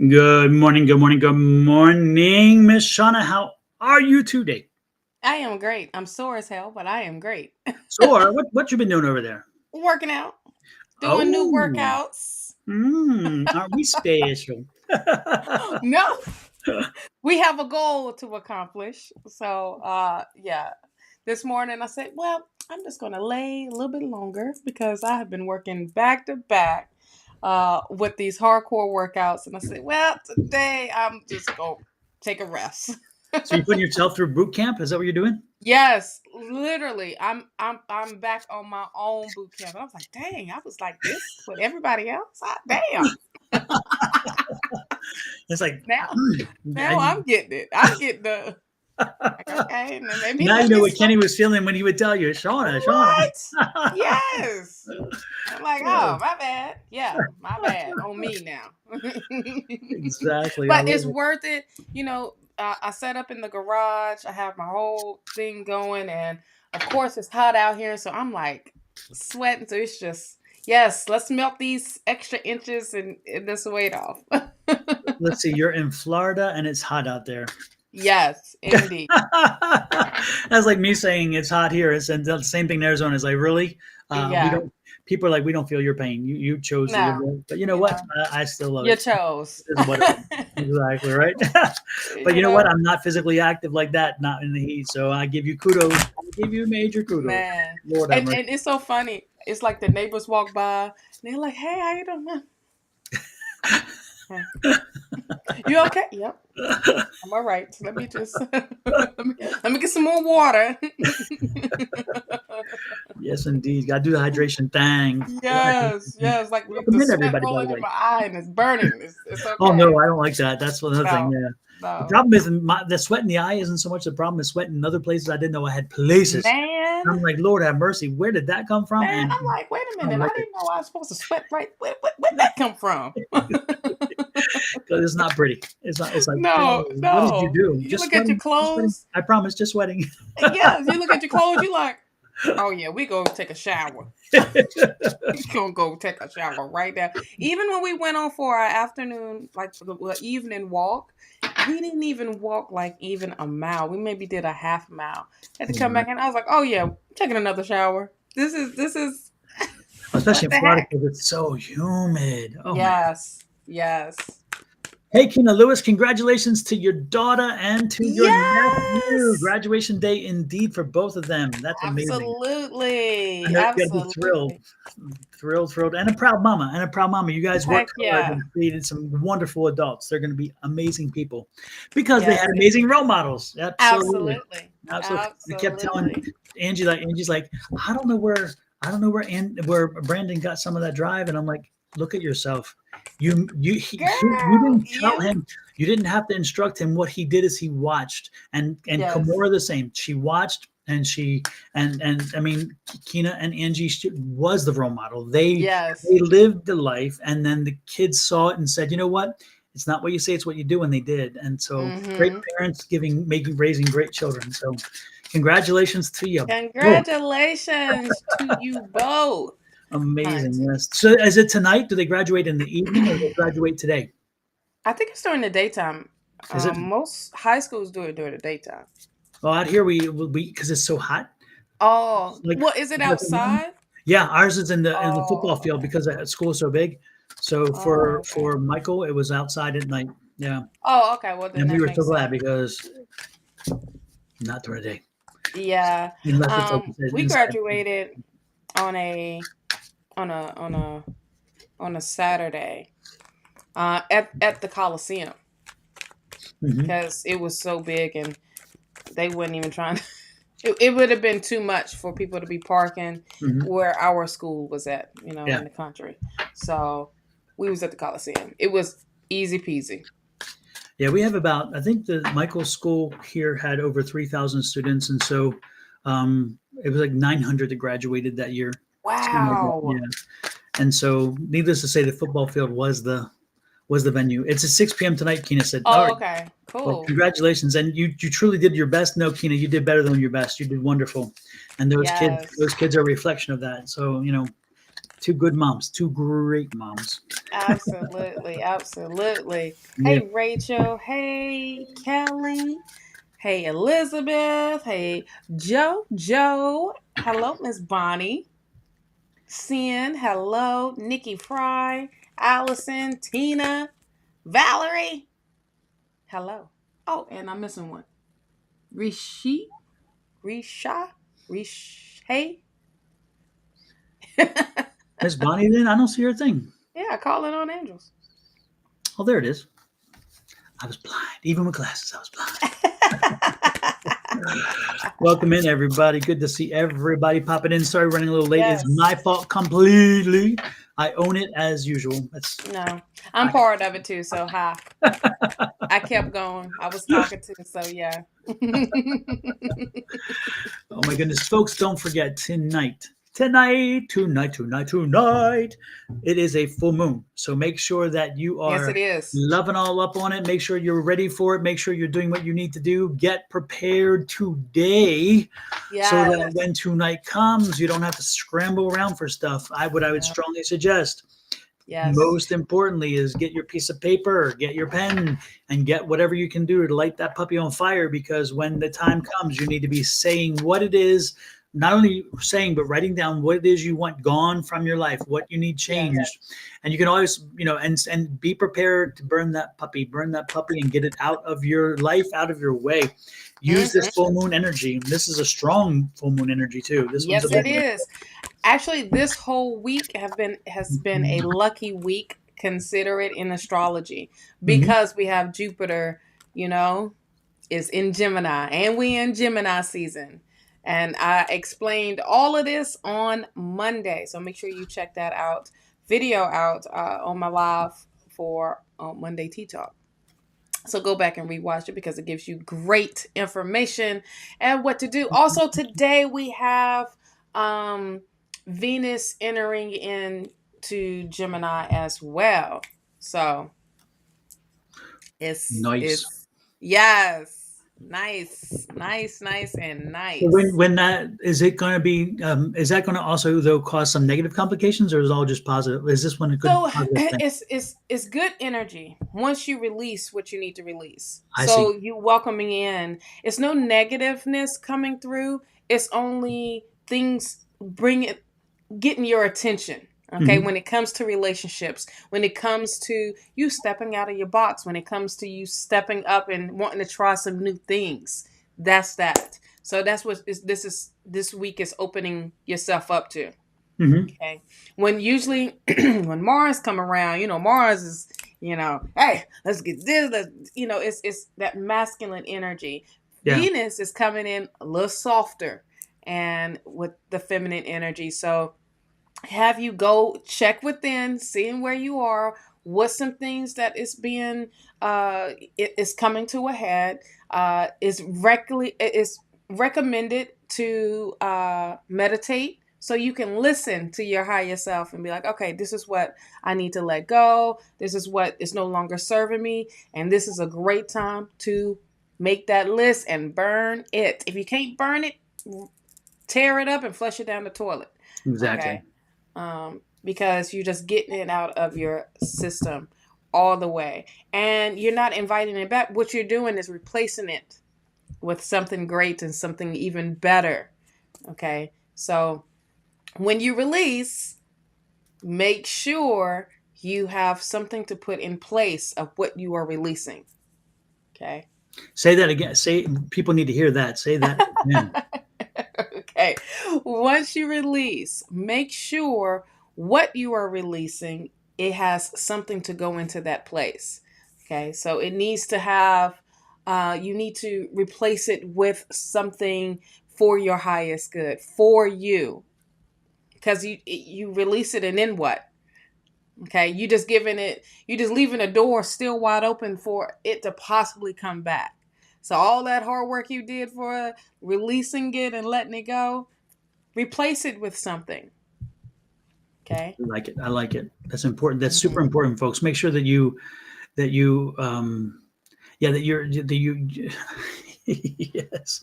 Good morning, good morning, good morning, Miss Shawna. How are you today? I am great. I'm sore as hell, but I am great. So, what you been doing over there? Working out, doing new Oh, workouts. aren't we special? No, we have a goal to accomplish. So, yeah. This morning I said, well, I'm just going to lay a little bit longer because I have been working back to back with these hardcore workouts. And I said, well, today I'm just going to take a rest. So you putting yourself through boot camp? Is that what you're doing? Yes, literally. I'm back on my own boot camp. And I was like, dang, I was like this with everybody else. Damn. It's like Now now I- I'm getting it. I'm getting the like, okay, now you let know me what start. Kenny was feeling when he would tell you, Shawna, Shawna. What? Yes. I'm like, oh, my bad. Yeah, my bad. On me now. Exactly. I But love it's it. worth it. I set up in the garage. I have my whole thing going, and of course it's hot out here, so I'm like sweating. So it's just yes, let's melt these extra inches and this weight off. Let's see. You're in Florida and it's hot out there. Yes, indeed. That's like me saying it's hot here. It's and the same thing in Arizona. It's like really, we Yeah. don't. People are like we don't feel your pain. You chose to live No, there, but you know you what? know, I still love you it. chose. It is what it is. Exactly right. But You you know what? know, I'm not physically active like that. Not in the heat. So I give you kudos. I give you major kudos. man. Lord have And mercy. it's so funny. It's like the neighbors walk by and they're like, "Hey, how you doing? You okay? Yep, I'm all right. Let me just let me get some more water." Yes, indeed. Got to do the hydration thing. Yes, yes. Like Welcome the in, sweat everybody. By the rolling in way. my eye and it's burning. It's Oh no, okay. I don't like that. That's another thing. No, Yeah. The no, problem is the sweat in the eye isn't so much the problem. The sweat in other places I didn't know I had places. man, I'm like, Lord have mercy. Where did that come from? man. And I'm like, wait a I don't minute. I like it didn't know I was supposed to sweat. Right? Where'd that come from? because it's not pretty. It's not. It's like, No, what did you no. do? You Just look at your sweating. Just sweating. clothes. I promise, just sweating. Yes, you look at your clothes. You like, oh yeah, we go take a shower. We gonna go take a shower right now. Even when we went on for our afternoon, like the evening walk, we didn't even walk like even a mile. We maybe did a half mile. Had to come back, and I was like, oh yeah, taking another shower. This is Especially what in the Florida heck? because it's so humid. Oh my. Yes, yes, Hey, Kina Lewis, congratulations to your daughter and to your nephew. yes. Graduation day indeed for both of them. That's amazing. I Absolutely, know you got to be thrilled. absolutely. Thrilled, thrilled, and a proud mama, and a proud mama. You guys Heck worked hard yeah. and created some wonderful adults. They're going to be amazing people because they had Yes, amazing role models. Absolutely, absolutely, absolutely. I kept telling absolutely. Angie, like Angie's like, I don't know where, where Brandon got some of that drive, and I'm like, look at yourself. You Girl, didn't tell you. him. You didn't have to instruct him. What he did is he watched, and Yes. Kimora the same. She watched and she and I mean Kina and Angie was the role model. Yes. They lived the life, and then the kids saw it and said, you know what? It's not what you say; it's what you do. And they did. And so, great Mm-hmm. parents raising great children. So, congratulations to you both. Congratulations to you both, Amazing. honey. Yes. So, is it tonight? Do they graduate in the evening, or do they graduate today? I think it's during the daytime. Is it? Most high schools do it during the daytime. Well, out here we because it's so hot. Oh, Like, what is it outside? yeah, ours is in the football Oh, field okay. because the school is so big. So Oh, okay. for Michael, it was outside at night. Yeah, Oh, okay. Well, then and we that were so makes glad sense. because not during the day, Yeah. unless it's like you said We inside. graduated on a on a on a on a Saturday at the Coliseum Hmm. because it was so big and they wouldn't even try. It would have been too much for people to be parking Hmm. where our school was at, Yeah, in the country. So we was at the Coliseum. It was easy peasy. yeah. We have about I think the Michael school here had over 3,000 students, and so it was like 900 that graduated that year. Something like that. Wow. Yeah, and so needless to say, the football field was the venue. It's at 6 p.m. tonight. Kina said, "All Oh, right." okay. Well, Cool. congratulations, and you truly did your best. No, Kina, you did better than your best. You did wonderful, and Yes. those kids are a reflection of that. So Two good moms, two great moms. Absolutely, absolutely. Yeah. Hey, Rachel. Hey, Kelly. Hey, Elizabeth. Hey, Joe. Hello, Miss Bonnie. Sin. Hello, Nikki Fry. Allison. Tina. Valerie. Hello. Oh, and I'm missing one. Rishi. Risha. Hey. Miss Bonnie, then I don't see her thing. Yeah, calling on angels. Oh, there it is. I was blind. Even with glasses, I was blind. Welcome in, everybody. Good to see everybody popping in. Sorry, running a little late. Yes. It's my fault completely. I own it as usual. No, I'm part of it too. So hi. I kept going. I was talking to. So yeah. Oh my goodness, folks! Don't forget tonight. It is a full moon. So make sure that you Yes, are it is. loving all up on it. Make sure you're ready for it. Make sure you're doing what you need to do. Get prepared today so that Yes. when tonight comes, you don't have to scramble around for stuff. I would Yeah. strongly suggest. Yes. Most importantly is get your piece of paper, get your pen, and get whatever you can do to light that puppy on fire, because when the time comes, you need to be saying what it is, not only saying, but writing down what it is you want gone from your life, what you need changed. Yes. And you can always, and be prepared to burn that puppy and get it out of your life, out of your way. Use this full moon energy. This is a strong full moon energy too. This one's Yes, it is. Actually, this whole week has been a lucky week. Consider it in astrology because we have Jupiter, is in Gemini, and we in Gemini season. And I explained all of this on Monday, so make sure you check that video out on my live for Monday Tea Talk. So go back and rewatch it because it gives you great information and what to do. Also, today we have Venus entering into Gemini as well. So it's nice. Yes. Nice, and nice. So when that is, it going to be? Is that going to also though cause some negative complications, or is it all just positive? Is this one a good? So thing? it's good energy once you release what you need to release. I So see. you welcoming in. It's no negativeness coming through. It's only things getting your attention. Okay, when it comes to relationships, when it comes to you stepping out of your box, when it comes to you stepping up and wanting to try some new things, that's that. So that's what this week is opening yourself up to. Okay, when usually when Mars come around, Mars is, hey, let's get this. It's that masculine energy. Yeah. Venus is coming in a little softer and with the feminine energy. So have you go check within, seeing where you are, what's some things that is being it is coming to a head. Is recommended to meditate so you can listen to your higher self and be like, okay, this is what I need to let go. This is what is no longer serving me. And this is a great time to make that list and burn it. If you can't burn it, tear it up and flush it down the toilet. Exactly. Okay? Because you're just getting it out of your system all the way. And you're not inviting it back. What you're doing is replacing it with something great and something even better. Okay? So when you release, make sure you have something to put in place of what you are releasing. Okay? Say that again. People need to hear that. Say that again. Okay. Once you release, make sure what you are releasing, it has something to go into that place. Okay. So it needs to have, you need to replace it with something for your highest good, for you. Because you release it and then what? Okay. You just leaving a door still wide open for it to possibly come back. So all that hard work you did for releasing it and letting it go, replace it with something. Okay. I like it. That's important. That's super important, folks. Make sure that you yes,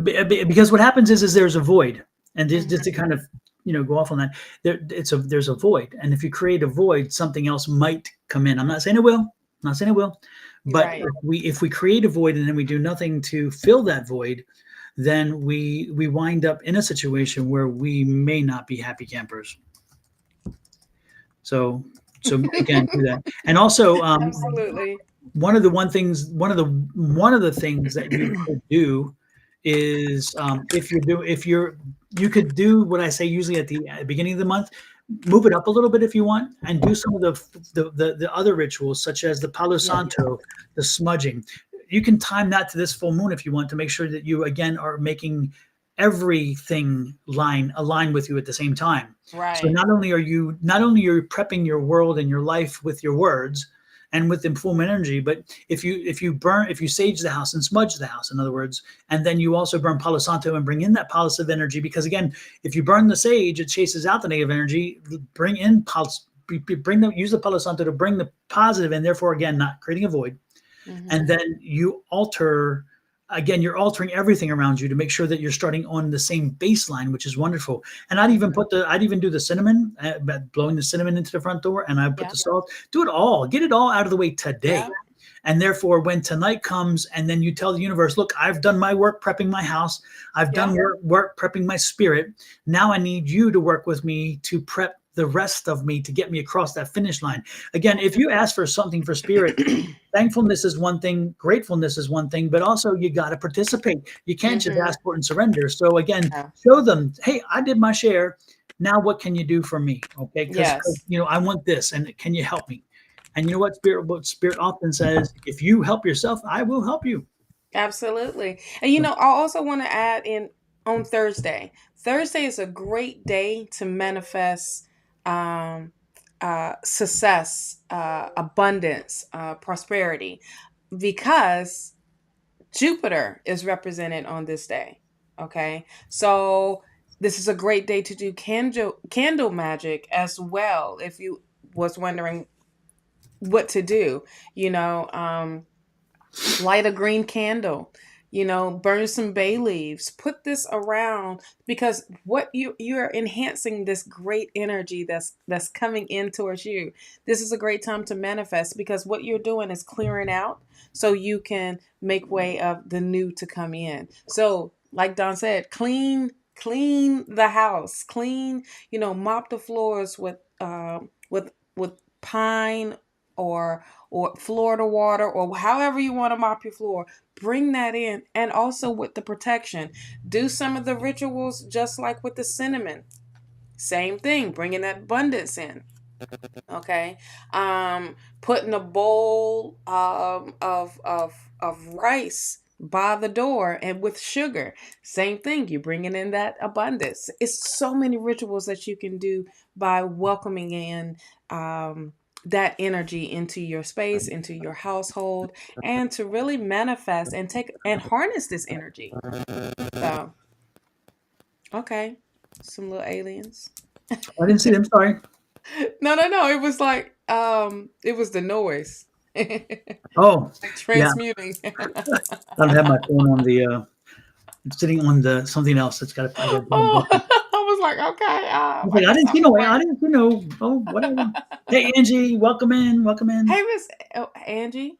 because what happens is there's a void, and just to kind of go off on that. There's a void, and if you create a void, something else might come in. I'm not saying it will. I'm not saying it will, but Right. if we create a void and then we do nothing to fill that void, then we wind up in a situation where we may not be happy campers. So again, do that, and also Absolutely. one of the things that you could do is you could do what I say usually at the beginning of the month, move it up a little bit if you want, and do some of the other rituals such as the Palo Yeah. Santo, the smudging. You can time that to this full moon if you want to make sure that you again are making everything align with you at the same time. So Right. not only are you prepping your world and your life with your words and with the full moon energy, but if you sage the house and smudge the house, in other words, and then you also burn Palo Santo and bring in that positive energy, because again, if you burn the sage, it chases out the negative energy. Use the Palo Santo to bring the positive, and therefore again not creating a void. And then you're altering everything around you to make sure that you're starting on the same baseline, which is wonderful. And I'd even do the cinnamon, blowing the cinnamon into the front door, and I put Yeah. the salt. Do it all. Get it all out of the way today. Yeah. And therefore, when tonight comes, and then you tell the universe, "Look, I've done my work prepping my house. I've done work prepping my spirit. Now I need you to work with me to prep the rest of me to get me across that finish line." Again, if you ask for something for spirit, thankfulness is one thing, gratefulness is one thing, but also you got to participate. You can't just ask for it and surrender. So again, Yeah. show them, "Hey, I did my share. Now what can you do for me?" Okay, because Yes. I want this, and can you help me? And you know what spirit often says, if you help yourself, I will help you. Absolutely. And I also want to add in on Thursday. Thursday is a great day to manifest success, abundance, prosperity, because Jupiter is represented on this day. Okay. So this is a great day to do candle magic as well. If you was wondering what to do, light a green candle, burn some bay leaves, put this around, because what you're enhancing this great energy that's coming in towards you. This is a great time to manifest, because what you're doing is clearing out so you can make way of the new to come in. So like Don said, clean the house, mop the floors with pine or Florida water, or however you want to mop your floor. Bring that in. And also with the protection, do some of the rituals just like with the cinnamon. Same thing, bringing that abundance in. Okay. Putting a bowl of rice by the door and with sugar. Same thing, you're bringing in that abundance. It's so many rituals that you can do by welcoming in that energy into your space, into your household, and to really manifest and take and harness this energy. So, okay, some little aliens. I didn't see them. Sorry. No. It was like it was the noise. Oh, Like yeah. transmuting. I don't have my phone on the. I'm sitting on the something else that's got. Oh, I was like, okay, I was I like, I guess didn't I'm see gonna no. wait. I didn't see no. Oh, whatever. Hey, Angie, welcome in. Welcome in. Hey, Miss Angie,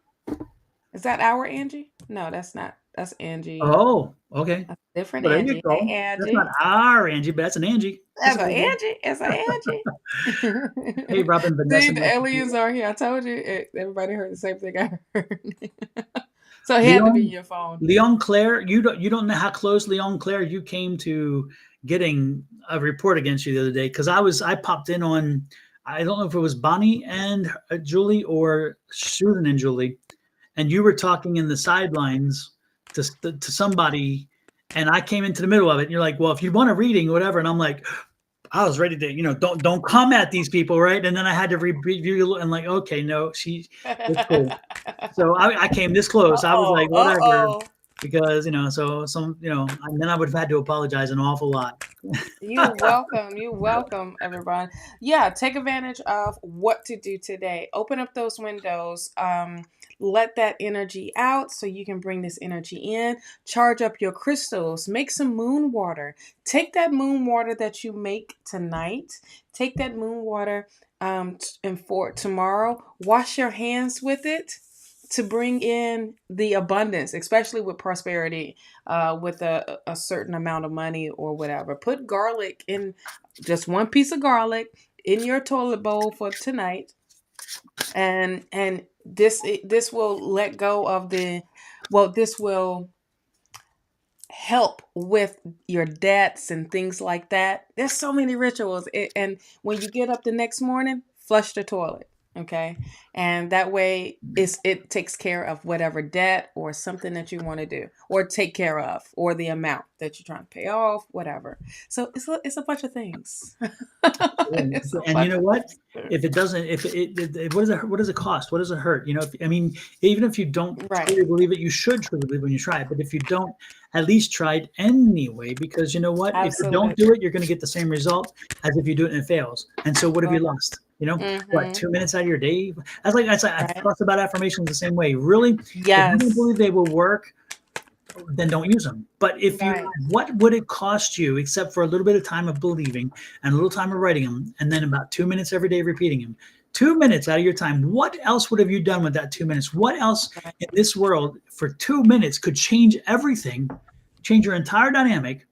is that our Angie? No, that's not. That's Angie. Oh, okay. That's a different Well, there you Angie. Hey, go. That's not Angie. our Angie, but that's an Angie. That's That's a an cool girl. Angie. It's an Angie. Hey, Robin, See, Vanessa, the nice to see aliens you. are here. I told you. Everybody heard the same thing I heard. So it had to be Leon, your phone. Leon Claire, you don't know how close, Leon Claire, you came to getting a report against you the other day, because I popped in on, I don't know if it was Bonnie and Julie or Susan and Julie, and you were talking in the sidelines to somebody, and I came into the middle of it. And you're like, "Well, if you want a reading, whatever," and I'm like, I was ready to, don't come at these people, right? And then I had to review and like, okay, no, it's cool. So I came this close. I was Uh-oh. like, whatever. Uh-oh. because so some and then I would have had to apologize an awful lot. You're welcome. You're welcome, everyone. Yeah, take advantage of what to do today. Open up those windows. Let that energy out so you can bring this energy in. Charge up your crystals. Make some moon water. Take that moon water that you make tonight. Take that moon water and for tomorrow. Wash your hands with it to bring in the abundance, especially with prosperity, with a certain amount of money or whatever. Put garlic in, just one piece of garlic in your toilet bowl for tonight, and this will let go of the, well, this will help with your debts and things like that. There's so many rituals. And when you get up the next morning, flush the toilet. Okay. And that way it takes care of whatever debt or something that you want to do or take care of, or the amount that you're trying to pay off, whatever. So it's a bunch of things. It's a And you bunch know of what? things. To If it doesn't, if what does it cost? What does it hurt? I mean, even if you don't do. Right. truly believe it, you should truly believe it when you try it. But if you don't, at least try it anyway, because you know what? If you don't do Absolutely. it, you're going to get the same result as if you do it and it fails. And so, what have you Boom. lost? What, Mm-hmm. 2 minutes out of your day? I Right. thought about affirmations the same way. Really, if you don't Yes. believe they will work, then don't use them. But Right. what would it cost you except for a little bit of time of believing and a little time of writing them, and then about 2 minutes every day repeating them? 2 minutes out of your time. What else would have you done with that 2 minutes? What else Right. in this world for 2 minutes could change everything, change your entire dynamic?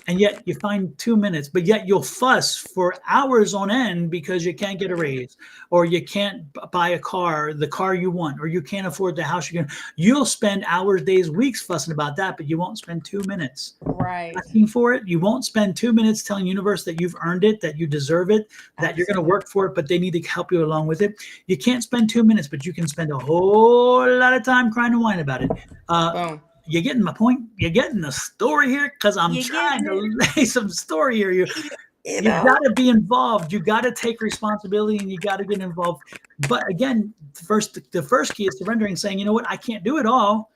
And yet you find 2 minutes, but yet you'll fuss for hours on end because you can't get a Mm. raise, or you can't buy a car, the car you want, or you can't afford the house you're going to. You'll spend hours, days, weeks fussing about that, but you won't spend 2 minutes Right. asking for it. You won't spend 2 minutes telling universe that you've earned it, that you deserve it, that you're going to Absolutely. work for it, but they need to help you along with it. You can't spend 2 minutes, but you can spend a whole lot of time crying and whining about it. Uh, Boom. you getting my point? You're getting the story here because I'm You're trying getting it. to lay some story here. You You know? got to be involved. You got to take responsibility and you got to get involved. But again, the first key is surrendering, saying, you know what, I can't do it all,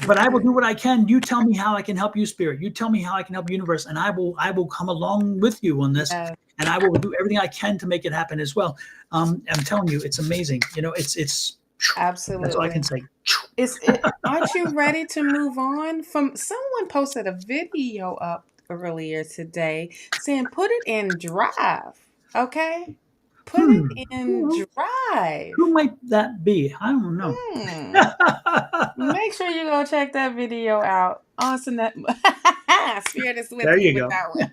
but I will do what I can. You tell me how I can help you, spirit. You tell me how I can help universe, and I will come along with you on this, Yeah, and I will do everything I can to make it happen as well. I'm telling you, it's amazing. It's that's all I can absolutely. say. Aren't you ready to move on? From someone posted a video up earlier today saying put it in drive. Okay? Put it Hmm. in Who, drive. who might that be? I don't know. Hmm. Make sure you go check that video out. Awesome. That Spirit is with There you you with go. that one.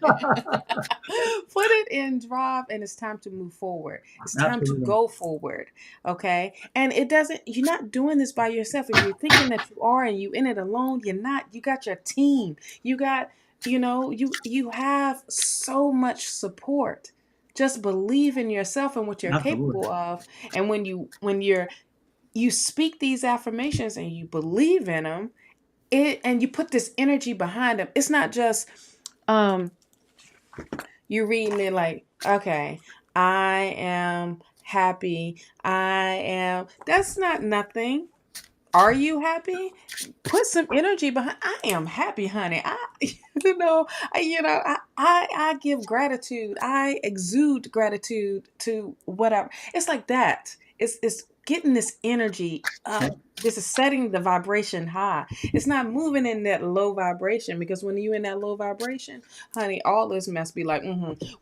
Put it in drive, and it's time to move forward. It's time to Absolutely. go forward. Okay. And it doesn't, you're not doing this by yourself. If you're thinking that you are and you in it alone, you're not. You got your team. You got, you have so much support. Just believe in yourself and what you're Absolutely. capable of. And you speak these affirmations and you believe in them, and you put this energy behind them. It's not just um you reading it like, okay, I am happy, I am, that's not nothing. Are you happy? Put some energy behind, I am happy, honey. I you know I give gratitude, I exude gratitude to whatever. It's like that. It's getting this energy Yeah, up. This is setting the vibration high. It's not moving in that low vibration, because when you in that low vibration, honey, all this must be like,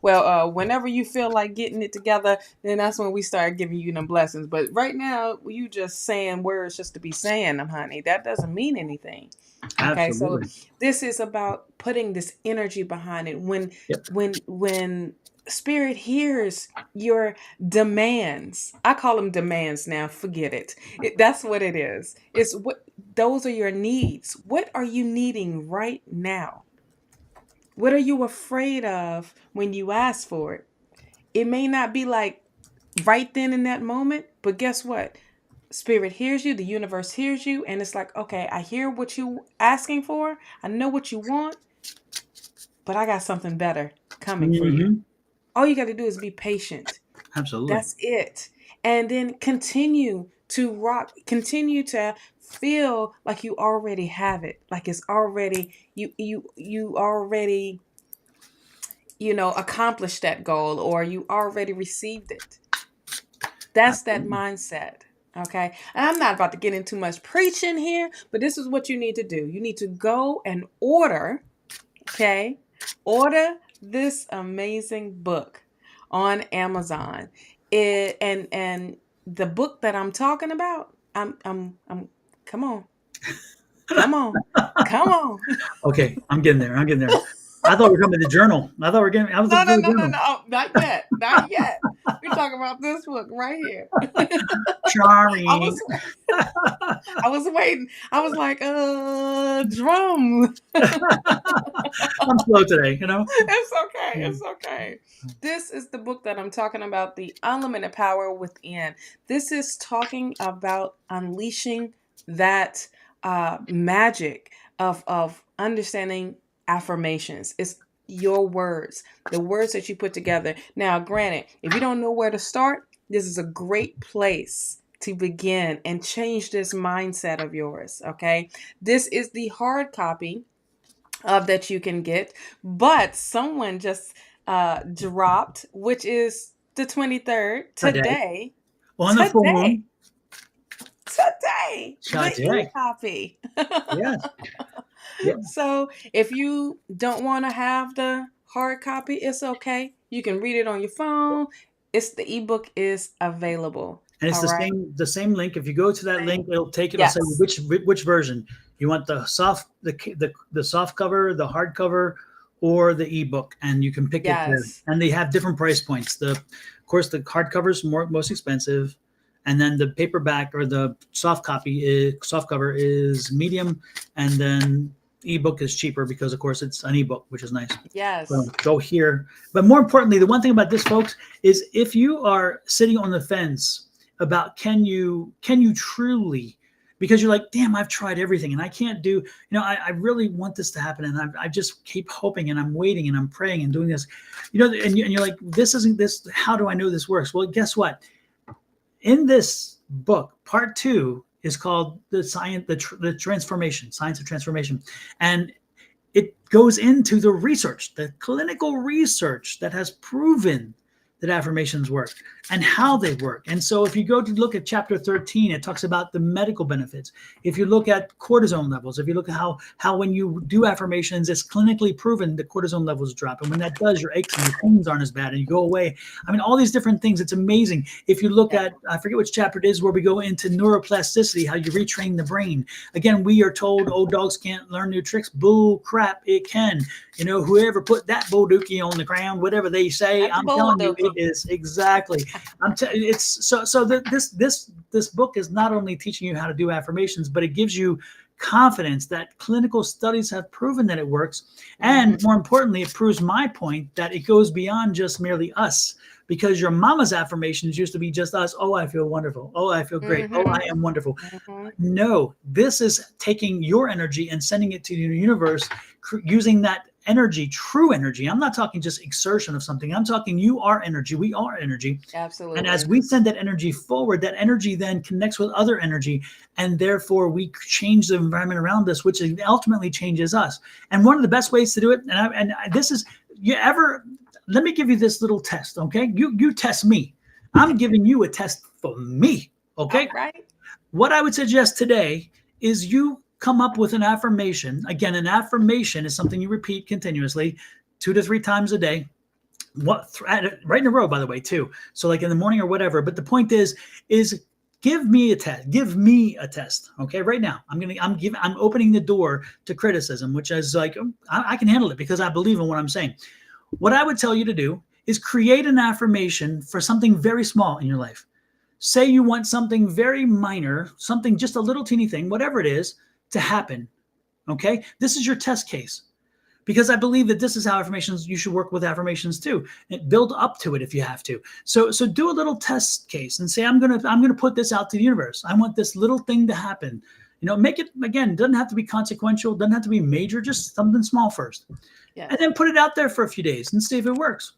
well, whenever you feel like getting it together, then that's when we start giving you them blessings. But right now, you just saying words just to be saying them, honey. That doesn't mean anything. Okay, so absolutely. this is about putting this energy behind it. When Yep. when spirit hears your demands, I call them demands now. Forget it. That's what it is. It's what, those are your needs. What are you needing right now? What are you afraid of when you ask for it? It may not be like right then in that moment, but guess what? Spirit hears you, the universe hears you, and it's like, okay, I hear what you asking for. I know what you want, but I got something better coming for you. Hmm. All you got to do is be patient. Absolutely. That's it. And then continue. to rock, continue to feel like you already have it, like it's already you already, accomplished that goal, or you already received it. That's that mindset. Okay. And I'm not about to get into much preaching here, but this is what you need to do. You need to go and order, okay? Order this amazing book on Amazon. And the book that I'm talking about, I'm come on. Come on. Come on. Okay, I'm getting there. I'm getting there. I thought we were coming to the journal. I was No, looking no, for the no, no, journal. no. Not yet. Not yet. We're talking about this book right here. I Sorry. was I was waiting. I was like, drum. I'm slow today, It's okay. It's okay. This is the book that I'm talking about, The Unlimited Power Within. This is talking about unleashing that magic of understanding affirmations. It's your words, the words that you put together. Now, granted, if you don't know where to start, this is a great place to begin and change this mindset of yours. Okay. This is the hard copy that you can get, but someone just dropped, which is the 23rd Today. today. On the full Today. moon. Today. The Today. e-copy. Yes. Yeah. So if you don't want to have the hard copy, it's okay. You can read it on your phone. The ebook is available. And it's All right. the same link. If you go to that link, it'll say Yes. which version you want, the soft cover, the hardcover, or the ebook, and you can pick it there. Yes. And they have different price points. Of course, the hardcover is most expensive, and then the paperback or the soft cover is medium, and then ebook is cheaper because, of course, it's an ebook, which is nice. Yes. So go here. But more importantly, the one thing about this, folks, is if you are sitting on the fence about can you truly, because you're like, damn, I've tried everything and I can't do, I really want this to happen, and I just keep hoping and I'm waiting and I'm praying and doing this, and you're like, this isn't this. How do I know this works? Well, guess what? In this book, part 2 is called the science of transformation, and it goes into the research, the clinical research that has proven that affirmations work and how they work. And so if you go to look at chapter 13, it talks about the medical benefits. If you look at cortisone levels, if you look at how when you do affirmations, it's clinically proven the cortisone levels drop. And when that does, your aches and your pains aren't as bad and you go away. I mean, all these different things, it's amazing. If you look at, I forget which chapter it is, where we go into neuroplasticity, how you retrain the brain. Again, we are told, oh, dogs can't learn new tricks. Bull crap, it can. Whoever put that Boduki on the ground, whatever they say, I'm telling you, it is exactly. It's so that this book is not only teaching you how to do affirmations, but it gives you confidence that clinical studies have proven that it works, and more importantly, it proves my point that it goes beyond just merely us. Because your mama's affirmations used to be just us. Oh, I feel wonderful. Oh, I feel great. Oh, I am wonderful. No, this is taking your energy and sending it to the universe, using that energy, true energy. I'm not talking just exertion of something. I'm talking you are energy. We are energy. Absolutely. And as we send that energy forward, that energy then connects with other energy. And therefore, we change the environment around us, which ultimately changes us. And one of the best ways to do it, let me give you this little test, okay? You test me. I'm giving you a test for me, okay? All right. What I would suggest today is you come up with an affirmation. Again, an affirmation is something you repeat continuously 2 to 3 times a day. Right in a row, by the way, too. So like in the morning or whatever. But the point is give me a test. Give me a test. Okay, right now. I'm opening the door to criticism, which is like, I can handle it because I believe in what I'm saying. What I would tell you to do is create an affirmation for something very small in your life. Say you want something very minor, something just a little teeny thing, whatever it is, to happen. Okay? This is your test case. Because I believe that this is how you should work with affirmations too. And build up to it if you have to. So do a little test case and say, I'm gonna put this out to the universe. I want this little thing to happen. Make it, again, doesn't have to be consequential, doesn't have to be major, just something small first. Yes. And then put it out there for a few days and see if it works.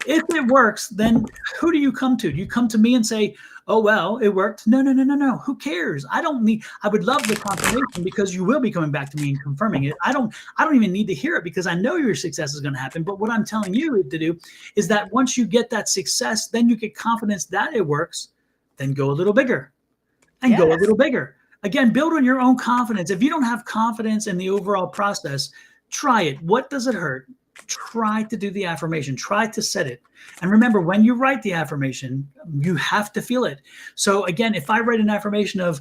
If it works, then who do you come to? Do you come to me and say, Oh, well, it worked. No, no, no, no, no. Who cares? I would love the confirmation because you will be coming back to me and confirming it. I don't even need to hear it because I know your success is going to happen. But what I'm telling you to do is that once you get that success, then you get confidence that it works, then go a little bigger and go a Yes. little bigger. Again, build on your own confidence. If you don't have confidence in the overall process, try it. What does it hurt? Try to do the affirmation. Try to set it. And remember, when you write the affirmation, you have to feel it. So again, if I write an affirmation of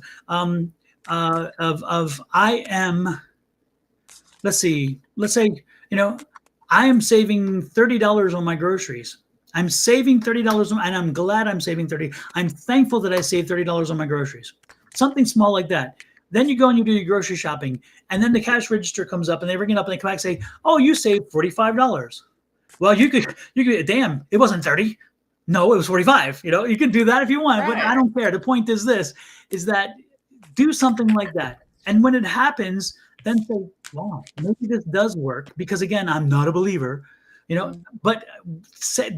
I am, let's say, I am saving $30 on my groceries. I'm saving $30 and I'm glad I'm saving 30. I'm thankful that I saved $30 on my groceries. Something small like that. Then you go and you do your grocery shopping, and then the cash register comes up and they ring it up and they come back and say, "Oh, you saved $45." Well, you could damn, it wasn't 30. No, it was 45. You can do that if you want, but Right. I don't care. The point is this is that do something like that. And when it happens, then say, wow, maybe this does work. Because again, I'm not a believer, Mm. but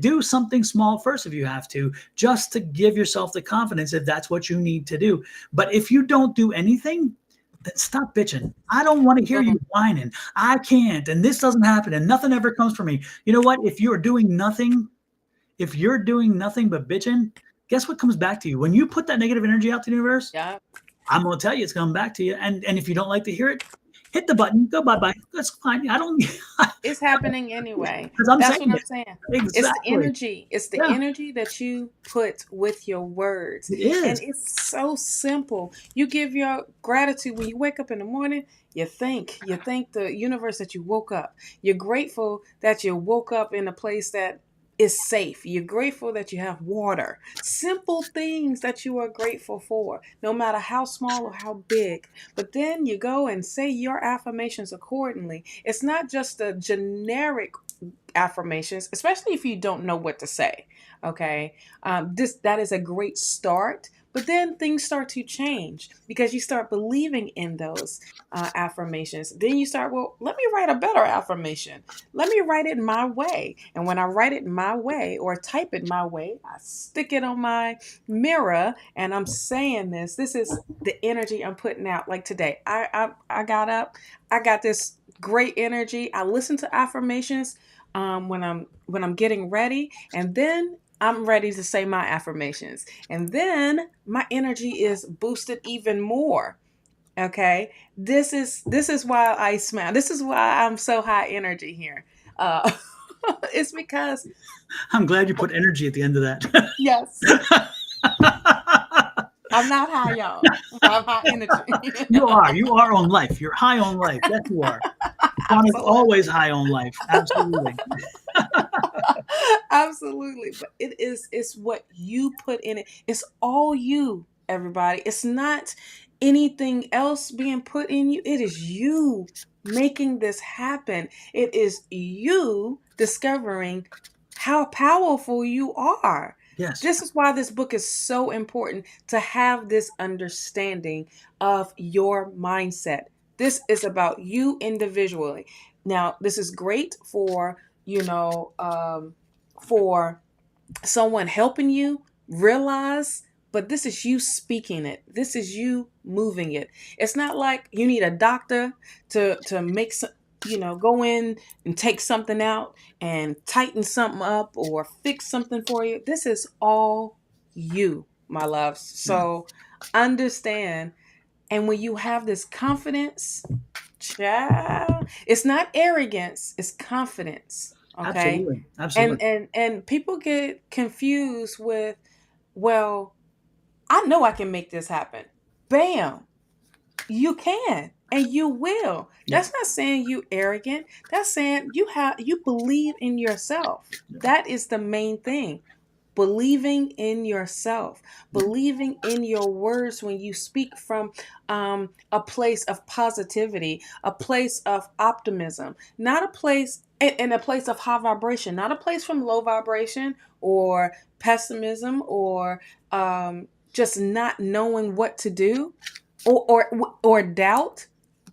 do something small first if you have to, just to give yourself the confidence if that's what you need to do. But if you don't do anything, then stop bitching. I don't want to hear Mm. you whining. I can't, and this doesn't happen, and nothing ever comes for me. You know what? If you're doing nothing but bitching, guess what comes back to you? When you put that negative energy out to the universe, Yeah. I'm going to tell you it's coming back to you. And if you don't like to hear it, hit the button, go bye bye. That's fine. I don't, It's happening anyway. because I'm That's saying what I'm it. saying. It's the Exactly. energy. It's the Yeah, energy that you put with your words. it is. And it's so simple. You give your gratitude when you wake up in the morning, you thank the universe that you woke up. You're grateful that you woke up in a place that is safe. You're grateful that you have water. Simple things that you are grateful for, no matter how small or how big. But then you go and say your affirmations accordingly. It's not just a generic affirmations, especially if you don't know what to say. Okay, that is a great start. But then things start to change because you start believing in those affirmations. Then you start, well, let me write a better affirmation. Let me write it my way. And when I write it my way or type it my way, I stick it on my mirror and I'm saying this. This is the energy I'm putting out. Like today, I got up. I got this great energy. I listen to affirmations when I'm getting ready, and then I'm ready to say my affirmations, and then my energy is boosted even more. Okay, this is why I smile. This is why I'm so high energy here. Uh, it's because I'm glad you put energy at the end of that. yes, I'm not high, y'all. I'm high energy. You are. You are on life. You're high on life. Yes, you are. John is always Absolutely. high on life. Absolutely. Absolutely. But it's what you put in it. It's all you, everybody. It's not anything else being put in you. It is you making this happen. It is you discovering how powerful you are. Yes. This is why this book is so important, to have this understanding of your mindset. This is about you individually. Now, this is great for someone helping you realize, but this is you speaking it. This is you moving it. It's not like you need a doctor to make some, go in and take something out and tighten something up or fix something for you. This is all you, my loves. Yeah. So understand. And when you have this confidence, child, it's not arrogance, it's confidence. Okay. Absolutely. And Absolutely. and people get confused with, well, I know I can make this happen. Bam. You can and you will. Yeah. That's not saying you arrogant. That's saying you believe in yourself. Yeah. That is the main thing. Believing in yourself, Yeah. believing in your words when you speak from a place of positivity, a place of optimism, not a place in a place of high vibration, not a place from low vibration or pessimism or just not knowing what to do or doubt.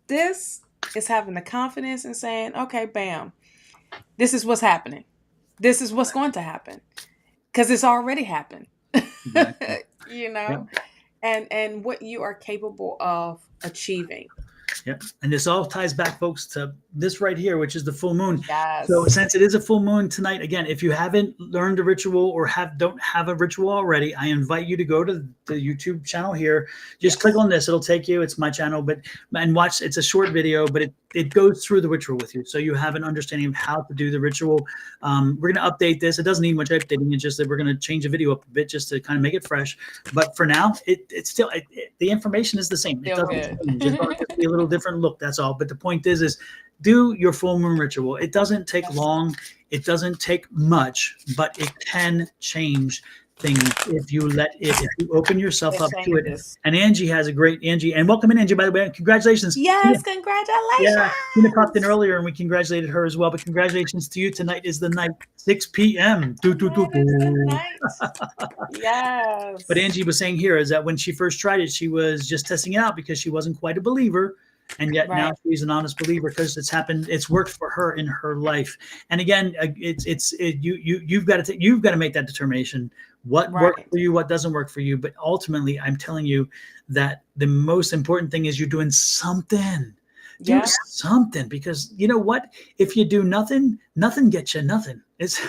This is having the confidence and saying, okay, bam, this is what's happening. This is what's going to happen because it's already happened. Exactly. you know, Yep. and what you are capable of achieving. Yep. And this all ties back, folks, to this right here, which is the full moon. So Yes. since it is a full moon tonight, again, if you haven't learned a ritual or don't have a ritual already, I invite you to go to the YouTube channel here. Just click Yes. on this. It'll take you. It's my channel, and watch. It's a short video, but it goes through the ritual with you. So you have an understanding of how to do the ritual. We're going to update this. It doesn't need much updating. It's just that we're going to change the video up a bit just to kind of make it fresh. But for now, it's still, the information is the same. It Feel doesn't good. change. It's going to be a little different look. That's all. But the point is do your full moon ritual. It doesn't take Yes. long. It doesn't take much, but it can change things if you open yourself It up to it. changes. And Angie has a great and welcome in, Angie, by the way. Congratulations. Yes, Yeah, Tina popped in congratulations. earlier and we congratulated her as well. But congratulations to you. Tonight is the night, 6 p.m. Do, do, do, That is the do. night. But Yes. Angie was saying here is that when she first tried it, she was just testing it out because she wasn't quite a believer. And yet now Right. she's an honest believer because it's worked for her in her life. And again, you've got to make that determination. What works Right. for you, what doesn't work for you. But ultimately, I'm telling you that the most important thing is you're doing something. Do Yeah. something, because you know what? If you do nothing, nothing gets you nothing. It's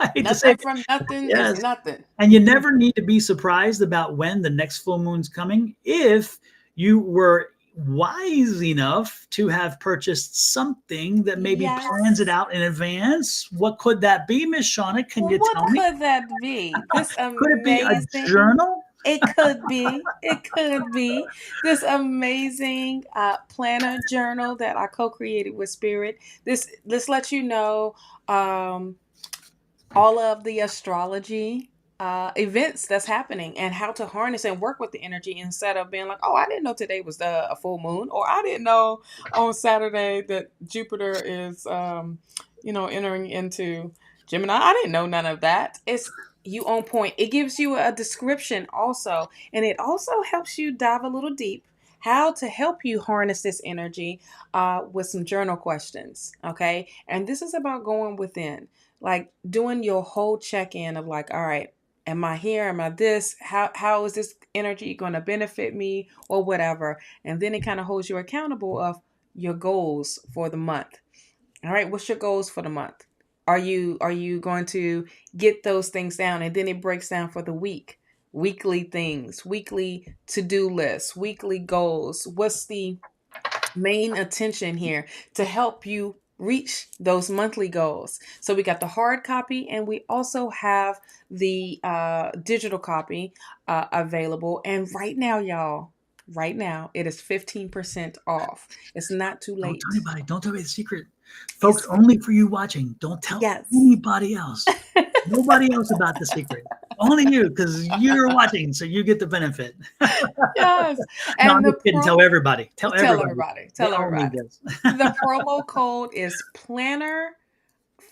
I hate to say Nothing it. from nothing is Yes. nothing. And you never need to be surprised about when the next full moon's coming if you were wise enough to have purchased something that maybe Yes. plans it out in advance. What could that be, Miss Shawna? Can you What tell me? could that be? This Could it be a amazing. journal? It could be. It could be this amazing planner journal that I co-created with Spirit. This lets you know all of the astrology events that's happening and how to harness and work with the energy instead of being like, oh, I didn't know today was a full moon, or I didn't know on Saturday that Jupiter is, entering into Gemini. I didn't know none of that. It's you on point. It gives you a description also, and it also helps you dive a little deep how to help you harness this energy with some journal questions. Okay. And this is about going within, like doing your whole check-in of like, all right, am I here? Am I this? How is this energy going to benefit me or whatever? And then it kind of holds you accountable of your goals for the month. All right, what's your goals for the month? Are you going to get those things down? And then it breaks down for the week. Weekly things, weekly to-do lists, weekly goals. What's the main attention here to help you reach those monthly goals? So we got the hard copy and we also have the digital copy available. And right now, y'all, right now, it is 15% off. It's not too Don't late. tell anybody. Don't tell me the secret. Folks, It's only for you watching. Don't tell yes. anybody else. Nobody else about the secret. Only you, because you're watching, so you get the benefit. Yes. No, And I'm the just kidding. Tell everybody. Tell tell everybody. everybody. They Tell all need everybody. this. The promo code is planner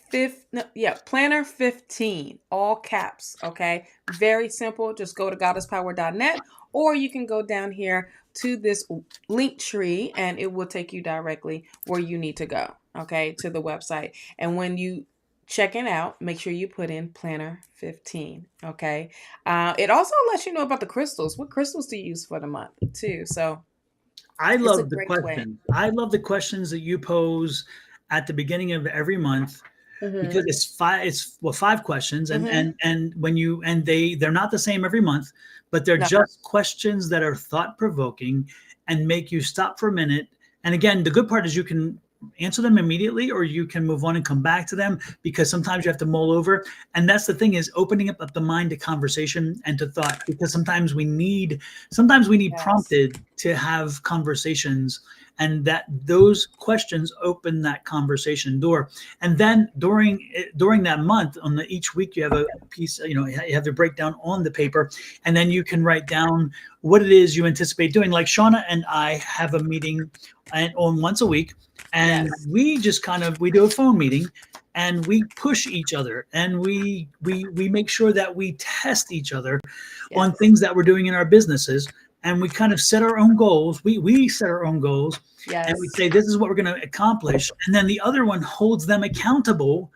15, all caps. Okay, very simple. Just go to goddesspower.net, or you can go down here to this link tree and it will take you directly where you need to go. Okay, to the website. And when you checking out, make sure you put in planner 15. Okay, it also lets you know about the crystals. What crystals to use for the month too. So I it's a love the great way. questions. I love the questions that you pose at the beginning of every month, because Mm-hmm. it's five questions, and Mm-hmm. they're not the same every month, but they're No. just questions that are thought provoking and make you stop for a minute. And again, the good part is you can answer them immediately or you can move on and come back to them, because sometimes you have to mull over. And that's the thing, is opening up the mind to conversation and to thought, because sometimes we need Yes. prompted to have conversations, and that those questions open that conversation door. And then during that month, each week, you have a piece, you have the breakdown on the paper, and then you can write down what it is you anticipate doing. Like Shawna and I have a meeting on once a week, and Yes. we just we do a phone meeting, and we push each other, and we make sure that we test each other on Yes. things that we're doing in our businesses, and we kind of set our own goals. We set our own goals, and we Yes. say this is what we're going to accomplish, and then the other one holds them accountable.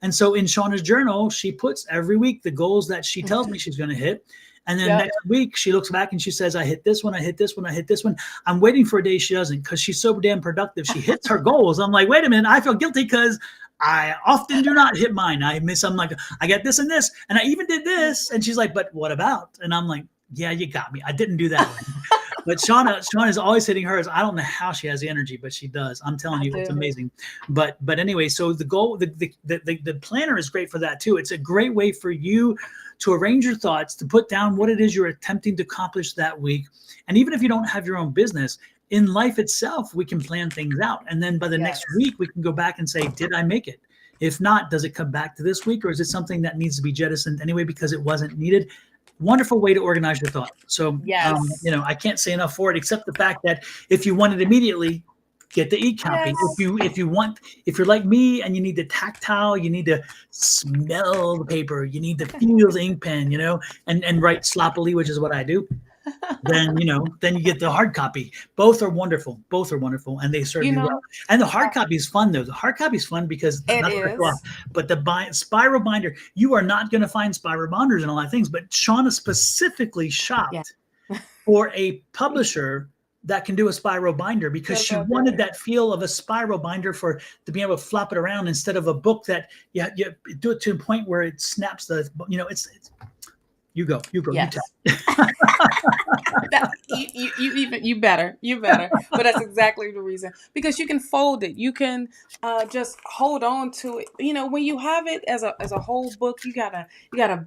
And so in Shawna's journal, she puts every week the goals that she tells me she's going to hit, And then Yep. next week she looks back and she says, I hit this one, I hit this one, I hit this one. I'm waiting for a day she doesn't, because she's so damn productive. She hits her goals. I'm like, wait a minute, I feel guilty because I often do not hit mine. I'm like, I got this and this, and I even did this. And she's like, but what about? And I'm like, yeah, you got me. I didn't do that. But Shawna is always hitting hers. I don't know how she has the energy, but she does. I'm telling you, it's amazing. But anyway, so the goal, the planner is great for that too. It's a great way for you to arrange your thoughts, to put down what it is you're attempting to accomplish that week. And even if you don't have your own business, in life itself, we can plan things out. And then by the next week, we can go back and say, did I make it? If not, does it come back to this week, or is it something that needs to be jettisoned anyway because it wasn't needed? Wonderful way to organize your thought. So, I can't say enough for it, except the fact that if you want it immediately, get the e-copy. If you're like me and you need the tactile, you need to smell the paper, you need to feel the ink pen, and write sloppily, which is what I do. Then you get the hard copy. Both are wonderful, and they serve you well. And the hard copy is fun, though. The hard copy is fun because but the spiral binder, you are not going to find spiral binders and all that things. But Shawna specifically shopped for a publisher that can do a spiral binder because she wanted that feel of a spiral binder to be able to flop it around instead of a book that you do it to a point where it snaps the. It's you go. Yes. You better. But that's exactly the reason, because you can fold it. You can just hold on to it. When you have it as a whole book, you gotta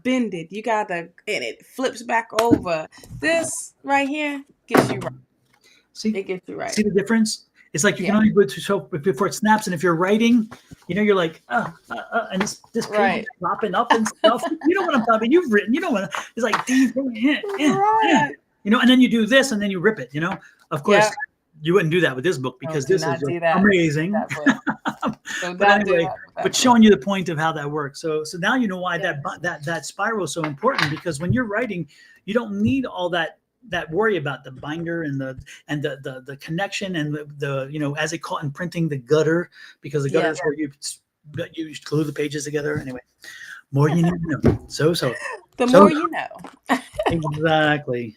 bend it. And it flips back over. This right here gets you right. See, it gets you right. See the difference? It's like you can only do it before it snaps. And if you're writing, you're like, and this page is flopping up and stuff. You know what I'm talking about? You've written, it's like, and then you do this and then you rip it, Of course, you wouldn't do that with this book because this is amazing. But anyway, but showing you the point of how that works. So now you know why that spiral is so important, because when you're writing, you don't need all that worry about the binder and the connection and the as they call it in printing, the gutter, because the gutter is where you glue the pages together. Anyway, more you need to know. The more you know. Exactly.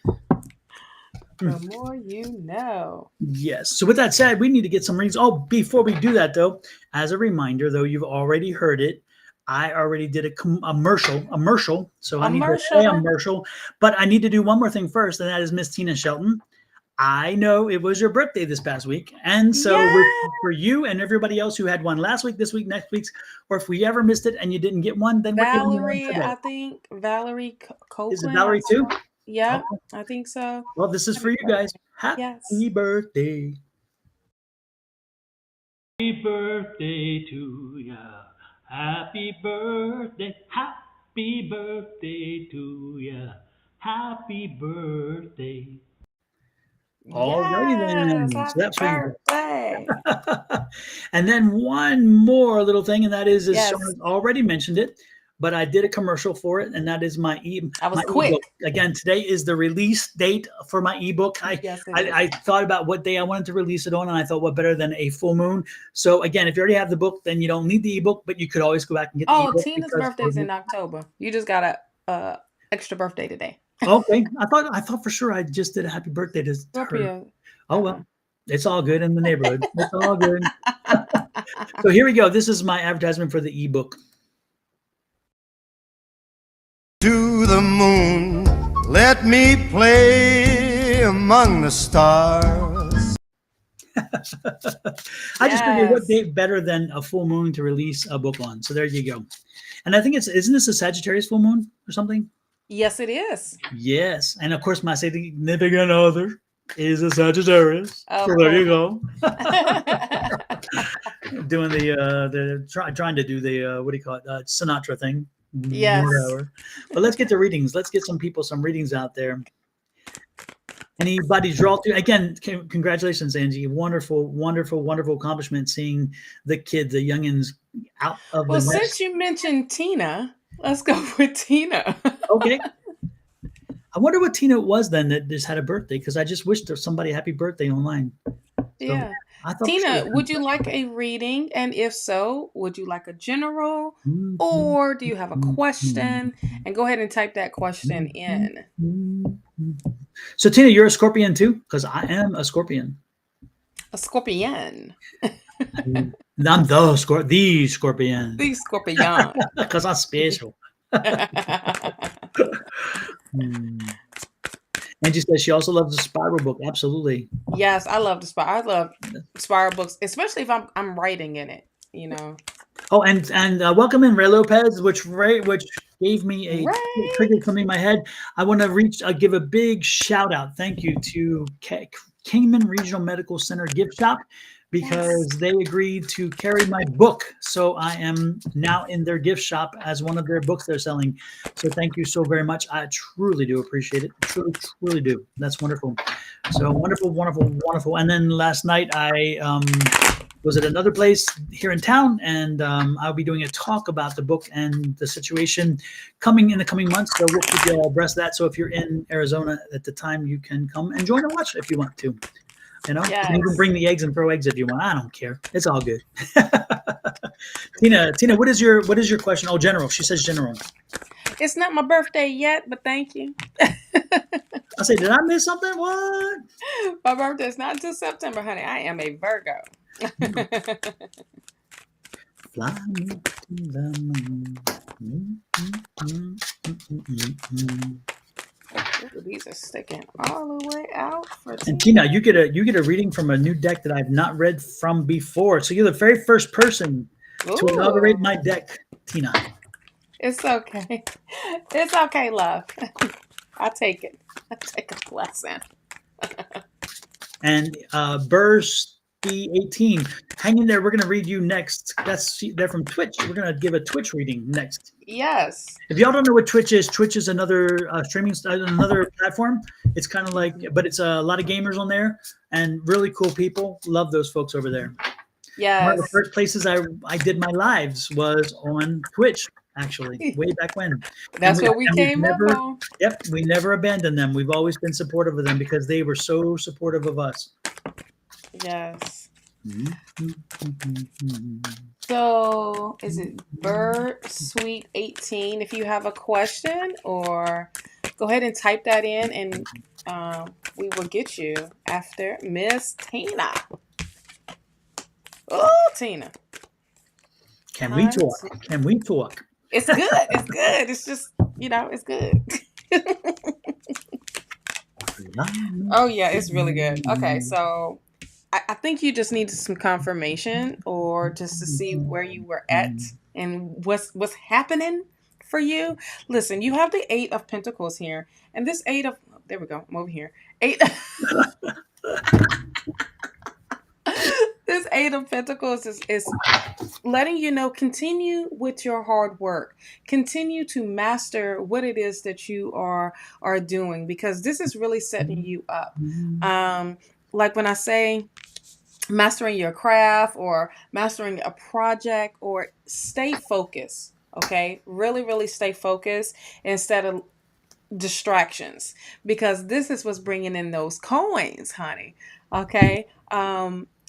The more you know. Yes. So with that said, we need to get some readings. Oh, before we do that though, as a reminder, though you've already heard it, I already did a commercial. So I need to say a commercial, but I need to do one more thing first, and that is Miss Tina Shelton. I know it was your birthday this past week, and so for you and everybody else who had one last week, this week, next week's, or if we ever missed it and you didn't get one, then Valerie, I think Valerie Copeland. Is it Valerie too? Yeah, okay. I think so. Well, this is for you guys. Happy birthday. Happy birthday to ya. Happy birthday to ya. Happy birthday. Alrighty then. So that's birthday. And then one more little thing, and that is Shawna's already mentioned it, but I did a commercial for it, and that is my quick. ebook. Again, today is the release date for my ebook. I thought about what day I wanted to release it on, and I thought, what better than a full moon? So again, if you already have the book, then you don't need the ebook, but you could always go back and get the ebook. Oh, Tina's birthday's in October. You just got a extra birthday today. Okay. I thought for sure I just did a happy birthday to her. Oh, well, it's all good in the neighborhood. It's all good. So here we go. This is my advertisement for the ebook. To the moon, let me play among the stars. I just figured what day better than a full moon to release a book on. So there you go. And I think isn't this a Sagittarius full moon or something? Yes, it is. Yes. And of course, my significant other is a Sagittarius. So there you go. Doing trying to do the, what do you call it? Sinatra thing. Yes. Whatever. But let's get to readings. Let's get some readings out there. Anybody draw to? Again, congratulations, Angie. Wonderful, wonderful, wonderful accomplishment seeing the kids, the youngins out of the nest. Well, since you mentioned Tina, let's go with Tina. Okay. I wonder what Tina was then that just had a birthday, because I just wished somebody happy birthday online. So Yeah. I thought for Tina, sure. would you like a reading? And if so, would you like a general Mhm. or do you have a question? Mhm. And go ahead and type that question in. So Tina, you're a Scorpion too? Because I am a Scorpion. A scorpion. I'm the Scorpion. The scorpion. Because I'm special. Hmm. Angie says she also loves the spiral book. Absolutely. Yes, I love the spiral. I love spiral books, especially if I'm writing in it, you know. Oh, and welcome in Ray Lopez, which gave me a Right. triggered something in my head. I want to give a big shout out, thank you to Kingman Regional Medical Center gift shop Yes. because they agreed to carry my book. So I am now in their gift shop as one of their books they're selling. So thank you so very much. I truly do appreciate it. Truly, truly do. That's wonderful. So wonderful, wonderful, wonderful. And then last night I was at another place here in town, and I'll be doing a talk about the book and the situation coming in the coming months. So we'll keep you all abreast of that. So if you're in Arizona at the time, you can come and join and watch if you want to. You know, Yes. you can bring the eggs and throw eggs if you want. I don't care. It's all good. Tina, what is your question? Oh, general. She says general. It's not my birthday yet, but thank you. I say, did I miss something? What? My birthday is not until September, honey. I am a Virgo. Fly me to the moon. Ooh, these are sticking all the way out for And Tina. Tina, you get a reading from a new deck that I've not read from before. So you're the very first person to inaugurate Ooh, my deck, Tina. it's okay. It's okay, love. I take it. I take a blessing. And Burrs B18, hang in there. We're gonna read you next. They're from Twitch. We're gonna give a Twitch reading next. Yes. If y'all don't know what Twitch is another streaming another platform. It's kind of like, but it's a lot of gamers on there and really cool people. Love those folks over there. One of the Yes. first places I did my lives was on Twitch, actually, way back when. That's what we came up on. Yep, we never abandoned them. We've always been supportive of them because they were so supportive of us. Yes. So is it Bird Sweet 18? If you have a question, or go ahead and type that in, and we will get you after Miss Tina. Oh, Tina. Can we talk? Can we talk? It's good. It's good. It's just, it's good. Oh, yeah, it's really good. Okay, so I think you just needed some confirmation or just to see where you were at and what's happening for you. Listen, you have the Eight of Pentacles here, and this there we go. I'm over here. This Eight of Pentacles is letting you know, continue with your hard work, continue to master what it is that you are doing, because this is really setting you up. Like when I say mastering your craft or mastering a project, or stay focused. Okay, really stay focused instead of distractions, because this is what's bringing in those coins, honey. Okay.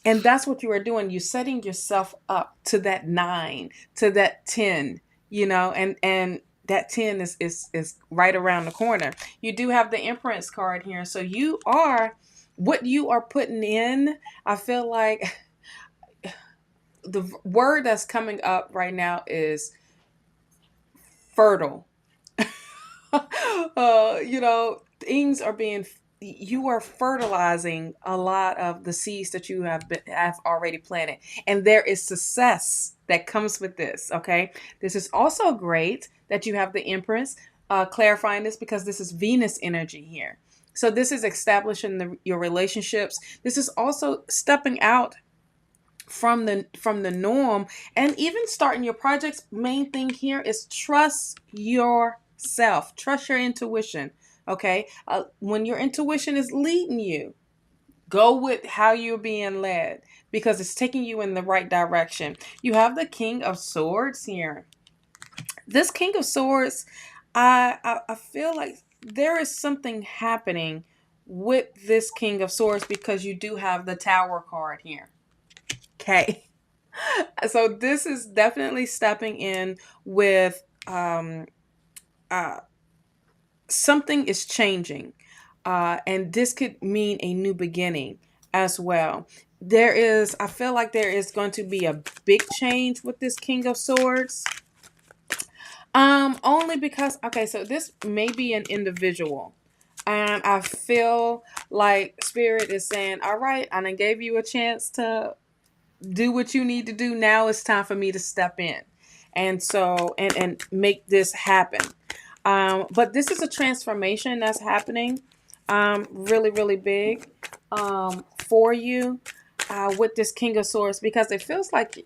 And that's what you are doing. You're setting yourself up to that 9, to that 10, and that 10 is right around the corner. You do have the Empress card here. So what you are putting in, I feel like the word that's coming up right now is fertile. Things are you are fertilizing a lot of the seeds that you have already planted, and there is success that comes with this. Okay, this is also great that you have the Empress clarifying this, because this is Venus energy here. So this is establishing your relationships. This is also stepping out from the norm, and even starting your projects. Main thing here is trust yourself, trust your intuition. Okay, when your intuition is leading you, go with how you're being led, because it's taking you in the right direction. You have the King of Swords here. This King of Swords, I feel like there is something happening with this King of Swords because you do have the Tower card here. Okay. So this is definitely stepping in with something is changing. And this could mean a new beginning as well. I feel like there is going to be a big change with this King of Swords. Only because, okay, so this may be an individual. And I feel like Spirit is saying, all right, I done gave you a chance to do what you need to do. Now it's time for me to step in. And so, and make this happen. But this is a transformation that's happening, really, really big, for you, with this King of Swords, because it feels like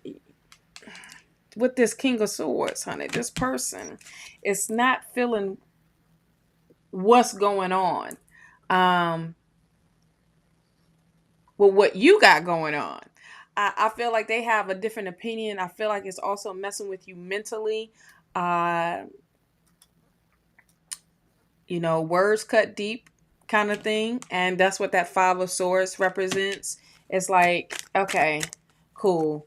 with this King of Swords, honey, this person is not feeling what's going on, with what you got going on. I feel like they have a different opinion. I feel like it's also messing with you mentally. Words cut deep kind of thing. And that's what that Five of Swords represents. It's like, okay, cool.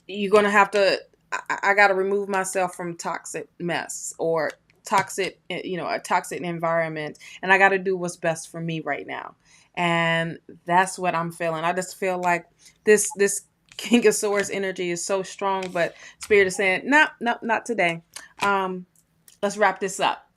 You're going to have to, I got to remove myself from toxic mess or toxic, a toxic environment. And I got to do what's best for me right now. And that's what I'm feeling. I just feel like this King of Swords energy is so strong, but Spirit is saying, no, not today. Let's wrap this up.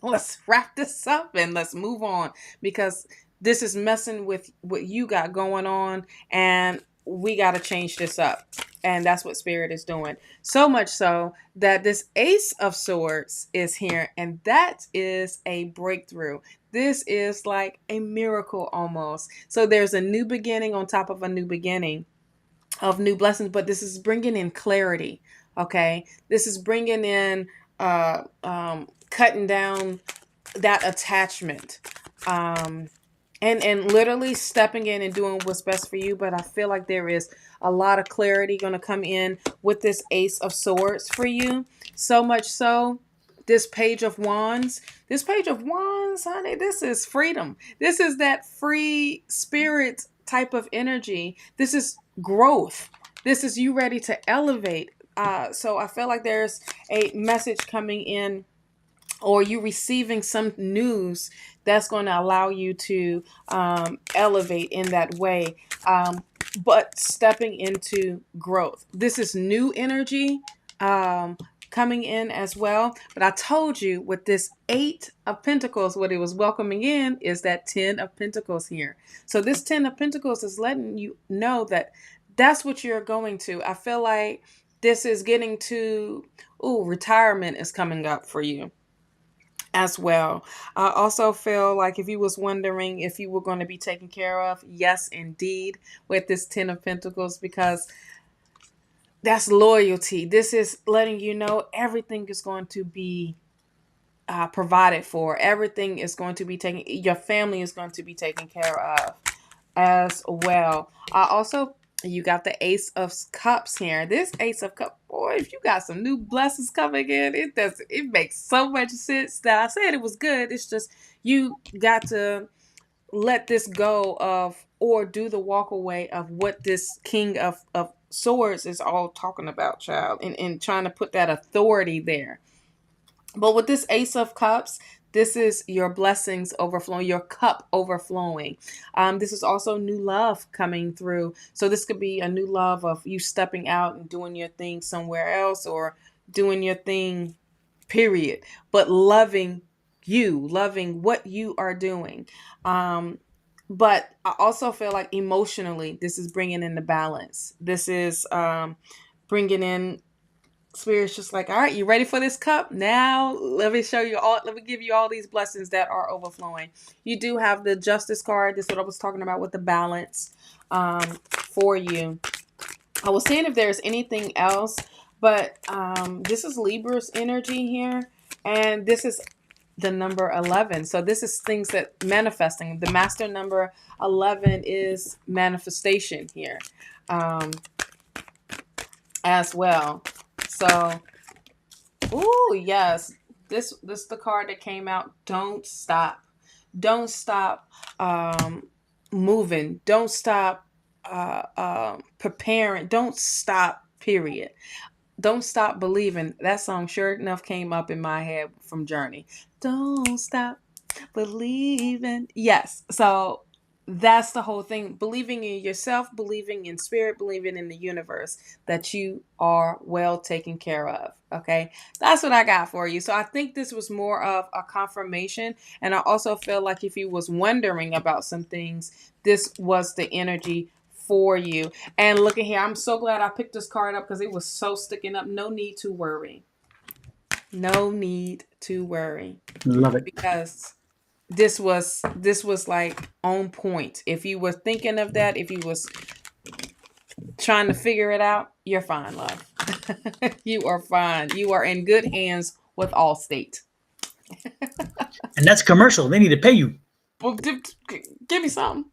Let's wrap this up and let's move on, because this is messing with what you got going on, and we got to change this up. And that's what Spirit is doing. So much so that this Ace of Swords is here, and that is a breakthrough. This is like a miracle almost. So there's a new beginning on top of a new beginning of new blessings, but this is bringing in clarity. Okay. This is bringing in, cutting down that attachment, and literally stepping in and doing what's best for you. But I feel like there is a lot of clarity going to come in with this Ace of Swords for you. So much so, this Page of Wands, honey, this is freedom. This is that free spirit type of energy. This is growth. This is you ready to elevate. So I feel like there's a message coming in, or you receiving some news that's going to allow you to elevate in that way, but stepping into growth. This is new energy coming in as well. But I told you with this Eight of Pentacles, what it was welcoming in is that 10 of Pentacles here. So this 10 of Pentacles is letting you know that that's what you're going to. I feel like this is getting to, retirement is coming up for you as well. I also feel like if you was wondering if you were going to be taken care of, yes, indeed, with this 10 of Pentacles, because that's loyalty. This is letting you know everything is going to be provided for. Everything is going to be taken. Your family is going to be taken care of as well. You got the Ace of Cups here. This Ace of Cups, boy, if you got some new blessings coming in, it makes so much sense. That I said it was good. It's just you got to let this go of, or do the walk away of what this King of Swords is all talking about, child, and trying to put that authority there. But with this Ace of Cups, this is your blessings overflowing, your cup overflowing. This is also new love coming through. So this could be a new love of you stepping out and doing your thing somewhere else, or doing your thing, period. But loving what you are doing. But I also feel like emotionally, this is bringing in the balance. This is bringing in, Spirit's just like, all right, you ready for this cup? Now let me give you all these blessings that are overflowing. You do have the Justice card. This is what I was talking about with the balance for you. I was saying if there's anything else, but this is Libra's energy here. And this is the number 11. So this is things that manifesting. The master number 11 is manifestation here as well. So, yes, this is the card that came out. Don't stop. Don't stop moving. Don't stop preparing. Don't stop, period. Don't stop believing. That song sure enough came up in my head from Journey. Don't stop believing. Yes. So that's the whole thing. Believing in yourself, believing in spirit, believing in the universe that you are well taken care of. Okay. That's what I got for you. So I think this was more of a confirmation. And I also feel like if you was wondering about some things, this was the energy for you. And look at here. I'm so glad I picked this card up because it was so sticking up. No need to worry. No need to worry. Love it. Because this was like on point. If you were thinking of that, if you was trying to figure it out, you're fine, love. You are fine. You are in good hands with Allstate. And that's commercial. They need to pay you. Well, give me something.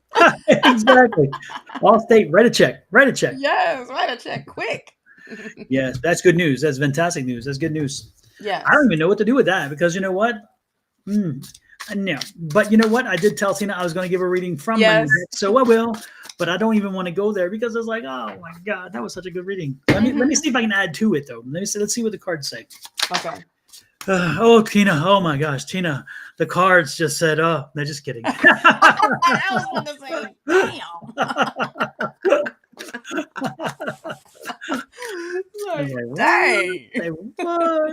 Exactly. Allstate, write a check. Write a check. Yes, write a check quick. Yes, that's good news. That's fantastic news. That's good news. Yes. I don't even know what to do with that because you know what? No. But you know what? I did tell Tina I was going to give a reading from Yes. Monday, so I will. But I don't even want to go there because it's like, oh my God, that was such a good reading. Let me see if I can add to it though. Let's see what the cards say. Okay. Oh, Tina. Oh my gosh, Tina. The cards just said, oh, they're just kidding. I was going to say, damn. Dang. Say what? I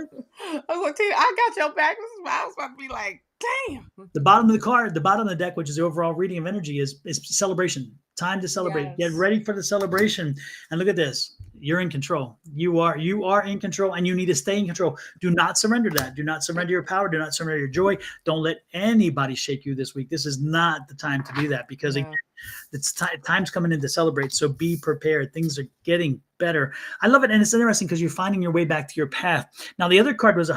was like, Tina, I got your back. I was about to be like, damn. The bottom of the card, the bottom of the deck, which is the overall reading of energy, is celebration. Time to celebrate. Yes. Get ready for the celebration. And look at this. You're in control. You are in control, and you need to stay in control. Do not surrender that. Do not surrender your power. Do not surrender your joy. Don't let anybody shake you this week. This is not the time to do that because again, it's time's coming in to celebrate. So be prepared. Things are getting better. I love it, and it's interesting because you're finding your way back to your path. Now, the other card was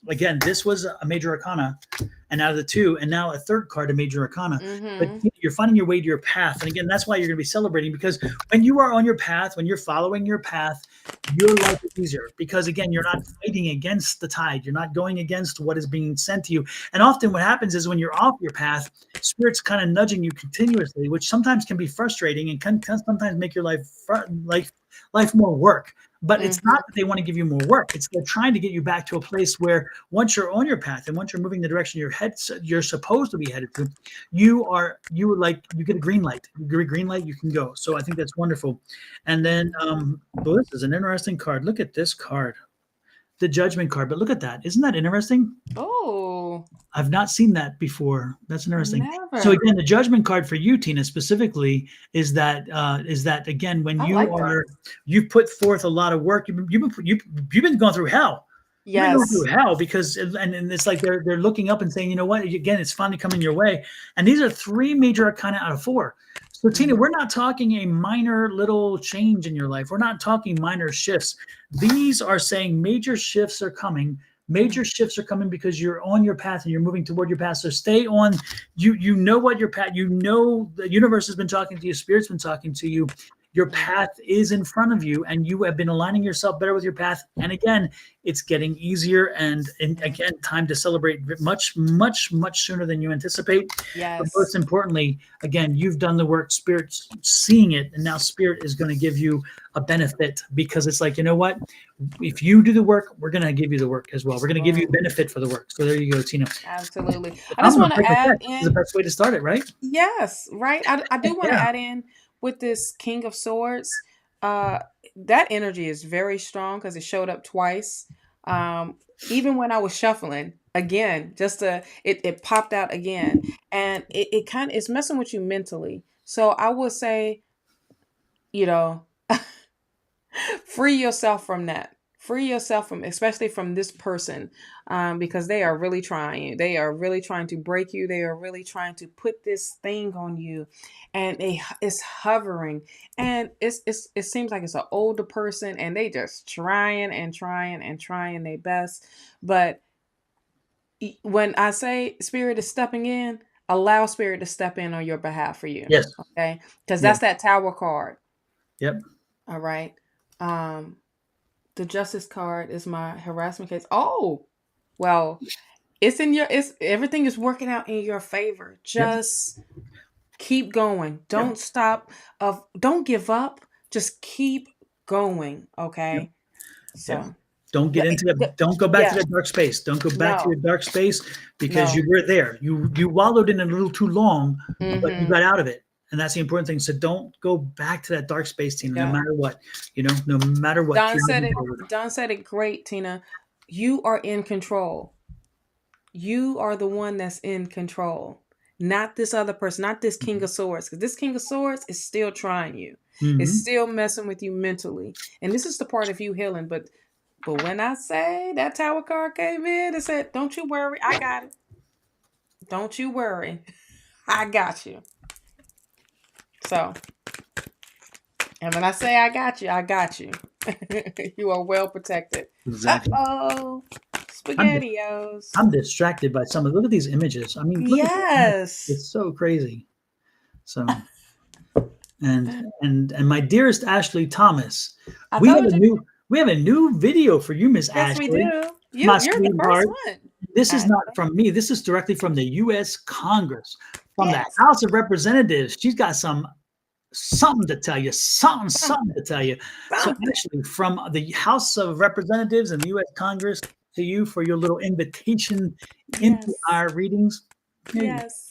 again, this was a major arcana, and out of the two, and now a third card, a major arcana. But you're finding your way to your path, and again, that's why you're going to be celebrating because when you are on your path, when you're following your path, your life is easier because again, you're not fighting against the tide. You're not going against what is being sent to you. And often, what happens is when you're off your path, spirit's kind of nudging you continuously, which sometimes can be frustrating and can sometimes make your life more work. But it's not that they want to give you more work. It's they're trying to get you back to a place where once you're on your path and once you're moving the direction you're supposed to be headed to, you get a green light. You get a green light, you can go. So I think that's wonderful. And then this is an interesting card. Look at this card. The Judgment card. But look at that. Isn't that interesting? Oh. I've not seen that before. That's interesting. Never. So again, the Judgment card for you, Tina, specifically is that again when you've put forth a lot of work. You've been going through hell. Yes. You've been going through hell because and it's like they're looking up and saying, you know what? Again, it's finally coming your way. And these are 3 major arcana out of 4. So Tina, we're not talking a minor little change in your life. We're not talking minor shifts. These are saying major shifts are coming. Major shifts are coming because you're on your path and you're moving toward your path. So stay on. You know what your path. You know the universe has been talking to you. Spirit's been talking to you. Your path is in front of you, and you have been aligning yourself better with your path. And again, it's getting easier. And again, time to celebrate much, much, much sooner than you anticipate. Yes. But most importantly, again, you've done the work. Spirit's seeing it, and now Spirit is going to give you a benefit because it's like, you know what? If you do the work, we're going to give you the work as well. We're going to give you a benefit for the work. So there you go, Tina. Absolutely. I just want to add in. This is the best way to start it, right? Yes, right. I do want to add in with this King of Swords. That energy is very strong because it showed up twice. Even when I was shuffling again, it popped out again, and it kind of it's messing with you mentally. So I would say, free yourself from that. Free yourself from, especially from this person, because they are really trying. They are really trying to break you. They are really trying to put this thing on you, and it's hovering. And it seems like it's an older person, and they just trying their best. But when I say Spirit is stepping in, allow Spirit to step in on your behalf for you. Yes. Okay, because that's that Tower card. Yep. All right. The Justice card is my harassment case. Oh, well, it's everything is working out in your favor. Yep. Just keep going. Don't stop. Don't give up. Just keep going. Yep. Okay. Yep. So Don't get into that. Don't go back to yeah. that dark space. Don't go back to No. your dark space because No. you were there. You wallowed in it a little too long, but you Mm-hmm. got out of it. And that's the important thing. So don't go back to that dark space, Tina, no Yeah. matter what. No matter what. Don Keep said moving it. forward. Don said it great, Tina. You are in control. You are the one that's in control, not this other person, not this King of Swords. Because this King of Swords is still trying you. It's Mm-hmm. still messing with you mentally. And this is the part of you healing. But when I say that Tower card came in and said, "Don't you worry, I got it. Don't you worry, I got you." So, and when I say I got you, I got you. You are well protected. Exactly. Uh-oh. I'm SpaghettiOs. I'm distracted by some of. Look at these images. I mean, look at this. Yes. It's so crazy. So and my dearest Ashley Thomas, I we have told a you. new video for you, Miss Yes, we Ashley, do. my You're the first sweetheart. one. This is not Ashley. from me. This is directly from the U.S. Congress, from the Yes. House of Representatives. She's got something to tell you, something to tell you. So Something. actually, from the House of Representatives and the U.S. Congress to you for your little invitation into Yes. our readings. Here you go. Yes.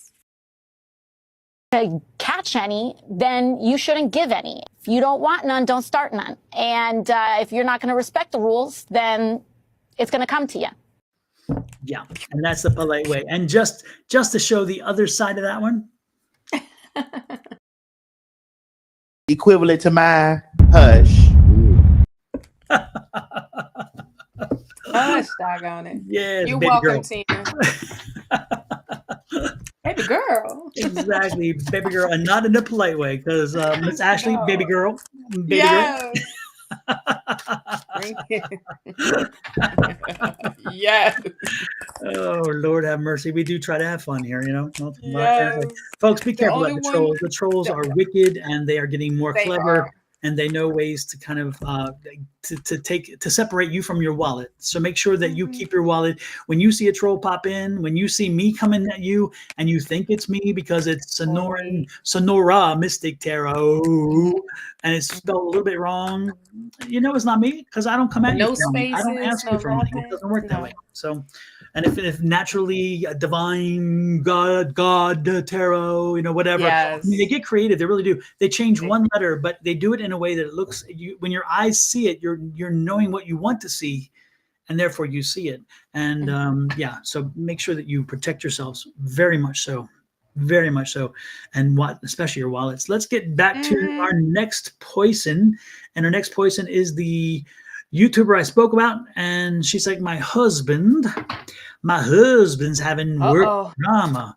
To catch any, then you shouldn't give any. If you don't want none, don't start none. And if you're not going to respect the rules, then it's going to come to you. Yeah, and that's the polite way. And just to show the other side of that one. Equivalent to my hush. Hush, doggone it. Yes, You're baby welcome, girl. Tina. Baby girl. Exactly, baby girl, and not in a polite way, because Miss Ashley, No. baby girl, Yes. Bring it. Yes. Oh Lord, have mercy. We do try to have fun here, Well, Yes. folks, be The careful only about the one trolls. The trolls are wicked, and they are getting more they clever. are. And they know ways to kind of to separate you from your wallet. So make sure that you keep your wallet. When you see a troll pop in, when you see me coming at you, and you think it's me because it's Sonora Mystic Tarot, and it's spelled a little bit wrong, it's not me because I don't come at you No for money. I don't spaces, ask you no for money. It nothing. doesn't work that No. way. So, and if naturally divine God tarot, whatever. Yes. I mean, they get creative. They really do. They change one letter, but they do it in a way that it looks. When your eyes see it, you're knowing what you want to see, and therefore you see it. And so make sure that you protect yourselves very much so, and especially your wallets. Let's get back to our next poison, and our next poison is the YouTuber I spoke about, and she's like, my husband's having work drama.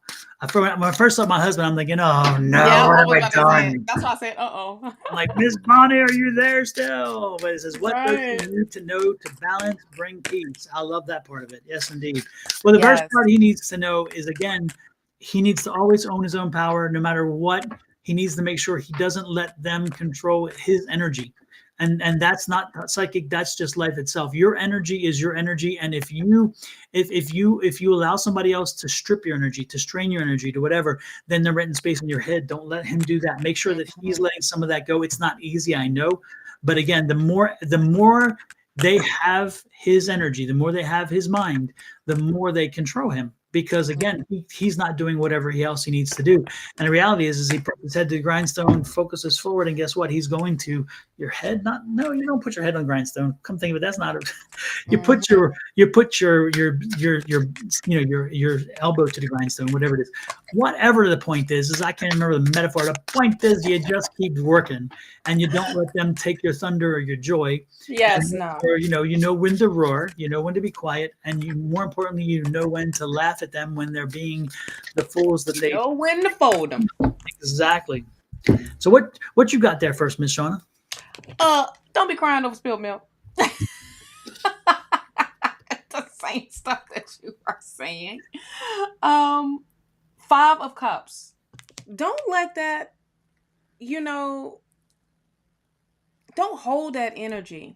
When I first saw my husband, I'm thinking, oh no, Yeah, what I have was I about to say it. done? That's why I said, uh-oh. I'm like, Miss Bonnie, are you there still? But it says, what does Right. he need to know to balance, bring peace? I love that part of it. Yes, indeed. Well, the first Yes. part he needs to know is, again, he needs to always own his own power, no matter what. He needs to make sure he doesn't let them control his energy. And that's not psychic, that's just life itself. Your energy is your energy, and if you allow somebody else to strip your energy, to strain your energy, to whatever, then they're renting space in your head. Don't let him do that. Make sure that he's letting some of that go. It's not easy, I know, but again, the more they have his energy, the more they have his mind, the more they control him, because again, he's not doing whatever else he needs to do. And the reality is he puts his head to the grindstone, focuses forward, and guess what? He's going to your head. No, you don't put your head on the grindstone. Come think of it, that's not a, you put your elbow to the grindstone, whatever it is. Whatever the point is I can't remember the metaphor. The point is you just keep working, and you don't let them take your thunder or your joy. Yes, Or you know when to roar, you know when to be quiet, and more importantly, you know when to laugh at them when they're being the fools that they know when to fold them. Exactly. So what you got there first, Miss Shawna? Don't be crying over spilled milk. The same stuff that you are saying. 5 of Cups. Don't let that, don't hold that energy.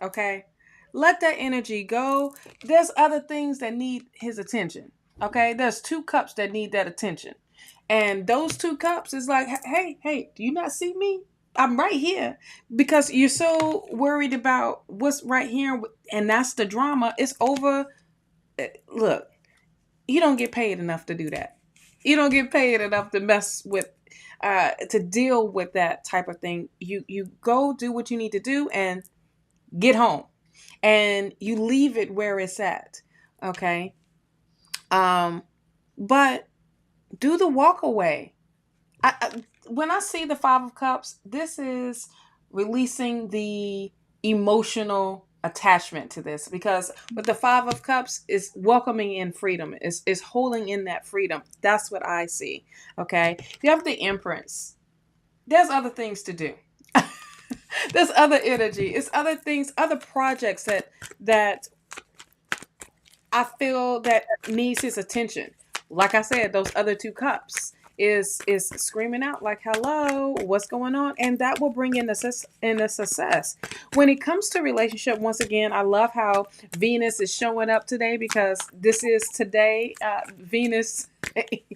Okay? Let that energy go. There's other things that need his attention. Okay, there's 2 cups that need that attention, and those 2 cups is like, hey, do you not see me? I'm right here. Because you're so worried about what's right here, and that's the drama. It's over. Look, you don't get paid enough to do that. You don't get paid enough to mess with, to deal with that type of thing. You go do what you need to do and get home, and you leave it where it's at. Okay. But do the walk away. When I see the 5 of Cups, this is releasing the emotional attachment to this, because with the 5 of Cups is welcoming in freedom, is holding in that freedom. That's what I see. Okay. You have the Empress. There's other things to do. There's other energy. It's other things, other projects that I feel that needs his attention. Like I said, those other 2 cups is screaming out like, hello, what's going on? And that will bring in a success. When it comes to relationship, once again, I love how Venus is showing up today, because this is today, Venus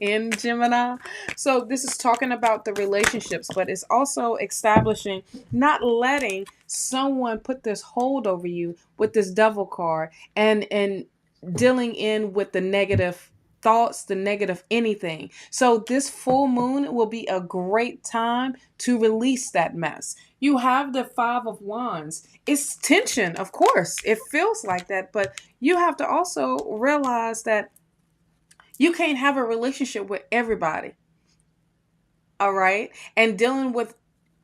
in Gemini. So this is talking about the relationships, but it's also establishing, not letting someone put this hold over you with this Devil card, and dealing in with the negative thoughts, the negative anything. So this full moon will be a great time to release that mess. You have the 5 of Wands. It's tension, of course. It feels like that, but you have to also realize that you can't have a relationship with everybody. All right? And dealing with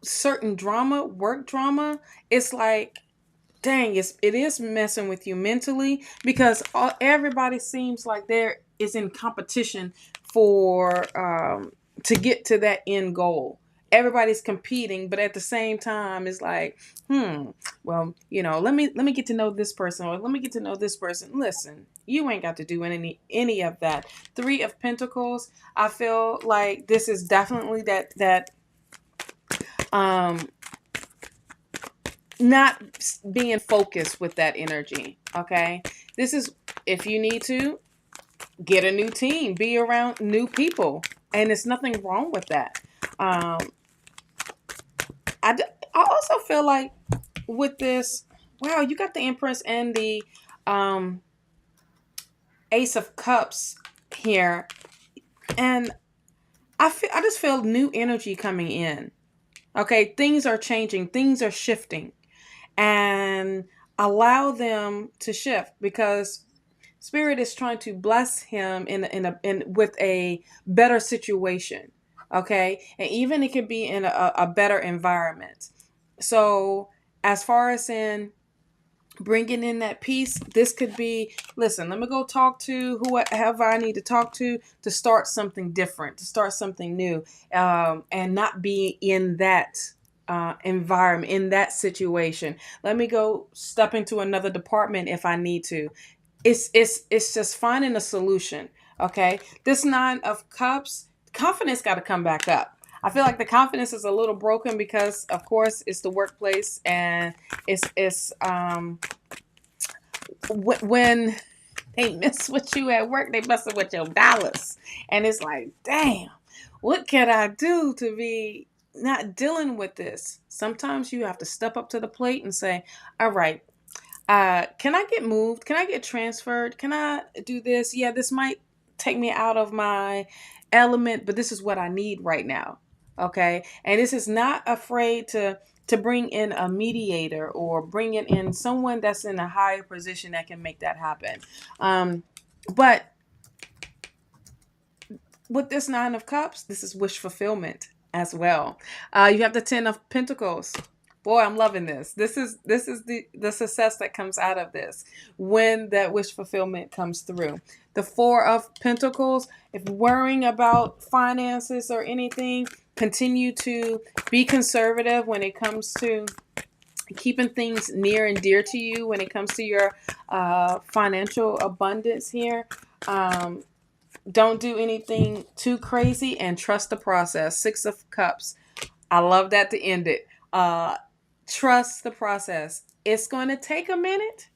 certain drama, work drama, it's like, dang, it is messing with you mentally, because everybody seems like there is in competition for to get to that end goal. Everybody's competing, but at the same time, it's like, well, let me get to know this person, or let me get to know this person. Listen, you ain't got to do any of that. 3 of Pentacles. I feel like this is definitely that not being focused with that energy. Okay. This is, if you need to get a new team, be around new people, and there's nothing wrong with that. I also feel like with this, wow, you got the Empress and the Ace of Cups here, and I just feel new energy coming in. Okay, things are changing, things are shifting, and allow them to shift, because Spirit is trying to bless him in with a better situation. Okay, and even it could be in a better environment. So as far as in bringing in that peace, this could be, listen, let me go talk to whoever I need to talk to start something different, to start something new, and not be in that environment, in that situation. Let me go step into another department if I need to. It's just finding a solution. Okay, this 9 of Cups, confidence got to come back up. I feel like the confidence is a little broken, because of course it's the workplace, and it's when they mess with you at work, they messing with your dollars, and it's like, damn, what can I do to be not dealing with this? Sometimes you have to step up to the plate and say, all right, can I get moved? Can I get transferred? Can I do this? Yeah, this might take me out of my element, but this is what I need right now. Okay. And this is not afraid to bring in a mediator, or bring in someone that's in a higher position that can make that happen. But with this 9 of Cups, this is wish fulfillment as well. You have the 10 of Pentacles. Boy, I'm loving this. This is the success that comes out of this when that wish fulfillment comes through. The 4 of Pentacles, if worrying about finances or anything, continue to be conservative when it comes to keeping things near and dear to you, when it comes to your financial abundance here. Don't do anything too crazy, and trust the process. 6 of Cups. I love that to end it. Trust the process. It's going to take a minute,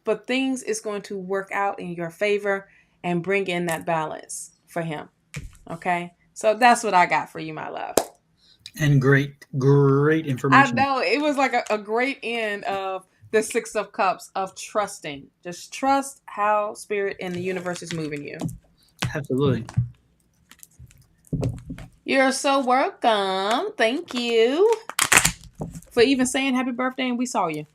but things is going to work out in your favor and bring in that balance for him. Okay. So that's what I got for you, my love. And great I information. know it was like a great end of the Six of Cups of trusting. Just trust how spirit and the universe is moving you. Absolutely. You're so welcome. Thank you for even saying happy birthday and we saw you.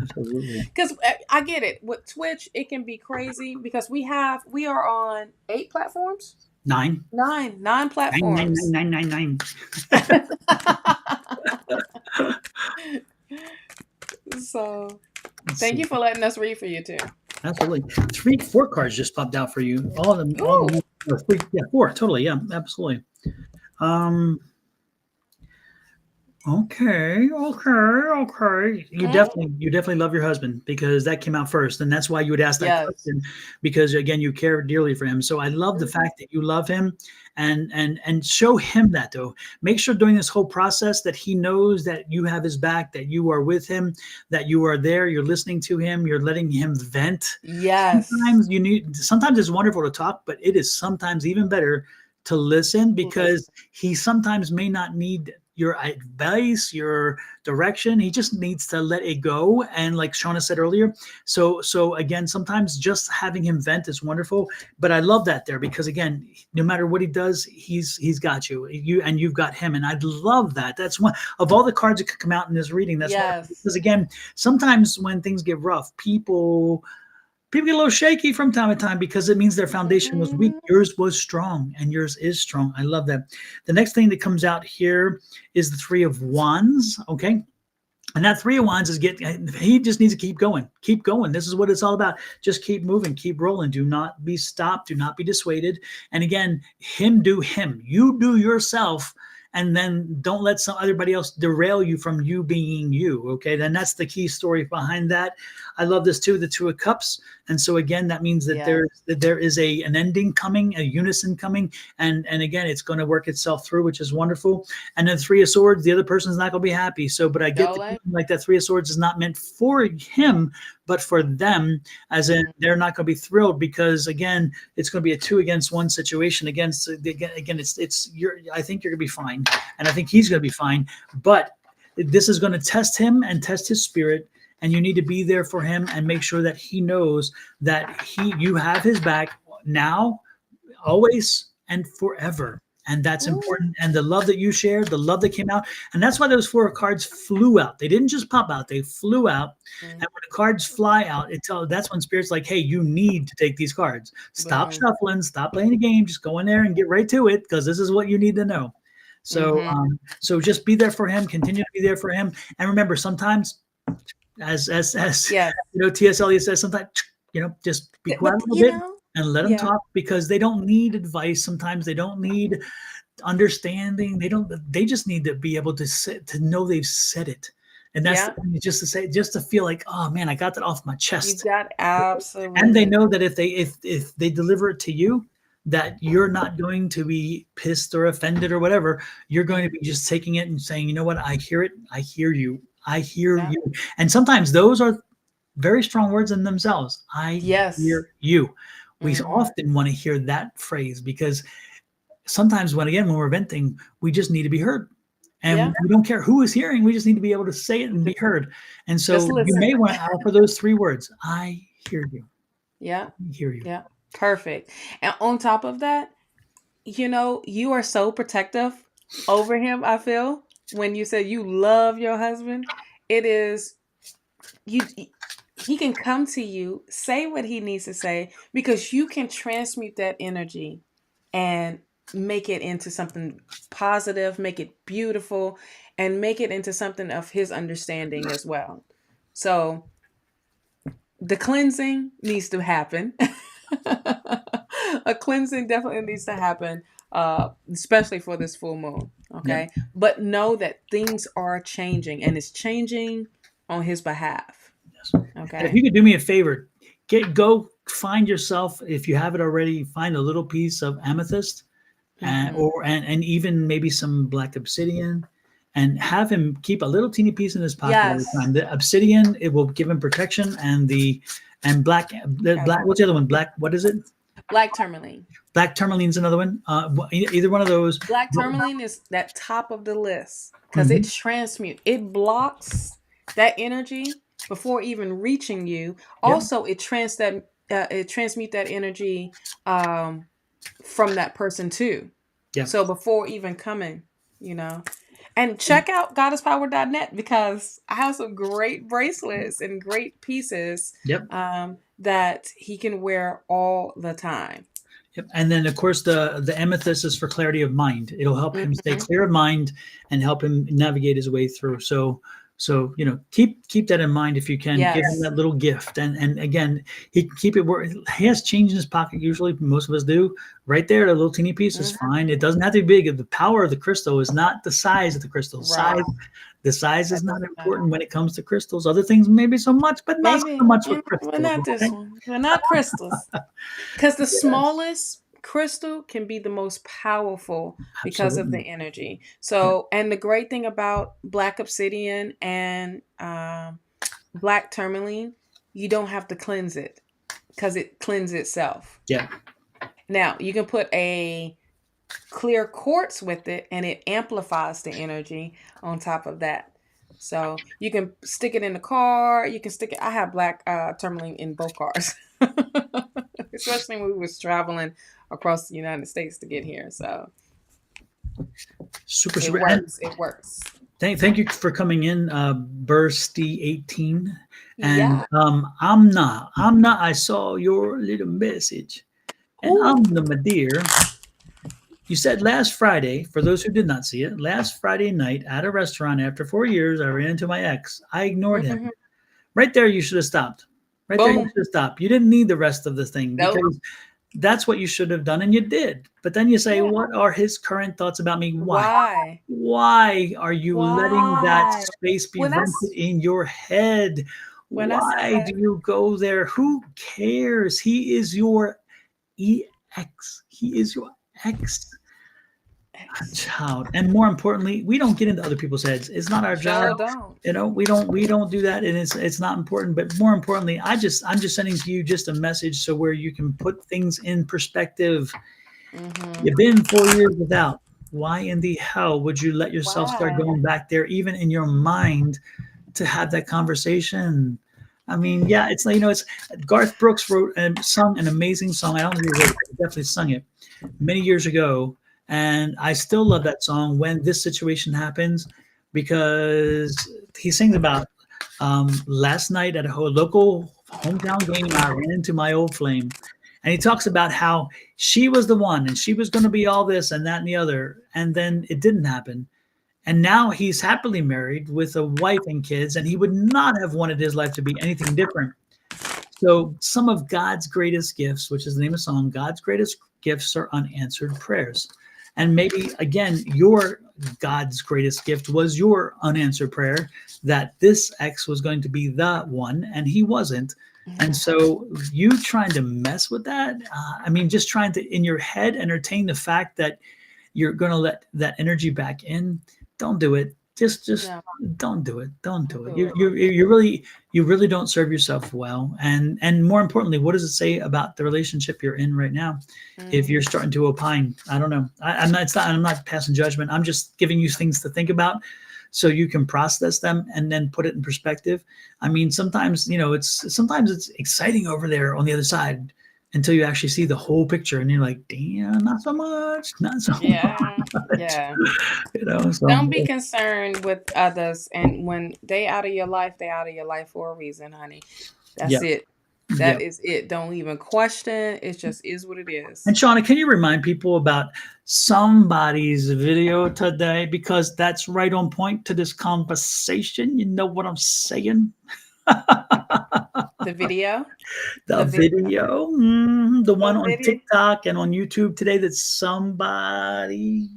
Absolutely. Because I get it. With Twitch, it can be crazy because we are on 8 platforms. 9 platforms. 9. So thank you for letting us read for you too. Absolutely. 4 cards just popped out for you. All of them. Or 3, 4. Totally. Yeah, absolutely. Okay. You definitely love your husband because that came out first, and that's why you would ask that question because again you care dearly for him. So I love the fact that you love him, and show him that though. Make sure during this whole process that he knows that you have his back, that you are with him, that you are there, you're listening to him, you're letting him vent. Yes. Sometimes it's wonderful to talk, but it is sometimes even better to listen because he sometimes may not need your advice, your direction. He just needs to let it go. And like Shawna said earlier, so again, sometimes just having him vent is wonderful. But I love that there because again, no matter what he does, he's got you. You've got him. And I love that. That's one of all the cards that could come out in this reading. That's wonderful. Because again, sometimes when things get rough, people get a little shaky from time to time because it means their foundation was weak. Yours was strong and yours is strong. I love that. The next thing that comes out here is the 3 of Wands. Okay. And that 3 of Wands is he just needs to keep going. Keep going. This is what it's all about. Just keep moving, keep rolling. Do not be stopped. Do not be dissuaded. And again, him do him. You do yourself. And then don't let everybody else derail you from you being you. Okay. Then that's the key story behind that. I love this too, the 2 of Cups. And so again, that means that there is an ending coming, a unison coming. And again, it's going to work itself through, which is wonderful. And then 3 of Swords, the other person's not going to be happy. So, but I get like that 3 of Swords is not meant for him, but for them, as in they're not going to be thrilled because again, it's going to be a 2 against 1 situation. Again, I think you're going to be fine, and I think he's going to be fine. But this is going to test him and test his spirit, and you need to be there for him and make sure that he knows that you have his back now, always, and forever. And that's important. And the love that you shared, the love that came out. And that's why those 4 cards flew out. They didn't just pop out. They flew out. And when the cards fly out, that's when Spirit's like, hey, you need to take these cards. Stop shuffling. Stop playing the game. Just go in there and get right to it because this is what you need to know. So, so just be there for him. Continue to be there for him. And remember, sometimes, as T.S. Eliot says, sometimes, just be quiet a little bit. And let them talk because they don't need advice. Sometimes they don't need understanding. They just need to be able to know they've said it. And that's the thing, just to feel like, oh man, I got that off my chest. You got absolutely. And they know that if they deliver it to you, that you're not going to be pissed or offended or whatever. You're going to be just taking it and saying, you know what? I hear it. I hear you. I hear you. And sometimes those are very strong words in themselves. I hear you. We often want to hear that phrase because sometimes when we're venting, we just need to be heard. And we don't care who is hearing. We just need to be able to say it and be heard. And so you may want to offer those 3 words. I hear you. Yeah. I hear you. Yeah. Perfect. And on top of that, you are so protective over him, I feel, when you say you love your husband. It is he can come to you, say what he needs to say, because you can transmute that energy and make it into something positive, make it beautiful, and make it into something of his understanding as well. So the cleansing needs to happen. A cleansing definitely needs to happen, especially for this full moon. Okay. Yeah. But know that things are changing, and it's changing on his behalf. Okay. And if you could do me a favor, go find yourself, if you have it already, find a little piece of amethyst and even maybe some black obsidian, and have him keep a little teeny piece in his pocket all the Yes. time. The obsidian, it will give him protection, and black, what's the other one? Black, what is it? Black tourmaline. Black tourmaline's another one. Either one of those. Black tourmaline is that top of the list because it transmutes. It blocks that energy before even reaching you. Also, it transmutes that energy from that person too. Yeah. So before even coming, and check out goddesspower.net because I have some great bracelets and great pieces Yep. that he can wear all the time. Yep. And then, of course, the amethyst is for clarity of mind. It'll help him stay clear of mind and help him navigate his way through. So keep that in mind if you can. Yes. Give him that little gift, and again, he can keep it where he has change in his pocket. Usually, most of us do. Right there, a little teeny piece is fine. It doesn't have to be big. The power of the crystal is not the size of the crystal. Right. The size is not important when it comes to crystals. Other things maybe so much, but not so much with crystals. But not this one. But not crystals. Because the smallest crystal can be the most powerful because of the energy. So, and the great thing about black obsidian and black tourmaline, you don't have to cleanse it because it cleanses itself. Yeah. Now, you can put a clear quartz with it and it amplifies the energy on top of that. So you can stick it in the car. You can stick it. I have black tourmaline in both cars, especially when we was traveling across the United States to get here. So super. It works. Thank you for coming in, Bursty18. And Yeah. I'm not. I saw your little message, and I'm the Madeir. You said last Friday, for those who did not see it, last Friday night at a restaurant after 4 years, I ran into my ex. I ignored him. Right there, you should have stopped. Right there, you should have stopped. You didn't need the rest of the thing because that's what you should have done, and you did. But then you say, what are his current thoughts about me? Why? Why are you letting that space be rented in your head? Why do you go there? Who cares? He is your EX. He is your ex child, and more importantly, we don't get into other people's heads. It's not our job. We don't do that, and it's not important. But more importantly, I'm just sending to you just a message so where you can put things in perspective. You've been 4 years without. Why in the hell would you let yourself start going back there, even in your mind, to have that conversation? I mean, yeah, it's like, it's Garth Brooks wrote and sung an amazing song. I don't think he wrote it, he definitely sung it many years ago. And I still love that song when this situation happens, because he sings about last night at a local hometown game, I ran into my old flame. And he talks about how she was the one and she was going to be all this and that and the other. And then it didn't happen. And now he's happily married with a wife and kids, and he would not have wanted his life to be anything different. So some of God's greatest gifts, which is the name of the song, God's greatest gifts are unanswered prayers. And maybe, again, your God's greatest gift was your unanswered prayer that this ex was going to be the one, and he wasn't. And so you trying to mess with that, just trying to, in your head, entertain the fact that you're going to let that energy back in, don't do it. Just don't do it. Don't do it. You really don't serve yourself well. And more importantly, what does it say about the relationship you're in right now? If you're starting to opine, I don't know. I'm not passing judgment. I'm just giving you things to think about so you can process them and then put it in perspective. I mean, sometimes it's exciting over there on the other side until you actually see the whole picture, and you're like, damn, not so much. Yeah. So, don't be concerned with others, and when they out of your life, they out of your life for a reason, honey. That's it. That is it. Don't even question. It just is what it is. And Shawna, can you remind people about somebody's video today? Because that's right on point to this conversation. You know what I'm saying? The video? The video? The one on TikTok and on YouTube today that somebody...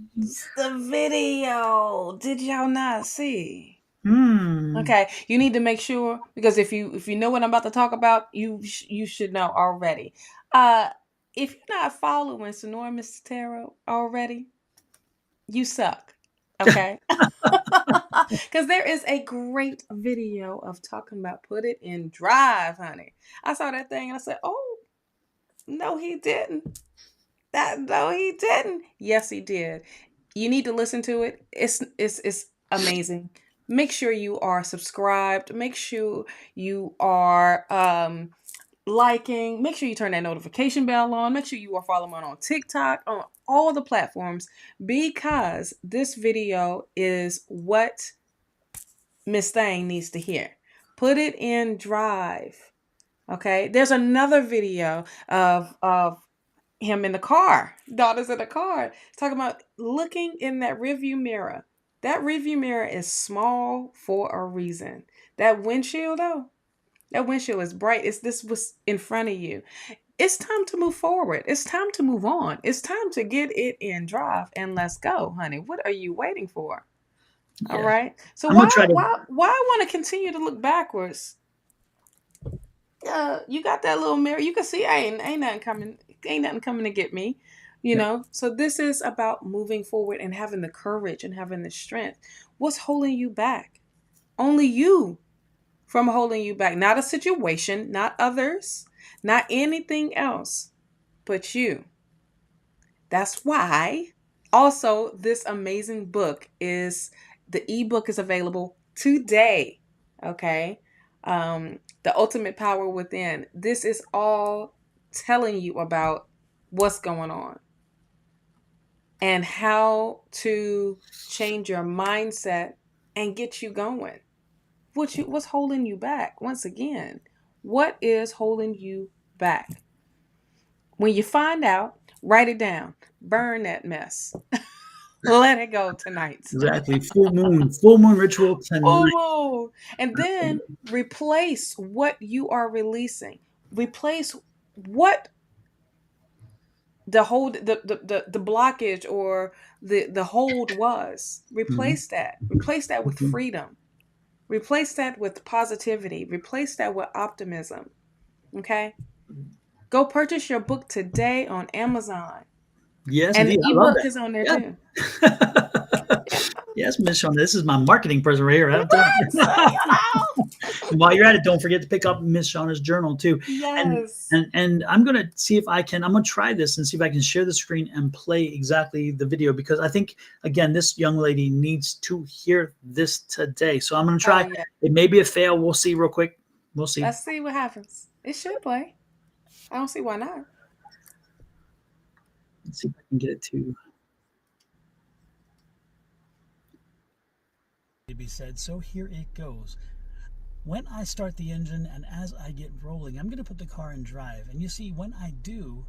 The video. Did y'all not see? Okay, you need to make sure, because if you know what I'm about to talk about, you should know already. If you're not following Sonoran Mystic Tarot already, you suck. Okay. Because there is a great video of talking about put it in drive, honey. I saw that thing and I said, oh, no, he didn't. No, he didn't. Yes, he did. You need to listen to it. It's amazing. Make sure you are subscribed. Make sure you are liking. Make sure you turn that notification bell on. Make sure you are following on TikTok, on all the platforms, because this video is what Miss Thang needs to hear. Put it in drive. Okay. There's another video of him in the car. Daughter's in the car. Talking about looking in that rearview mirror. That rearview mirror is small for a reason. That windshield, though, that windshield is bright. This was in front of you. It's time to move forward. It's time to move on. It's time to get it in drive and let's go, honey. What are you waiting for? Yeah. All right. So why I want to continue to look backwards? You got that little mirror. You can see ain't nothing coming. Ain't nothing coming to get me. You know. So this is about moving forward and having the courage and having the strength. What's holding you back? Only you. From holding you back. Not a situation, not others, not anything else, but you. That's why also this amazing book the ebook is available today. Okay. The Ultimate Power Within. This is all telling you about what's going on and how to change your mindset and get you going. What's holding you back? Once again, what is holding you back? When you find out, write it down. Burn that mess. Let it go tonight. Exactly. Full moon ritual tonight. Full moon. And then replace what you are releasing. Replace what the blockage or the hold was. Replace that. Replace that with freedom. Replace that with positivity. Replace that with optimism. Okay? Go purchase your book today on Amazon. Yes, and the ebook is on there too. Yes, Miss Shawna. This is my marketing person right here. While you're at it, don't forget to pick up Miss Shawna's journal too. Yes. And I'm going to see if I can, I'm going to try this and see if I can share the screen and play exactly the video, because I think, again, this young lady needs to hear this today. So I'm going to try. Oh, yeah. It may be a fail. We'll see real quick. We'll see. Let's see what happens. It should play. I don't see why not. Let's see if I can get it to be said. So here it goes. When I start the engine and as I get rolling, I'm going to put the car in drive. And you see, when I do,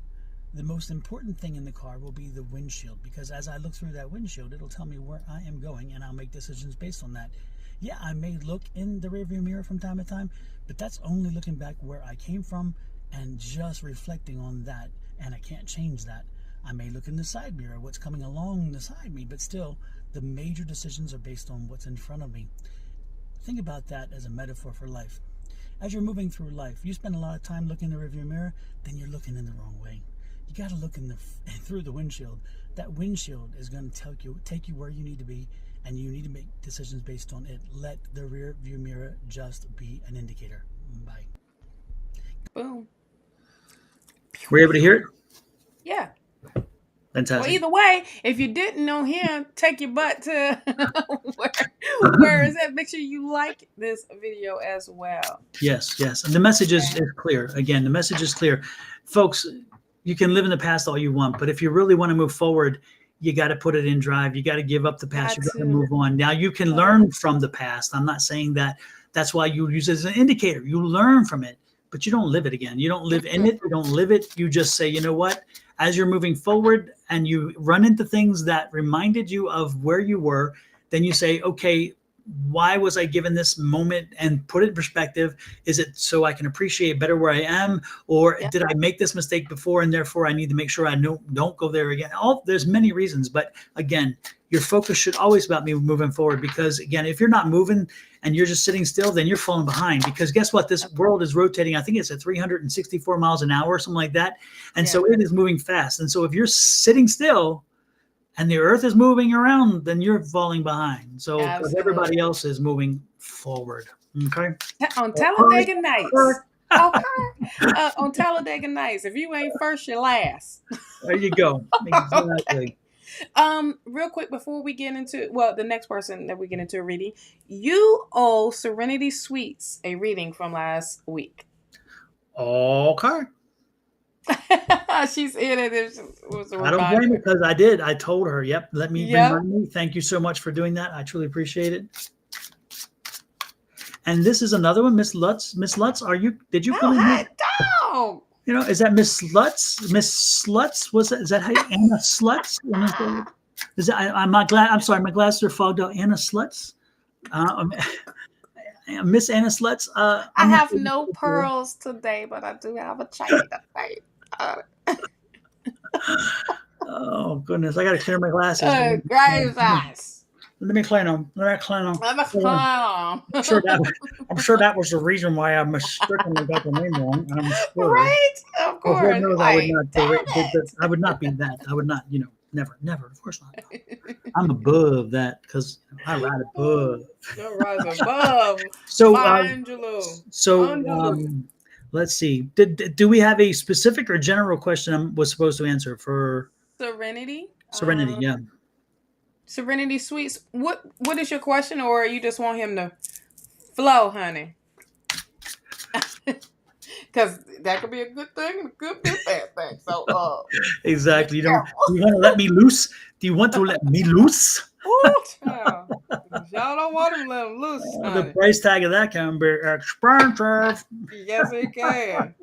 the most important thing in the car will be the windshield, because as I look through that windshield, it'll tell me where I am going and I'll make decisions based on that. Yeah, I may look in the rearview mirror from time to time, but that's only looking back where I came from and just reflecting on that, and I can't change that. I may look in the side mirror, what's coming along beside me, but still, the major decisions are based on what's in front of me. Think about that as a metaphor for life. As you're moving through life, you spend a lot of time looking in the rearview mirror, then you're looking in the wrong way. You got to look through the windshield. That windshield is going to take you where you need to be, and you need to make decisions based on it. Let the rear view mirror just be an indicator. Bye. Boom. Were you able to hear it? Yeah. Fantastic. Well, either way, if you didn't know him, take your butt to where is that? Make sure you like this video as well. Yes, yes. And the message is clear. Again, the message is clear. Folks, you can live in the past all you want, but if you really want to move forward, you got to put it in drive. You got to give up the past. You got to move on. Now, you can learn from the past. I'm not saying that. That's why you use it as an indicator. You learn from it, but you don't live it again. You don't live in it. You don't live it. You just say, you know what? As you're moving forward and you run into things that reminded you of where you were, then you say, okay, why was I given this moment, and put it in perspective? Is it so I can appreciate better where I am? Or did I make this mistake before and therefore I need to make sure I don't go there again? There's many reasons, but again, your focus should always about me moving forward, because again, if you're not moving and you're just sitting still, then you're falling behind, because guess what? This world is rotating. I think it's at 364 miles an hour, something like that. And so it is moving fast. And so if you're sitting still and the earth is moving around, then you're falling behind. So 'cause everybody Absolutely. else is moving forward. Okay. On Okay. Talladega Nights. Okay. On Talladega Nights. If you ain't first, you're last. There you go. Exactly. Okay. Real quick before we get into the next person that we get into a reading, you owe Serenity Sweets a reading from last week. Okay. She's in it. It was a I don't blame reminder. it because I did. I told her, yep, let me Yep. remind me. Thank you so much for doing that. I truly appreciate it. And this is another one, Miss Lutz. Miss Lutz, did you come in here? Hot dog. You know, is that Miss Lutz? Miss Slutz? Is that how you, Anna Slutz? Is that, I'm sorry, my glasses are fogged out. Anna Slutz? Miss Anna Slutz? I have no pearls today, but I do have a chain today. Oh, goodness. I got to clear my glasses. Graves eyes. Let me clean them. I'm sure Right, that was the reason why I mistakenly got the name wrong. I'm sure. of course. Lord knows I would not. Damn I would not be that. I would not. Never. Of course not. I'm above that because I ride above. You're right above. So, Angelo. let's see. Do we have a specific or general question I was supposed to answer for Serenity? Serenity? Yeah. Serenity Sweets. What is your question, or you just want him to flow, honey? Because that could be a good thing and it could be a bad thing. So exactly. You want to let me loose? Do you want to let me loose? Ooh, child. Y'all don't want him to let him loose, honey. The price tag of that can be expensive. Yes, it can.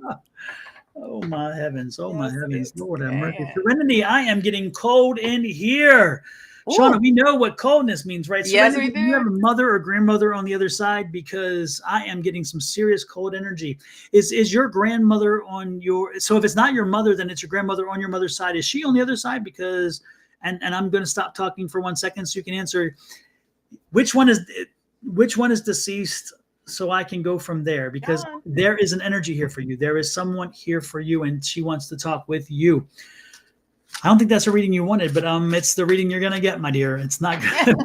Oh my heavens! Oh my Yes, heavens! it Lord have mercy. can. Serenity, I am getting cold in here. Shawna, we know what coldness means, right? Yes, Serenity, we do you do. have a mother or grandmother on the other side? Because I am getting some serious cold energy. Is your grandmother on your? So if it's not your mother, then it's your grandmother on your mother's side. Is she on the other side? Because and I'm going to stop talking for 1 second so you can answer. Which one is deceased? So I can go from there because there is an energy here for you. There is someone here for you, and she wants to talk with you. I don't think that's a reading you wanted, but it's the reading you're gonna get, my dear. It's not good.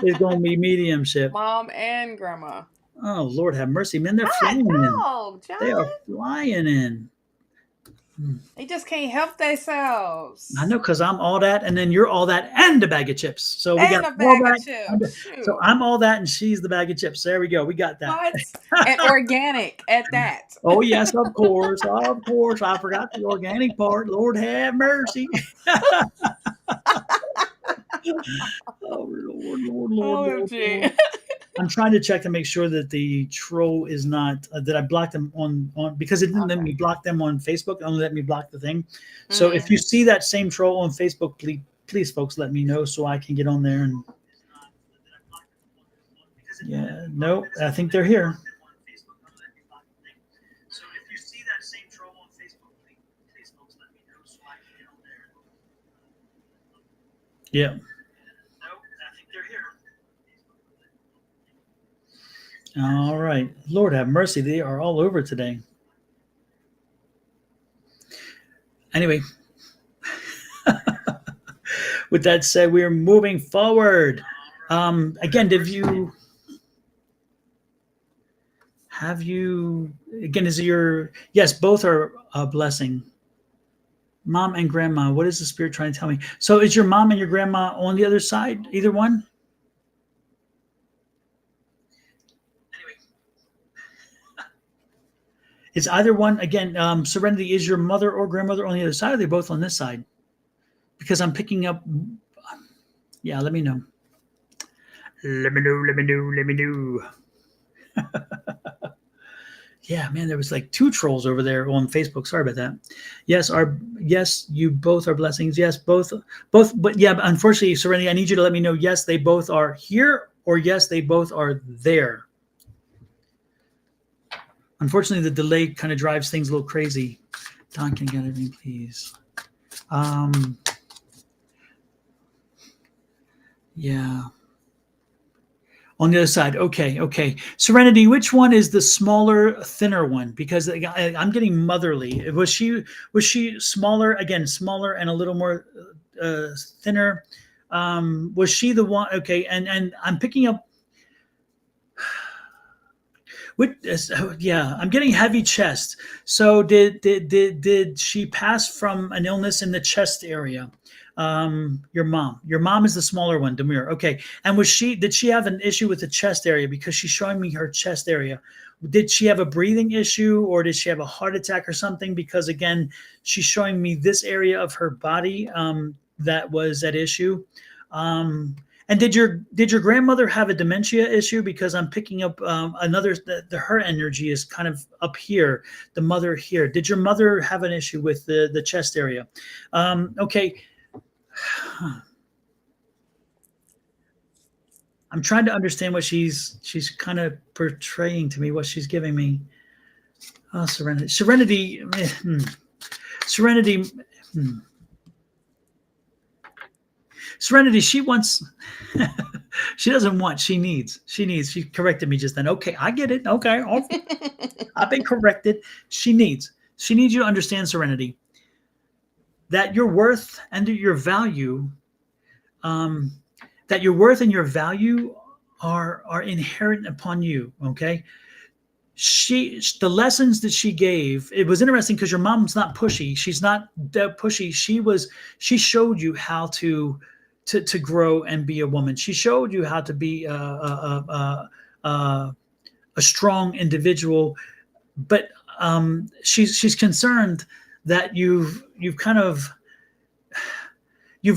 It's gonna be mediumship. Mom and grandma. Oh Lord have mercy, man! They're flying in. John. They are flying in. They just can't help themselves. I know, because I'm all that, and then you're all that, and a bag of chips. So we And got a bag of chips. So I'm all that, and she's the bag of chips. There we go. We got that. What? And organic at that. Oh yes, of course. I forgot the organic part. Lord have mercy. Oh Lord. I'm trying to check to make sure that the troll is not that I blocked them on because it didn't let me block them on Facebook. It only let me block the thing. So if you see that same troll on Facebook, please folks, let me know so I can get on there and. Yeah, no, I think they're here. So if you see that same troll on Facebook, please folks, let me know so I can get on there. Yeah. No, I think they're here. All right. Lord have mercy. They are all over today. Anyway, with that said, we're moving forward. Again, is your, yes, both are a blessing. Mom and grandma, what is the spirit trying to tell me? So is your mom and your grandma on the other side, either one? It's either one. Again, Serenity, is your mother or grandmother on the other side, or are they both on this side? Because I'm picking up. Yeah, let me know. Let me know. Yeah, man, there was like 2 trolls over there on Facebook. Sorry about that. Yes, you both are blessings. Yes, both. But yeah, unfortunately, Serenity, I need you to let me know. Yes, they both are here, or yes, they both are there. Unfortunately, the delay kind of drives things a little crazy. Don, can you get everything, please? Yeah. On the other side. Okay. Serenity, which one is the smaller, thinner one? Because I'm getting motherly. Was she smaller? Again, smaller and a little more thinner. Was she the one? Okay, and I'm picking up. Yeah, I'm getting heavy chest. So did she pass from an illness in the chest area? Your mom is the smaller one, Demir. Okay, and did she have an issue with the chest area, because she's showing me her chest area? Did she have a breathing issue, or did she have a heart attack or something? Because again, she's showing me this area of her body that was at issue. And did your grandmother have a dementia issue? Because I'm picking up her energy is kind of up here, the mother here. Did your mother have an issue with the chest area? Okay. I'm trying to understand what she's kind of portraying to me, what she's giving me. Oh, serenity. Serenity, she wants, she doesn't want, she needs. She corrected me just then. Okay, I get it. Okay, I've been corrected. She needs you to understand, Serenity, that your worth and your value, are inherent upon you. Okay. The lessons that she gave, it was interesting because your mom's not pushy. She's not that pushy. She showed you how to grow and be a woman. She showed you how to be a strong individual, but she's concerned that you've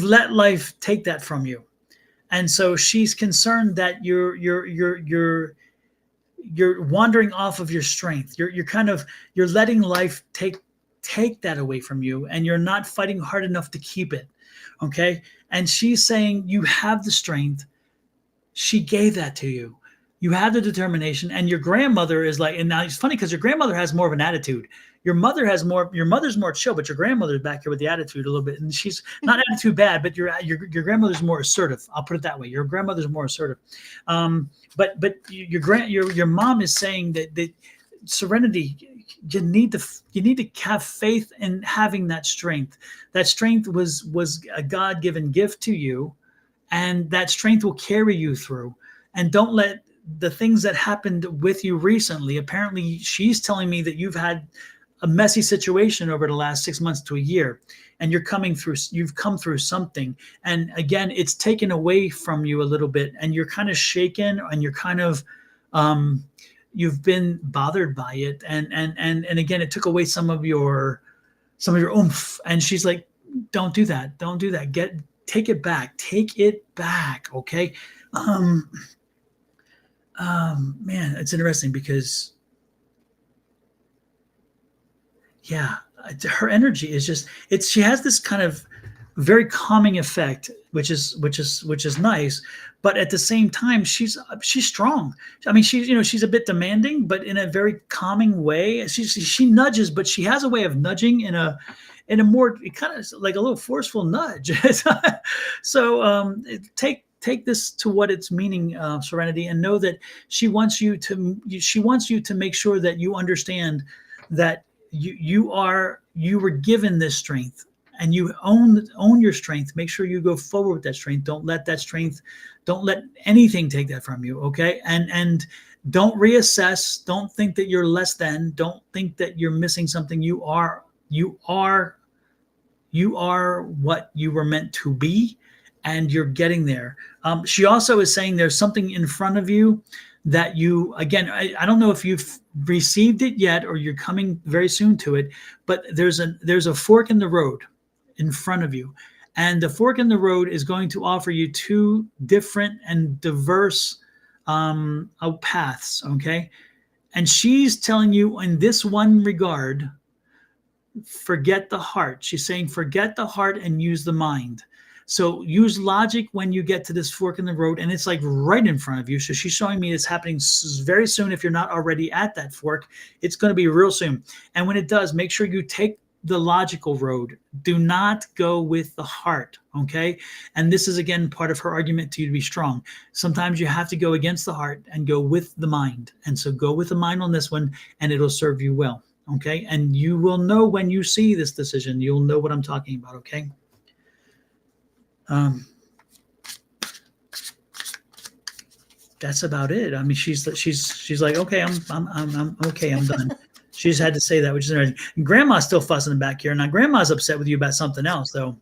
let life take that from you, and so she's concerned that you're wandering off of your strength. You're letting life take that away from you, and you're not fighting hard enough to keep it. Okay. And she's saying you have the strength. She gave that to you. You have the determination. And your grandmother is like, and now it's funny because your grandmother has more of an attitude. Your mother's more chill, but your grandmother's back here with the attitude a little bit. And she's not attitude bad, but your grandmother's more assertive. I'll put it that way. Your grandmother's more assertive. But your mom is saying that Serenity, you need to have faith in having that strength. That strength was a God-given gift to you, and that strength will carry you through. And don't let the things that happened with you recently, apparently she's telling me that you've had a messy situation over the last 6 months to a year, and you've come through something. And again, it's taken away from you a little bit, and you're kind of shaken, and you're kind of, you've been bothered by it. And again, it took away some of your oomph. And she's like, don't do that. Don't do that. Take it back. Okay. Man, it's interesting because, yeah, her energy is just, she has this kind of very calming effect, which is nice. But at the same time, she's strong. I mean, she's a bit demanding, but in a very calming way. She nudges, but she has a way of nudging in a more kind of like a little forceful nudge. So take this to what it's meaning, Serenity, and know that she wants you to make sure that you understand that you were given this strength, and you own your strength. Make sure you go forward with that strength. Don't let anything take that from you. Okay. And don't reassess. Don't think that you're less than. Don't think that you're missing something. You are what you were meant to be, and you're getting there. She also is saying there's something in front of you that you, again, I don't know if you've received it yet or you're coming very soon to it, but there's a fork in the road in front of you. And the fork in the road is going to offer you two different and diverse paths, okay? And she's telling you in this one regard, forget the heart. She's saying forget the heart and use the mind. So use logic when you get to this fork in the road, and it's like right in front of you. So she's showing me it's happening very soon. If you're not already at that fork, it's going to be real soon. And when it does, make sure you take the logical road. Do not go with the heart, okay? And this is, again, part of her argument to you to be strong. Sometimes you have to go against the heart and go with the mind. And so go with the mind on this one, and it'll serve you well, okay? And you will know when you see this decision. You'll know what I'm talking about, okay? Um, that's about it. I mean, she's like, okay, I'm okay, I'm done. She just had to say that, which is interesting. And Grandma's still fussing back here. Now, Grandma's upset with you about something else, though,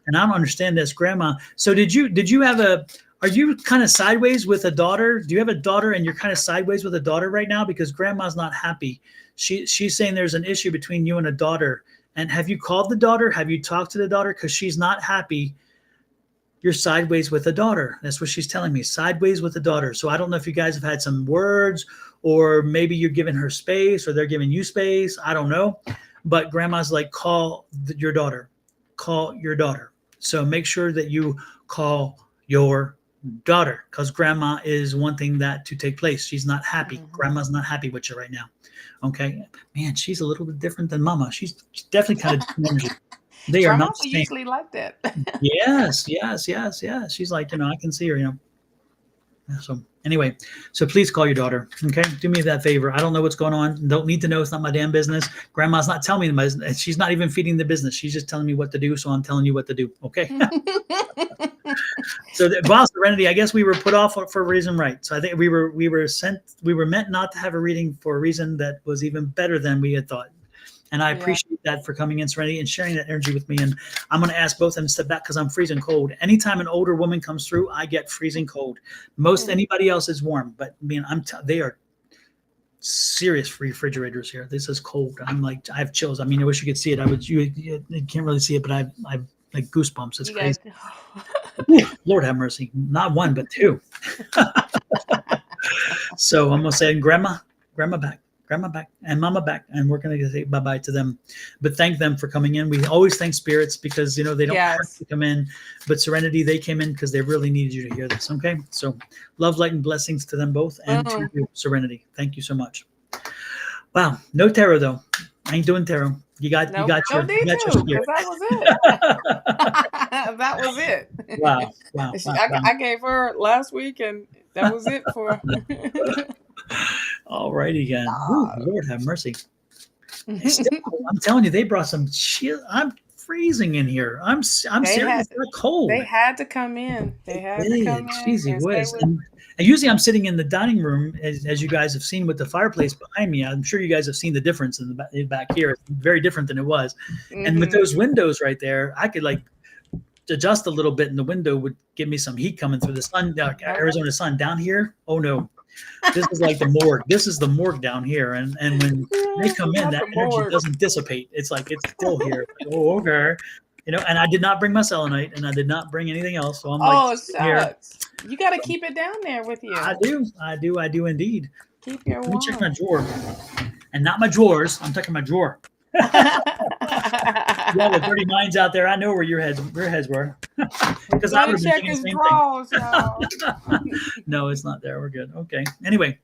and I don't understand this, Grandma. So, did you have a? Are you kind of sideways with a daughter? Do you have a daughter, and you're kind of sideways with a daughter right now because Grandma's not happy? She's saying there's an issue between you and a daughter. And have you called the daughter? Have you talked to the daughter? Because she's not happy. You're sideways with a daughter. That's what she's telling me. Sideways with a daughter. So I don't know if you guys have had some words, or maybe you're giving her space, or they're giving you space. I don't know. But Grandma's like, call your daughter. Call your daughter. So make sure that you call your daughter, because Grandma is wanting that to take place. She's not happy. Grandma's not happy with you right now. Okay, man, she's a little bit different than Mama. She's definitely kind of different energy. They are not the same. Usually like that. Yes. She's like, I can see her. So anyway, so please call your daughter. Okay, do me that favor. I don't know what's going on. Don't need to know. It's not my damn business. Grandma's not telling me the business. She's not even feeding the business. She's just telling me what to do. So I'm telling you what to do. Okay. So wow, Serenity, I guess we were put off for a reason, right? So I think we were meant not to have a reading for a reason that was even better than we had thought. And I appreciate that for coming in, Serenity, and sharing that energy with me. And I'm going to ask both of them to step back because I'm freezing cold. Anytime an older woman comes through, I get freezing cold. Most anybody else is warm, but I mean, they are serious refrigerators here. This is cold. I'm like, I have chills. I mean, I wish you could see it. You can't really see it, but I've like goosebumps. It's crazy. Ooh, Lord have mercy. Not one, but two. So I'm going to say, Grandma back, and Mama back. And we're going to say bye-bye to them. But thank them for coming in. We always thank spirits because, they don't have to come in. But Serenity, they came in because they really needed you to hear this. Okay? So love, light, and blessings to them both. And to you, Serenity. Thank you so much. Wow. No tarot, though. I ain't doing tarot. You got your spirit. That was it. That was it. Wow. I gave her last week, and that was it for. All right, again. Ooh, Lord have mercy. I'm telling you, they brought some chill. I'm freezing in here. I'm serious. They're cold. They had to come in. They had to come in. Jeez, whiz. And usually I'm sitting in the dining room, as you guys have seen with the fireplace behind me. I'm sure you guys have seen the difference in the back here. It's very different than it was. And with those windows right there, I could adjust a little bit, and the window would give me some heat coming through the sun, Arizona sun. Down here, oh no. This is like the morgue. This is the morgue down here. And when they come in, that energy doesn't dissipate. It's like it's still here. Oh, okay. And I did not bring my selenite, and I did not bring anything else. So I'm shucks. You got to keep it down there with you. I do indeed. Keep your Let me check my drawer. And not my drawers. I'm checking my drawer. Yeah, the dirty minds out there. I know where your heads were. Because I was checking his drawers. No, it's not there. We're good. Okay. Anyway,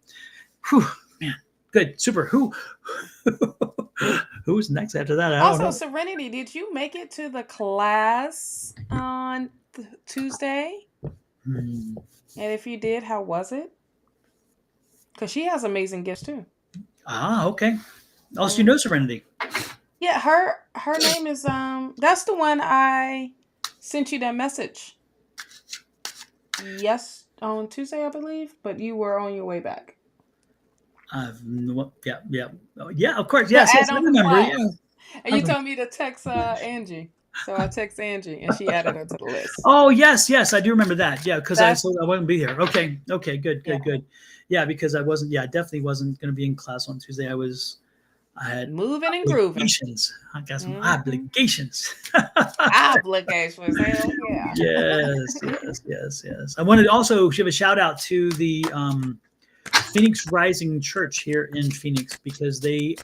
man, good, super. Who's next after that? I don't know. Serenity, did you make it to the class on Tuesday? And if you did, how was it? Because she has amazing gifts too. Okay. Also, you know Serenity. Yeah, her name is that's the one I sent you that message. Yes, on Tuesday, I believe, but you were on your way back. Yeah, of course. Yes, I remember. Yeah. And you told me to text Angie. So I text Angie, and she added her to the list. Oh, yes, I do remember that. Yeah, because I wouldn't be here. Okay, good. Yeah, because I definitely wasn't going to be in class on Tuesday. I had moving and grooving. I got some obligations. Obligations, hell yeah. Yes. I wanted to also give a shout out to the Phoenix Rising Church here in Phoenix, because they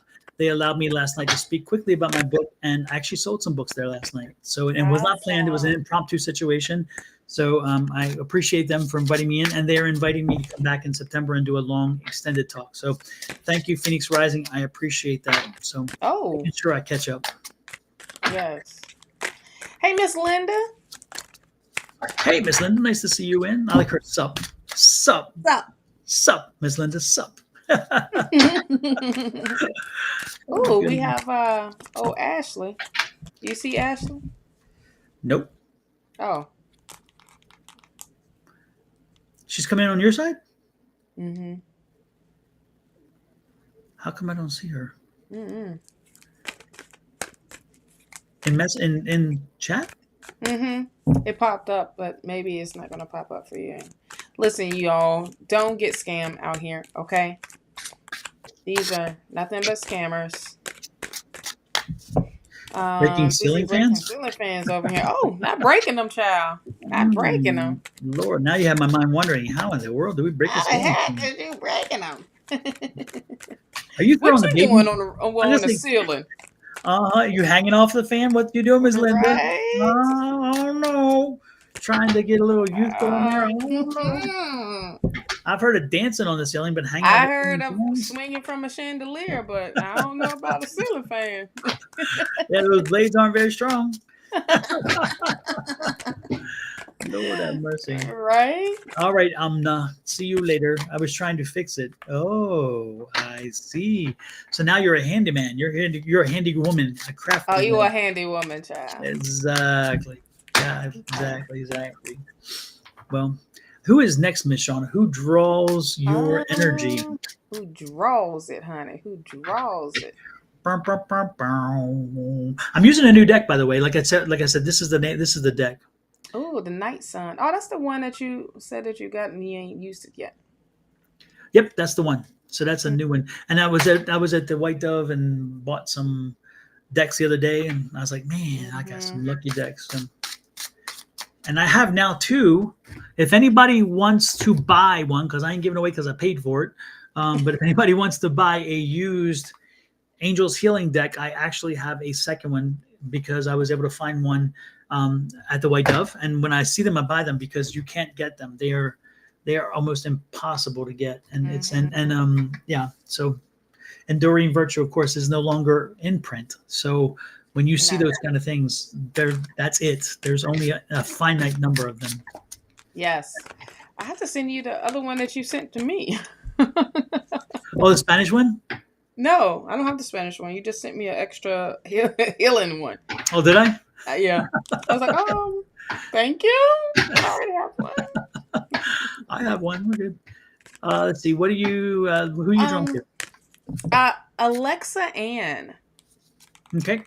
allowed me last night to speak quickly about my book, and I actually sold some books there last night. So it was not planned. It was an impromptu situation. So I appreciate them for inviting me in, and they're inviting me to come back in September and do a long extended talk. So thank you, Phoenix Rising. I appreciate that. So making sure I catch up. Yes. Hey, Miss Linda. Hey, Miss Linda. Nice to see you in. I like her. Sup, Miss Linda. Sup. Oh, we have Ashley. Do you see Ashley? Nope. Oh, She's coming in on your side? Mm-hmm. How come I don't see her? Mm-hmm. In chat? Mm-hmm. It popped up, but maybe it's not gonna pop up for you. Listen, y'all, don't get scammed out here, okay? These are nothing but scammers. Breaking Busy ceiling breaking fans? ceiling fans over here. Oh, not breaking them, child. Not breaking them. Lord, now you have my mind wondering, how in the world do we break a How the ceiling heck fan? is you breaking them? Are you What throwing the you doing baby? on the ceiling? You hanging off the fan? What you doing, Miss Linda? Right? I don't know. Trying to get a little youth going there. I don't know. Mhm. I've heard of dancing on the ceiling, but hanging on I the heard ceiling of fans? swinging from a chandelier, but I don't know about a ceiling fan. Yeah, those blades aren't very strong. Lord have mercy. Right? All right, see you later. I was trying to fix it. Oh, I see. So now you're a handyman. You're a handy woman, a crafty Oh, you a woman. handy woman, child. Exactly. Yeah, exactly. Well, who is next, Miss Shawna? Who draws your energy? Who draws it, honey? Who draws it? I'm using a new deck, by the way. Like I said, this is the name. This is the deck. Oh, the Night Sun. Oh, that's the one that you said that you got and you ain't used it yet. Yep, that's the one. So that's a new one. And I was at the White Dove and bought some decks the other day, and I was like, man, I got some lucky decks. And I have now two. If anybody wants to buy one, because I ain't giving away because I paid for it. But if anybody wants to buy a used Angels Healing deck, I actually have a second one because I was able to find one at the White Dove. And when I see them, I buy them because you can't get them. They are almost impossible to get. And it's yeah. So Enduring Virtue, of course, is no longer in print. So when you see those kind of things, that's it. There's only a finite number of them. Yes. I have to send you the other one that you sent to me. Oh, the Spanish one? No, I don't have the Spanish one. You just sent me an extra healing one. Oh, did I? Yeah. I was like, oh, thank you. I already have one. I have one. We're good. Let's see. What are you? Who are you drawn to? Alexa Ann. Okay.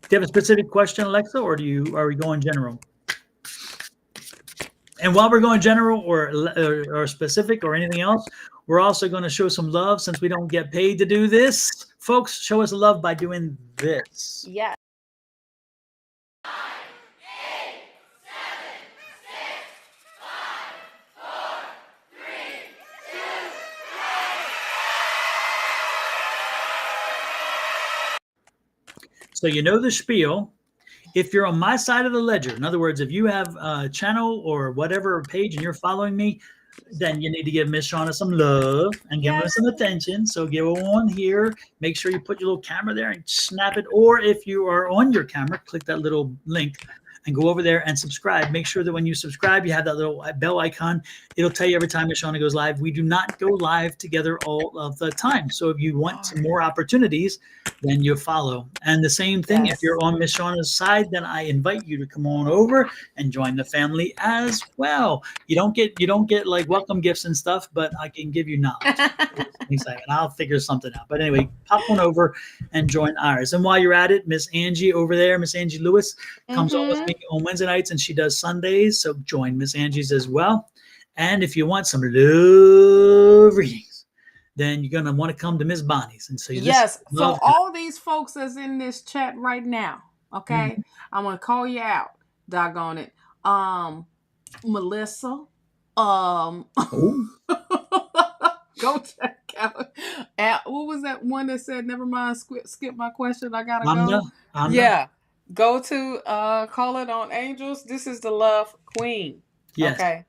Do you have a specific question, Alexa, or are we going general? And while we're going general or specific or anything else, we're also going to show some love since we don't get paid to do this. Folks, show us love by doing this. Yes. So you know the spiel. If you're on my side of the ledger, in other words, if you have a channel or whatever page and you're following me, then you need to give Miss Shawna some love and give her some attention. So give her one here. Make sure you put your little camera there and snap it. Or if you are on your camera, click that little link and go over there and subscribe. Make sure that when you subscribe, you have that little bell icon. It'll tell you every time Miss Shawna goes live. We do not go live together all of the time. So if you want some more opportunities, then you follow. And the same thing, if you're on Miss Shawna's side, then I invite you to come on over and join the family as well. You don't get like welcome gifts and stuff, but I can give you knowledge. And I'll figure something out. But anyway, pop on over and join ours. And while you're at it, Miss Angie over there, Miss Angie Lewis, comes on with me on Wednesday nights, and she does Sundays. So join Miss Angie's as well. And if you want some love readings, then you're gonna want to come to Miss Bonnie's. And so So all these folks that's in this chat right now, okay, I'm gonna call you out. Doggone it. Melissa. Go check out. What was that one that said, never mind, skip my question, I gotta go? Yeah. Go to Call It On Angels. This is the Love Queen. Yes. Okay.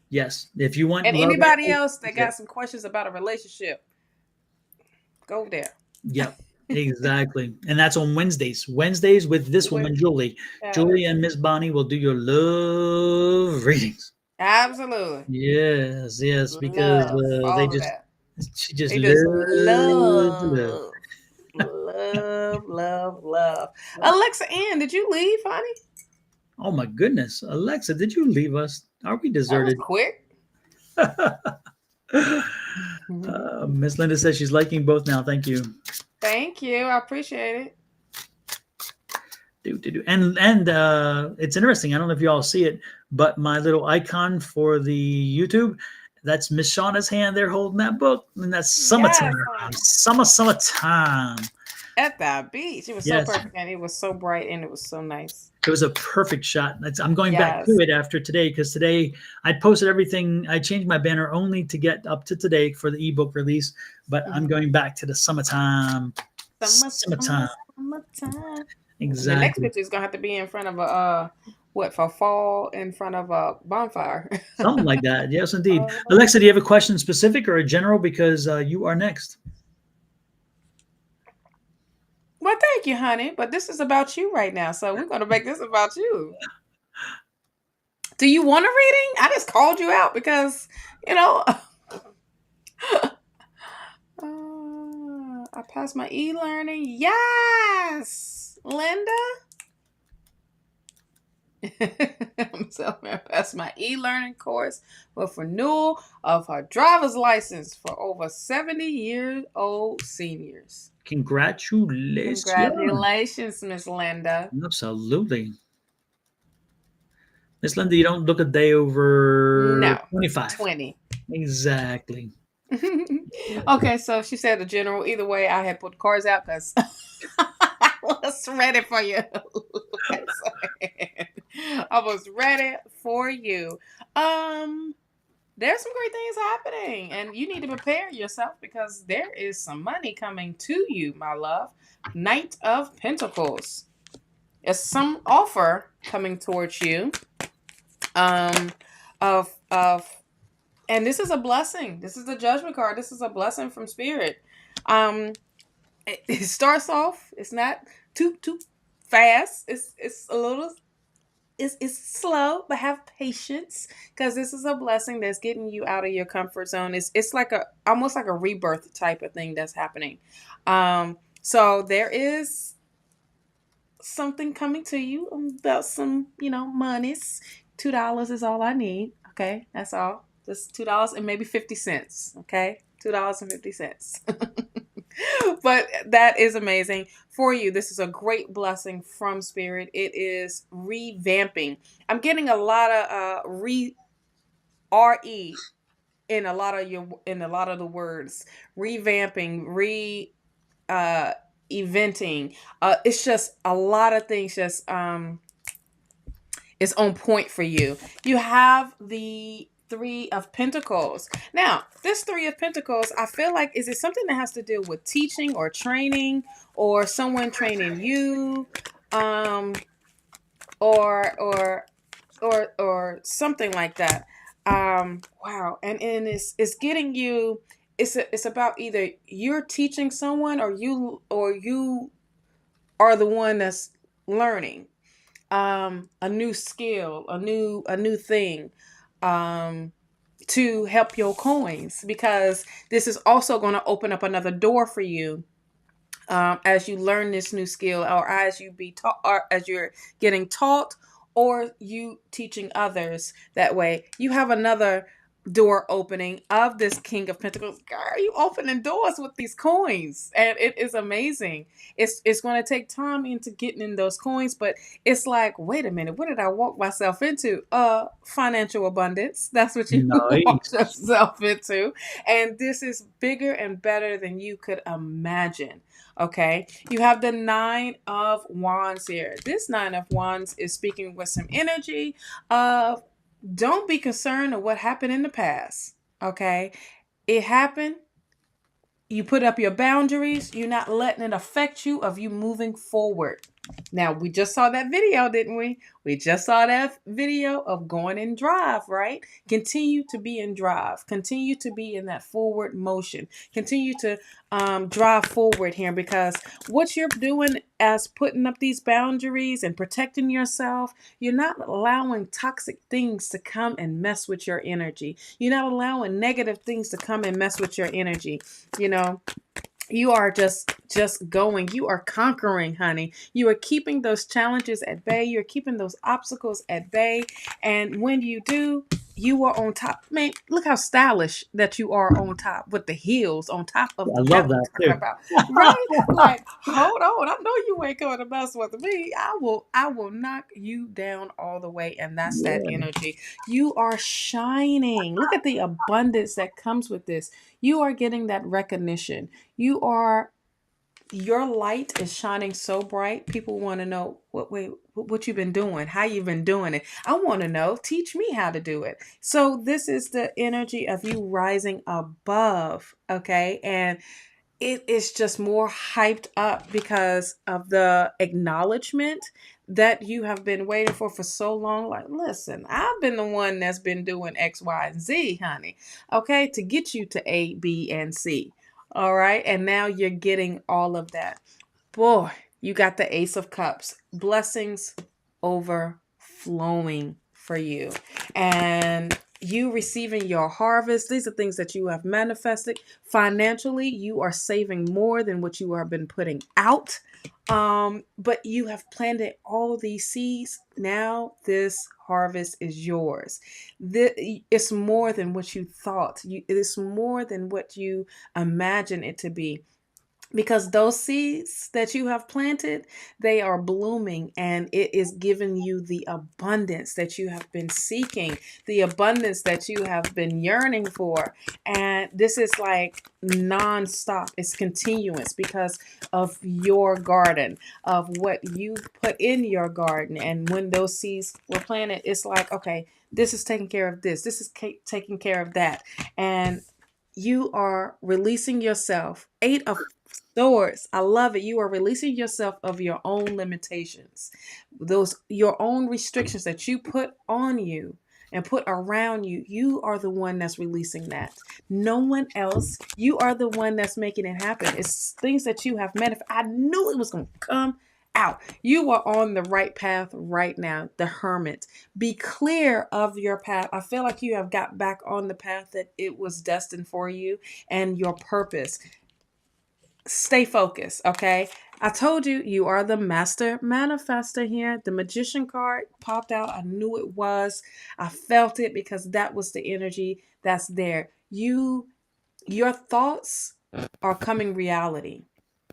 Yes. If you want, and anybody else that got some questions about a relationship, go there. Yep. Exactly. And that's on Wednesdays. Wednesdays with this woman, Julie. Julie and Miss Bonnie will do your love readings. Absolutely. Yes, because she just love. Alexa Ann, did you leave, honey? Oh my goodness, Alexa, did you leave us? Are we That was deserted? quick. Miss Linda says she's liking both now. Thank you. Thank you. I appreciate it. And it's interesting. I don't know if you all see it, but my little icon for the YouTube, that's Miss Shawna's hand there holding that book, and that's summertime. Yes, Summertime. at the beach. It was so Yes, perfect, and it was so bright, and it was so nice. it was a perfect shot. I'm going back to Yes. it after today because today I posted everything. I changed my banner only to get up to today for the ebook release, but I'm going back to the summertime. Summertime. Summertime. Exactly. The next picture is gonna have to be in front of a for fall in front of a bonfire. Something like that. Yes, indeed. Alexa, do you have a question specific or a general? Because you are next. Well, thank you, honey. But this is about you right now, so we're gonna make this about you. Do you want a reading? I just called you out because I passed my e-learning. Yes, Linda. So I passed my e-learning course with renewal of her driver's license for over 70-year-old seniors. Congratulations. Congratulations, Miss Linda. Absolutely. Miss Linda, you don't look a day over 25. 20. Exactly. Okay, so she said the general. Either way, I had put the cards out because I was ready for you. I was ready for you. There's some great things happening, and you need to prepare yourself because there is some money coming to you, my love. Knight of Pentacles. There's some offer coming towards you. And this is a blessing. This is the Judgment card. This is a blessing from Spirit. It starts off. It's not too fast. It's a little. It's slow, but have patience because this is a blessing that's getting you out of your comfort zone. It's like almost like a rebirth type of thing that's happening. So there is something coming to you about some monies. $2 is all I need. Okay, that's all. Just $2 and maybe 50 cents. Okay, $2.50. But that is amazing for you. This is a great blessing from Spirit. It is revamping. I'm getting a lot of re in a lot of the words. Revamping, eventing. It's just a lot of things. Just is on point for you. You have the Three of Pentacles. Now, this Three of Pentacles, I feel like, is it something that has to do with teaching or training or someone training you, or something like that. Wow. And it's getting you. It's about either you're teaching someone or you are the one that's learning a new skill, a new thing, to help your coins, because this is also going to open up another door for you as you learn this new skill, or as you be taught, or as you're getting taught, or you teaching others. That way you have another door opening of this King of Pentacles. Girl, you opening doors with these coins, and it is amazing. It's going to take time into getting in those coins, but it's like, wait a minute, what did I walk myself into? Financial abundance. That's what you walk yourself into, and this is bigger and better than you could imagine. Okay, you have the Nine of Wands here. This Nine of Wands is speaking with some energy of, don't be concerned of what happened in the past. Okay, it happened. You put up your boundaries. You're not letting it affect you of you moving forward. Now, we just saw that video, didn't we? We just saw that video of going in drive, right? Continue to be in drive. Continue to be in that forward motion. Continue to drive forward here, because what you're doing as putting up these boundaries and protecting yourself, you're not allowing toxic things to come and mess with your energy. You're not allowing negative things to come and mess with your energy. You are just going. You are conquering, honey. You are keeping those challenges at bay. You're keeping those obstacles at bay. And when you do, you are on top. Man, look how stylish that you are on top with the heels on top of I the love belt I'm that talking too. about. Right? Like, hold on. I know you ain't coming to mess with me. I will knock you down all the way. And that's that Yeah. energy. You are shining. Look at the abundance that comes with this. You are getting that recognition. Your light is shining so bright. People want to know what you've been doing, how you've been doing it. I want to know. Teach me how to do it. So this is the energy of you rising above, okay? And it is just more hyped up because of the acknowledgement that you have been waiting for so long. Like, listen, I've been the one that's been doing X, Y, and Z, honey, okay, to get you to A, B, and C. All right. And now you're getting all of that. Boy, you got the Ace of Cups. Blessings overflowing for you. And you receiving your harvest. These are things that you have manifested. Financially, you are saving more than what you have been putting out. But you have planted all these seeds. Now this harvest is yours. It's more than what you thought. It's more than what you imagine it to be, because those seeds that you have planted, they are blooming, and it is giving you the abundance that you have been seeking, the abundance that you have been yearning for. And this is like non-stop. It's continuous because of your garden, of what you put in your garden. And when those seeds were planted, it's like, okay, this is taking care of this, this is taking care of that. And you are releasing yourself. Eight of Swords. I love it. You are releasing yourself of your own limitations, those your own restrictions that you put on you and put around you. You are the one that's releasing that. No one else. You are the one that's making it happen. It's things that you have manifested. I knew it was going to come out. You are on the right path right now. The Hermit. Be clear of your path. I feel like you have got back on the path that it was destined for you and your purpose. Stay focused, okay? I told you, you are the master manifester here. The Magician card popped out. I knew it was. I felt it because that was the energy that's there. Your thoughts are coming reality,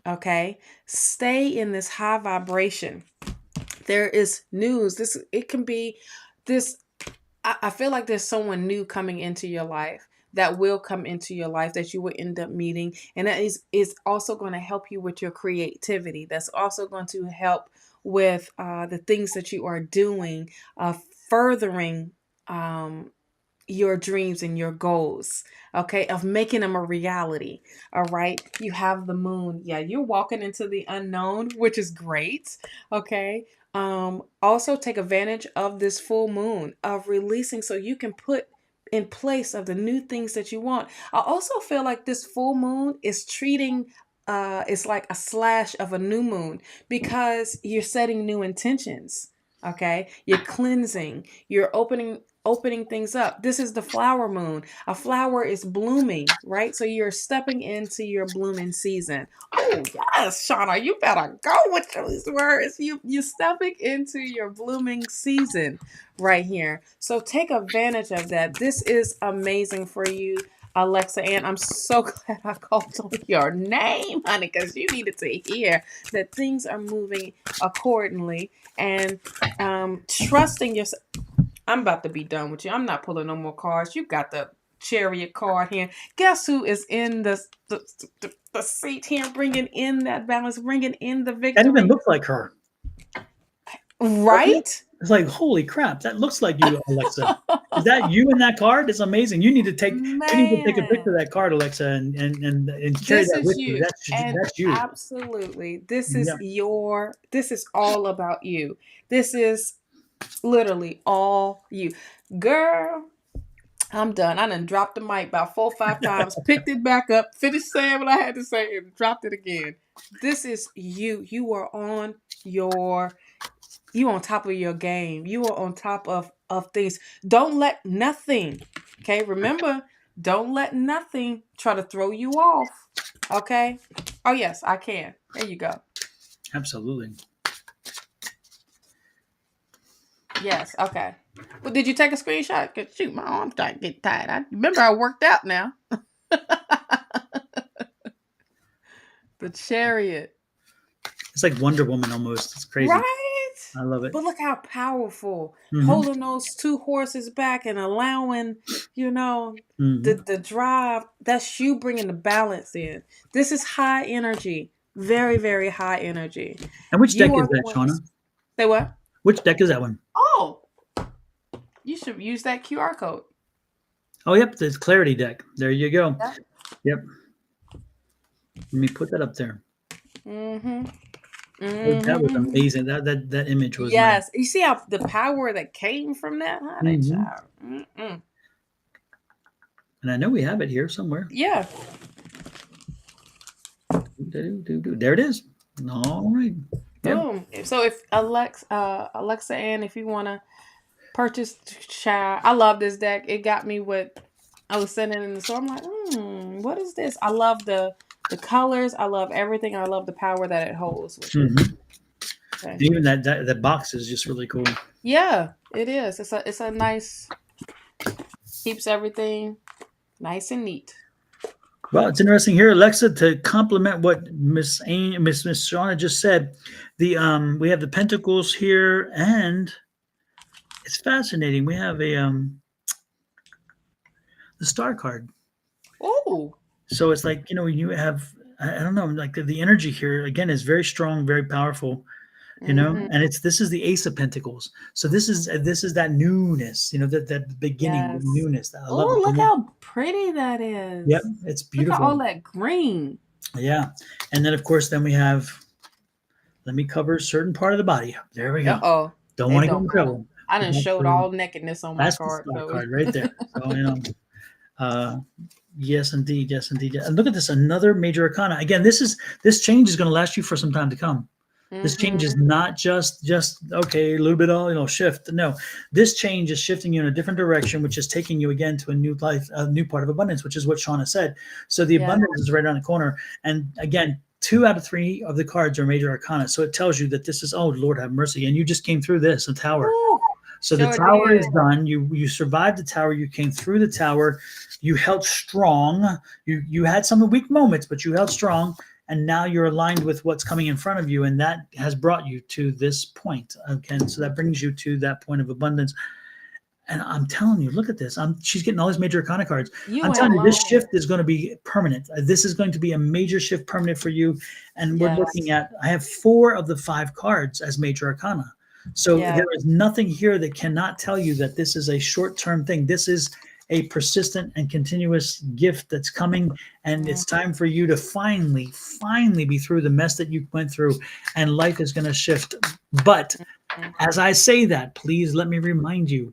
okay? Stay in this high vibration. There is news. It can be this. I feel like there's someone new coming into your life, that will come into your life, that you will end up meeting. And that is also going to help you with your creativity. That's also going to help with the things that you are doing, furthering your dreams and your goals, okay, of making them a reality. All right. You have the moon. Yeah, you're walking into the unknown, which is great. Okay. Also take advantage of this full moon of releasing so you can put in place of the new things that you want. I also feel like this full moon is treating it's like a slash of a new moon, because you're setting new intentions. Okay. You're cleansing, you're opening things up. This is the flower moon. A flower is blooming, right? So you're stepping into your blooming season. Oh yes, Shawna, you better go with those words. You're stepping into your blooming season right here. So take advantage of that. This is amazing for you, Alexa, and I'm so glad I called on your name, honey, because you needed to hear that things are moving accordingly, and trusting yourself. I'm about to be done with you. I'm not pulling no more cards. You got the Chariot card here. Guess who is in the seat here, bringing in that balance, bringing in the That even victory? looks like her. Doesn't it? Right? It's like, holy crap, that looks like you, Alexa. Is that you in that card? It's amazing. You need to take a picture of Man, that card, Alexa, and carry this that is with you. you. And That's you. absolutely, Yeah. this is all about you. This is literally all you. Girl, I'm done. I done dropped the mic about 4 or 5 times, picked it back up, finished saying what I had to say, and dropped it again. This is you. You on top of your game. You are on top of things. Don't let nothing, okay? Remember, don't let nothing try to throw you off. Okay. Oh yes, I can. There you go. Absolutely. Yes. Okay. Well, did you take a screenshot? Cause shoot, my arm's starting to get tired. I remember I worked out now. The Chariot. It's like Wonder Woman almost. It's crazy. Right? I love it. But look how powerful. Mhm. Holding those two horses back and allowing, Mhm. the drive. That's you bringing the balance in. This is high energy. Very, very high energy. And which deck You is are the that, one. Shawna? Say what? Which deck is that one? Oh, you should use that QR code. Oh, yep, the Clarity deck. There you go. Yep. Yep. Let me put that up there. Mm-hmm. That was amazing. That image was Yes. You see how the power that came from that? Huh? That Mhm. child. Mm-mm. and I know we have it here somewhere. Yeah. There it is. All right. Yep. Boom. So if Alexa Ann, if you want to purchase, child, I love this deck. It got me what I was sending in the store. I'm like, what is this? I love the colors. I love everything. I love the power that it holds. Mhm. Okay. Even that box is just really cool. Yeah, it is. It's a nice, keeps everything nice and neat. Well, it's interesting here, Alexa, to complement what Miss Shawna just said. We have the Pentacles here, and it's fascinating. We have the Star card. Oh. So it's like, you have, I don't know, like the energy here again is very strong, very powerful. And this is the Ace of Pentacles. So this is that newness, that beginning, the Yes. newness. I love Oh, it. look how pretty that is. Yep, it's Look at beautiful. all that green. Yeah, and then of course, then we have. Let me cover a certain part of the body. There we go. Uh-oh. Don't want to get in trouble. I done showed all nakedness on my That's the card. Star card right there. So yes, indeed, yes, indeed. And look at this, another major arcana. Again, this change is going to last you for some time to come. This change is not just okay, a little bit of shift. No, this change is shifting you in a different direction, which is taking you again to a new life, a new part of abundance, which is what Shawna said. So the abundance is right around the corner. And again, 2 out of 3 of the cards are major arcana. So it tells you that this is, oh Lord have mercy, and you just came through this, a tower. Ooh, so the tower is done. You survived the tower. You came through the tower. You held strong. You had some weak moments, but you held strong. And now you're aligned with what's coming in front of you, and that has brought you to this point. Okay, so that brings you to that point of abundance. And I'm telling you, look at this. She's getting all these major arcana cards. I'm telling you, this shift is going to be permanent. This is going to be a major shift permanent for you. And we're looking at, I have 4 of the 5 cards as major arcana. So there is nothing here that cannot tell you that this is a short-term thing. This is a persistent and continuous gift that's coming, and it's time for you to finally be through the mess that you went through, and life is going to shift. But as I say that, please let me remind you,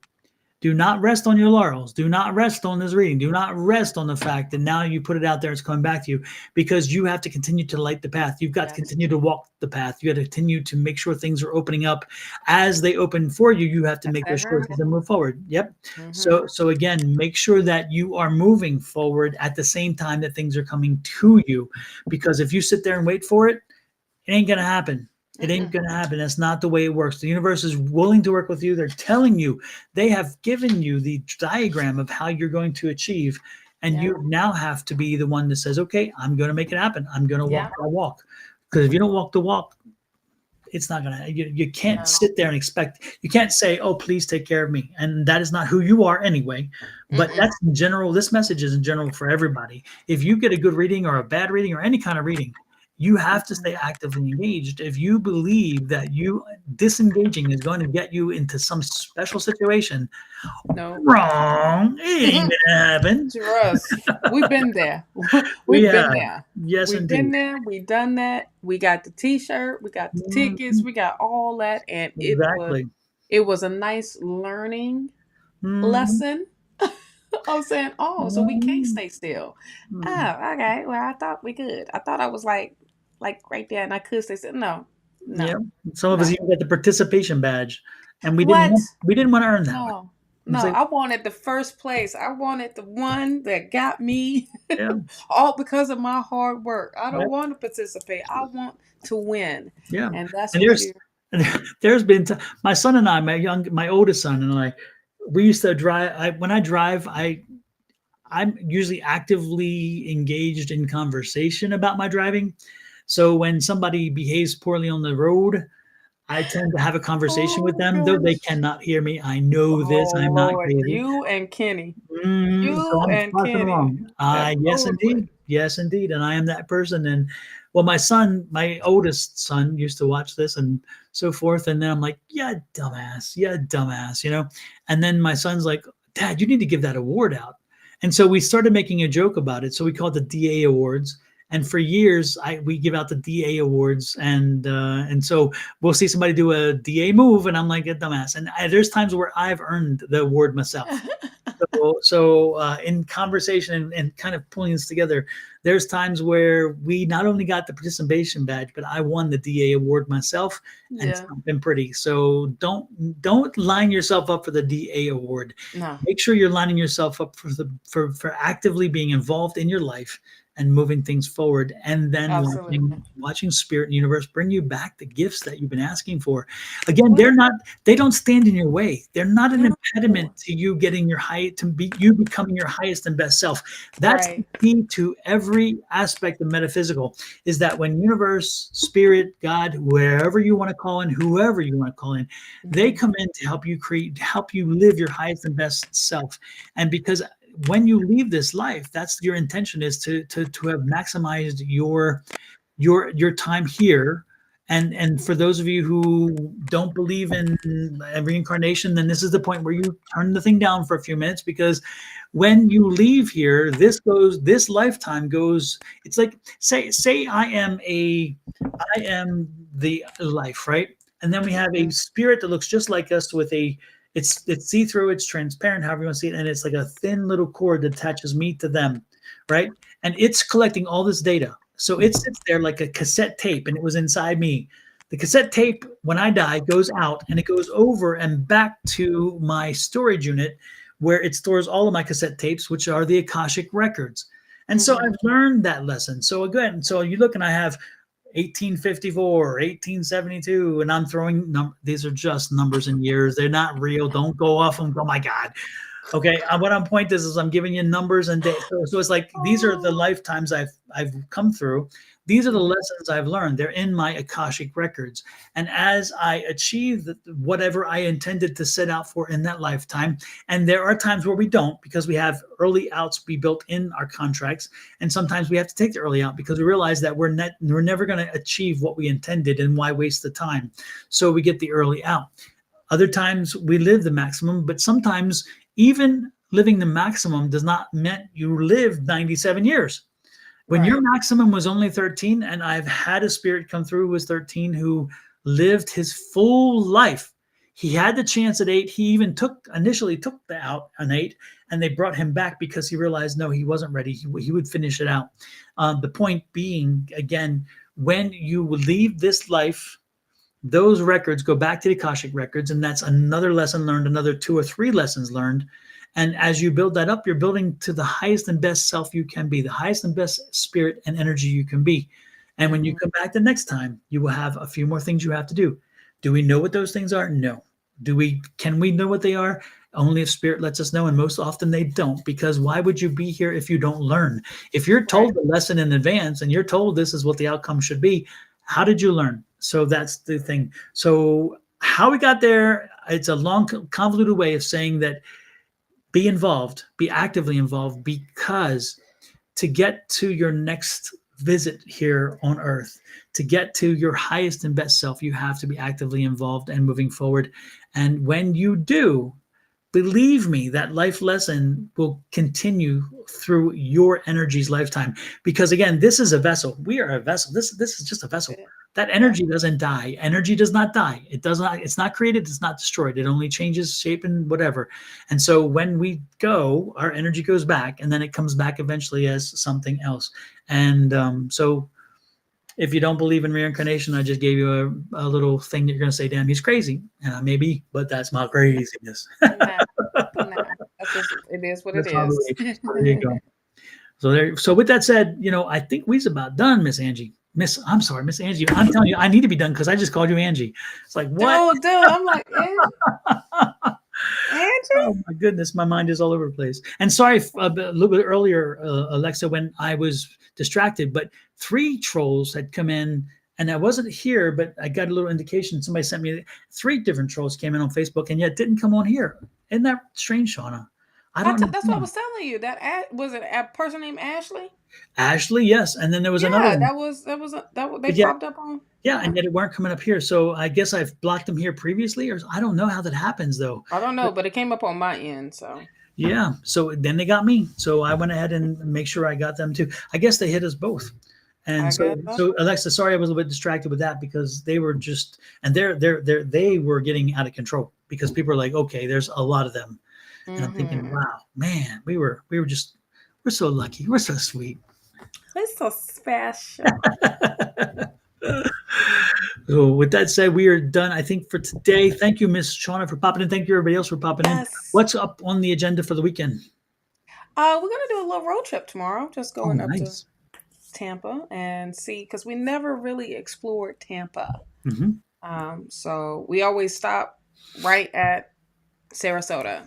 do not rest on your laurels. Do not rest on this reading. Do not rest on the fact that now you put it out there, it's coming back to you, because you have to continue to light the path. You've got to continue to walk the path. You got to continue to make sure things are opening up. As they open for you, you have to make those choices and move forward. Yep. So again, make sure that you are moving forward at the same time that things are coming to you, because if you sit there and wait for it, it ain't going to happen. It ain't going to happen. That's not the way it works. The universe is willing to work with you. They're telling you, they have given you the diagram of how you're going to achieve. And you now have to be the one that says, okay, I'm going to make it happen. I'm going to walk the walk. Because if you don't walk the walk, it's not going to, you can't sit there and expect, you can't say, oh, please take care of me. And that is not who you are anyway. But that's in general. This message is in general for everybody. If you get a good reading or a bad reading or any kind of reading, you have to stay actively engaged. If you believe that you disengaging is going to get you into some special situation, wrong. It ain't gonna happen. Trust. We've been there. We've been there. Yes, we've been there. We've done that. We got the T-shirt. We got the tickets. We got all that, and it was a nice learning lesson. I'm saying, so we can't stay still. Oh, okay. Well, I thought we could. I thought I was like right there, and I could stay still. No. Yeah. Some of us even got the participation badge, and we didn't want to earn that. No, It's like, I wanted the first place. I wanted the one that got me yeah, all because of my hard work. I right, don't want to participate. I want to win. yeah. And that's And what you there's been my son and I, my oldest son and I, we used to drive. When I drive, I'm usually actively engaged in conversation about my driving. So when somebody behaves poorly on the road, I tend to have a conversation with Oh them, though they gosh. cannot hear me. I know this. Oh I'm not Lord. crazy. You and Kenny. So You I'm and talking Kenny. along. That Yes, road rage. indeed. Yes, indeed. And I am that person. And well, my son, my oldest son, used to watch this and so forth. And then I'm like, yeah, dumbass. Yeah, dumbass, you know? And then my son's like, Dad, you need to give that award out. And so we started making a joke about it. So we call it the DA Awards. And for years, we give out the DA awards, and so we'll see somebody do a DA move, and I'm like a dumbass. And there's times where I've earned the award myself. So in conversation and kind of pulling this together, there's times where we not only got the participation badge, but I won the DA award myself, and it's Yeah. not been pretty. So don't line yourself up for the DA award. No. Make sure you're lining yourself up for actively being involved in your life and moving things forward, and then Absolutely. watching spirit and universe bring you back the gifts that you've been asking for. Again, Well, they don't stand in your way. They're not an no. impediment to you getting you becoming your highest and best self. That's the Right. key to every aspect of metaphysical, is that when universe, spirit, God, wherever you want to call in, whoever you want to call in, they Mhm. come in to help you live your highest and best self. And because when you leave this life, that's your intention, is to have maximized your time here. And for those of you who don't believe in reincarnation, then this is the point where you turn the thing down for a few minutes, because when you leave here, this lifetime goes. It's like, say I am the life, right? And then we have a Mhm. spirit that looks just like us with it's see-through, it's transparent, however you want to see it, and it's like a thin little cord that attaches me to them, right? And it's collecting all this data. So it sits there like a cassette tape, and it was inside me. The cassette tape, when I die, goes out and it goes over and back to my storage unit, where it stores all of my cassette tapes, which are the Akashic records. And so Mhm. I've learned that lesson. So again, so you look and I have 1854, 1872, and I'm throwing these are just numbers and years. They're not real. Don't go off them. Oh my God. Okay, what I'm point is I'm giving you numbers and dates. So it's like these are the Oh. lifetimes I've come through. These are the Mhm. lessons I've learned. They're in my Akashic records. And as I achieve whatever I intended to set out for in that lifetime, and there are times where we don't, because we have early outs be built in our contracts, and sometimes we have to take the early out because we realize that we're never going to achieve what we intended, and why waste the time? So we get the early out. Other times we live the maximum, but sometimes even living the maximum does not mean you live 97 years. When your Right. maximum was only 13, and I've had a spirit come through who was 13 who lived his full life. He had the chance at 8. He even initially took out an 8, and they brought him back because he realized no, he wasn't ready. He would finish it out. The point being, again, when you leave this life, those records go back to the Akashic records, and that's another lesson learned, another 2 or 3 lessons learned. And as you build that up, you're building to the highest and best self you can be, the highest and best spirit and energy you can be. And when you Mhm. come back the next time, you will have a few more things you have to do. Do we know what those things are? No. Can we know what they are? Only if spirit lets us know, and most often they don't, because why would you be here if you don't learn? If you're Right. told the lesson in advance and you're told this is what the outcome should be, how did you learn? So that's the thing. So how we got there, it's a long, convoluted way of saying that be involved, be actively involved, because to get to your next visit here on earth, to get to your highest and best self, you have to be actively involved and moving forward. And when you do, believe me, that life lesson will continue through your energy's lifetime. Because again, this is a vessel. We are a vessel. This is just a vessel. Yeah. That Yeah. energy doesn't die. Energy does not die. It does not. It's not created. It's not destroyed. It only changes shape and whatever. And so when we go, our energy goes back, and then it comes back eventually as something else. And so if you don't believe in reincarnation, I just gave you a little thing that you're going to say, damn, he's crazy. And I may be, but that's my craziness. Yeah. That's just, it is what That's it how is. it is. There you go. So with that said, I think we's about done, Miss Angie. I'm sorry, Miss Angie. I'm telling you, I need to be done because I just called you Angie. It's like, what? Dude, I'm like, Angie? Oh my goodness, my mind is all over the place. And sorry, a little bit earlier, Alexa, when I was distracted, but 3 trolls had come in, and I wasn't here, but I got a little indication. Somebody sent me 3 different trolls came in on Facebook, and yet didn't come on here. Isn't that strange, Shawna? I don't That's what I understand. was telling you. Was it a person named Ashley? Ashley, yes, and then there was another Yeah, one. they But yet, popped up on. yeah, and yet it weren't coming up here. So I guess I've blocked them here previously, or I don't know how that happens though. I don't know, but it came up on my end. So Yeah, so then they got me. So I went ahead and make sure I got them too. I guess they hit us both. And I so, guess so Alexa, sorry I was a little bit distracted with that because they were just, and they were getting out of control because people are like, okay, there's a lot of them, and I'm thinking, wow, man, we're so lucky, we're so sweet. it's so special. So with that said, we are done, I think, for today. Thank you, Miss Shawna, for popping in. Thank you, everybody else, for popping in. Yes. What's up on the agenda for the weekend? We're gonna do a little road trip tomorrow. Just going up nice. to Tampa and see, because we never really explored Tampa. Mm-hmm. So we always stop right at Sarasota.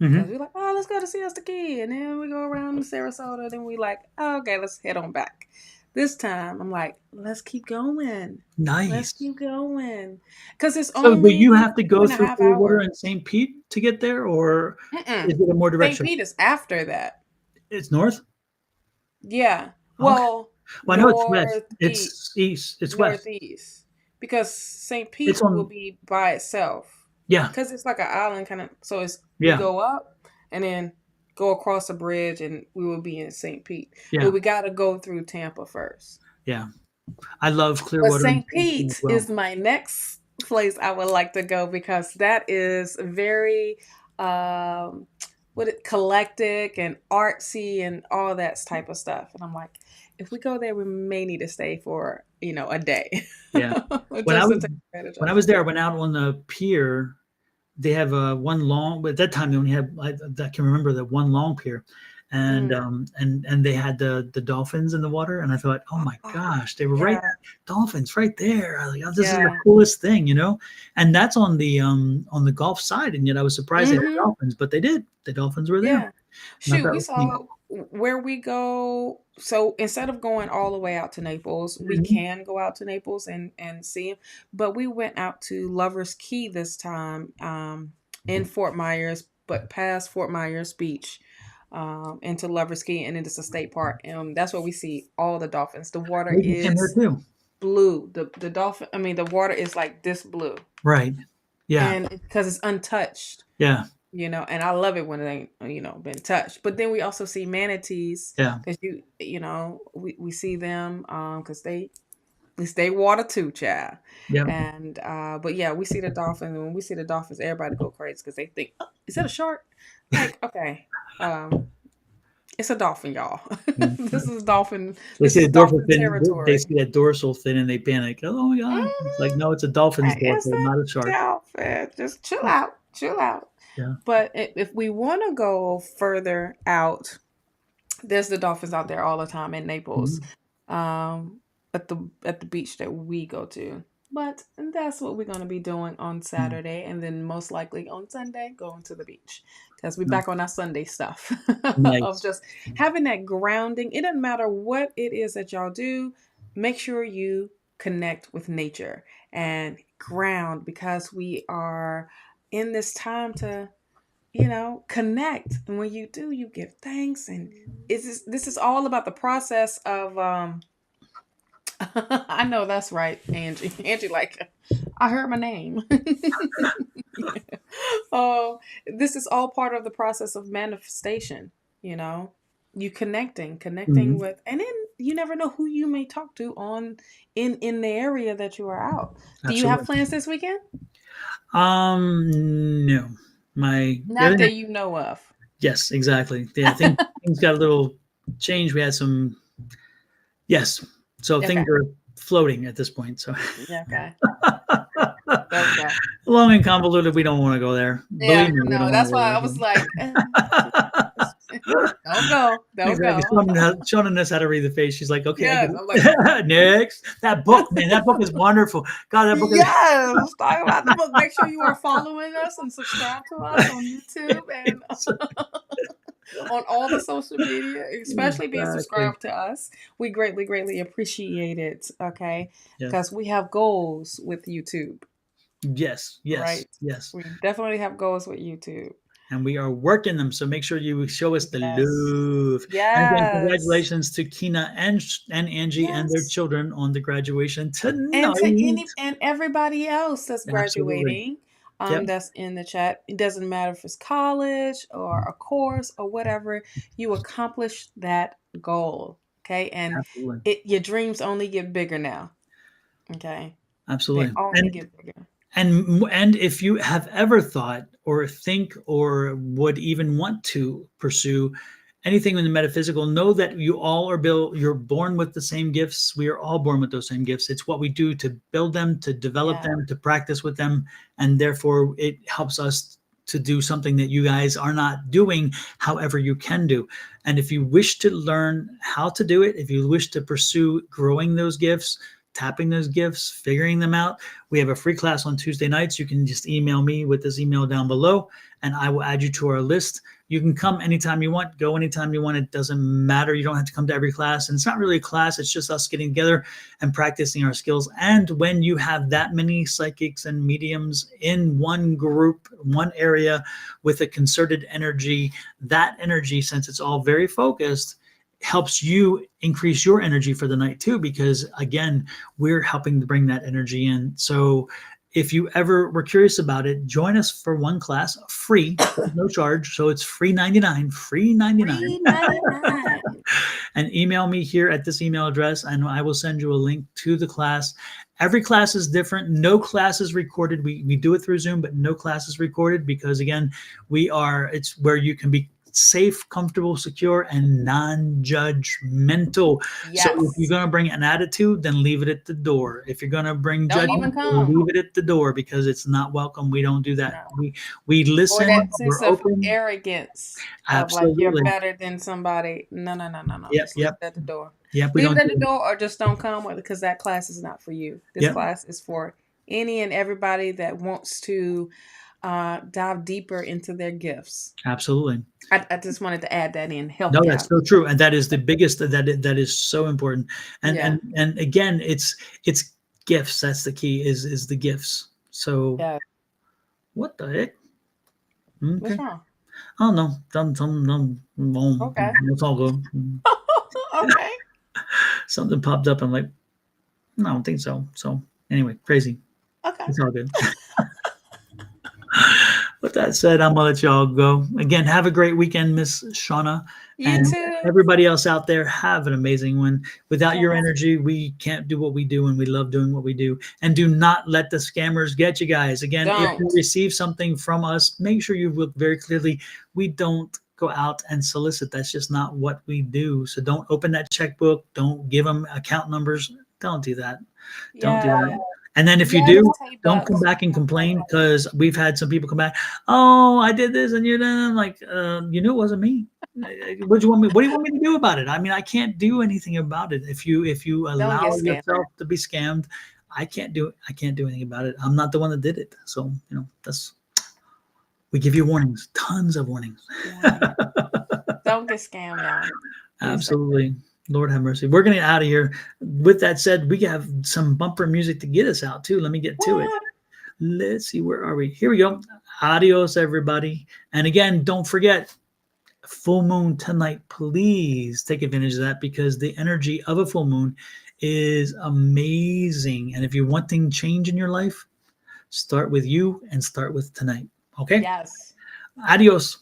Mm-hmm. Because we're like, oh, let's go to Siesta Key. And then we go around to Sarasota. Then we like, oh, okay, let's head on back. This time, I'm like, let's keep going. Nice. Let's keep going. Because it's so, only but you have to go 2.5 through Clearwater hours. and St. Pete to get there, or Mm-mm. is it a more direct St. shot? Pete is after that. It's north? Yeah. Well, I know it's west. It's east. It's west. Northeast. Because St. Pete will be by itself. Yeah. Because it's like an island kind of. So we Yeah. go up and then go across a bridge and we will be in St. Pete. Yeah. But we got to go through Tampa first. Yeah. I love Clearwater. But St. Pete is my next place I would like to go because that is very eclectic and artsy and all that type of stuff. And I'm like, if we go there, we may need to stay for a day. Yeah. When I was there, I went out on the pier. They have one long, but at that time they only had, I can remember that one long pier, and and they had the dolphins in the water, and I thought, oh my gosh, they were right, dolphins right there. I was like, oh, this is the coolest thing, and that's on the Gulf side, and yet I was surprised they had dolphins, but they did. The dolphins were there. Yeah. Shoot, we saw where we go. So instead of going all the way out to Naples, we can go out to Naples and see them. But we went out to Lover's Key this time in Fort Myers, but past Fort Myers Beach into Lover's Key, and it's a state park. And that's where we see all the dolphins. The water is blue. The dolphin, the water is like this blue. Right. Yeah. And because it's untouched. Yeah. And I love it when it ain't, been touched. But then we also see manatees. Yeah. Because we see them because they water too, child. Yeah. And but yeah, we see the dolphins. And when we see the dolphins, everybody go crazy because they think, oh, is that a shark? Like, okay, it's a dolphin, y'all. This is dolphin. This is dolphin territory. They see that dorsal fin and they panic. Oh my god! It's like, no, it's a dolphin's dorsal, not a shark. Dolphin. Just chill out. Yeah. But if we want to go further out, there's the dolphins out there all the time in Naples, at the beach that we go to. But that's what we're going to be doing on Saturday, and then most likely on Sunday going to the beach because we're back on our Sunday stuff of just having that grounding. It doesn't matter what it is that y'all do. Make sure you connect with nature and ground because we are in this time to, connect. And when you do, you give thanks. And this is all about the process of, I know that's right, Angie. Angie, like, I heard my name. This is all part of the process of manifestation, you connecting with, and then you never know who you may talk to in the area that you are out. Do you have plans this weekend? No. Not that you know of. Yes, exactly. Yeah, I think things got a little changed. We had some, yes. So things are floating at this point. So okay. Don't go. Long and convoluted. We don't want to go there. Yeah, Believe me, we no, don't that's want why I to was go like, there. don't go, don't Exactly. go. Shawna knows how to read the face. She's like, okay, I get Yes, I'm like, it. Next. That book, man, that book is wonderful. God, that book is. yes, talk about the book. Make sure you are following us and subscribe to us on YouTube and on all the social media, especially being Exactly. subscribed to us. We greatly, greatly appreciate it. Okay. Yes. Because we have goals with YouTube, Yes. Yes. right? Yes. We definitely have goals with YouTube. And we are working them. So make sure you show us the Yes. love. And again, Yes. congratulations to Kina and Angie and their Yes. children on the graduation tonight. And to any and everybody else that's Absolutely. graduating, Yep. that's in the chat. It doesn't matter if it's college or a course or whatever, you accomplish that goal. Okay. And Absolutely. your dreams only get bigger now. Okay. They Absolutely. only get bigger. And if you have ever thought or think or would even want to pursue anything in the metaphysical, know that you all are built, you're born with the same gifts. We are all born with those same gifts. It's what we do to build them, to develop Yeah. them, to practice with them. And therefore it helps us to do something that you guys are not doing, however you can do. And if you wish to learn how to do it, if you wish to pursue growing those gifts, tapping those gifts, figuring them out, we have a free class on Tuesday nights. You can just email me with this email down below and I will add you to our list. You can come anytime you want, go anytime you want. It doesn't matter. You don't have to come to every class. And it's not really a class. It's just us getting together and practicing our skills. And when you have that many psychics and mediums in one group, one area with a concerted energy, that energy, since it's all very focused, helps you increase your energy for the night too, because again, we're helping to bring that energy in. So if you ever were curious about it, join us for one class, free, no charge. So it's free 99, free 99. Free 99. And email me here at this email address and I will send you a link to the class. Every class is different. No class is recorded. We do it through Zoom, but no class is recorded because again, it's where you can be safe, comfortable, secure, and non-judgmental. Yes. So if you're going to bring an attitude, then leave it at the door. If you're going to bring Don't even judgment, come. leave it at the door because it's not welcome. We don't do that. No. We listen. Or that sense We're of open. arrogance. Absolutely. Of like you're better than somebody. No. Yep, Just leave it at the door. Yep, Leave it at the door or just don't come because that class is not for you. This Yep. class is for any and everybody that wants to dive deeper into their gifts. Absolutely. I just wanted to add that in. Help No, you that's out. so true, and that is the biggest. That is so important. And Yeah. and again, it's gifts. That's the key. Is the gifts. So Yeah. what the heck? What's Okay. wrong? Oh no, Okay. It's all good. Okay. Something popped up. I'm like, no, I don't think so. So anyway, crazy. Okay. It's all good. With that said, I'm gonna let y'all go. Again, have a great weekend, Miss Shawna. You And too. everybody else out there, have an amazing one. Without your Yes. energy, we can't do what we do, and we love doing what we do. And do not let the scammers get you guys. Again, if you Don't. receive something from us, make sure you look very clearly. We don't go out and solicit. That's just not what we do. So don't open that checkbook. Don't give them account numbers. Don't do that. Don't do that. And then if you do, don't come back and complain because we've had some people come back. Oh, I did this and you're done. Like, you knew it wasn't me. What do you want me? What do you want me to do about it? I mean, I can't do anything about it. If you allow get scammed. yourself to be scammed, I can't do anything about it. I'm not the one that did it. So we give you warnings, tons of warnings. Don't get scammed, y'all. Absolutely. Lord have mercy. We're going to get out of here. With that said, we have some bumper music to get us out too. Let me get to it. Let's see. Where are we? Here we go. Adios, everybody. And again, don't forget, full moon tonight. Please take advantage of that because the energy of a full moon is amazing. And if you're wanting change in your life, start with you and start with tonight. Okay? Yes. Adios.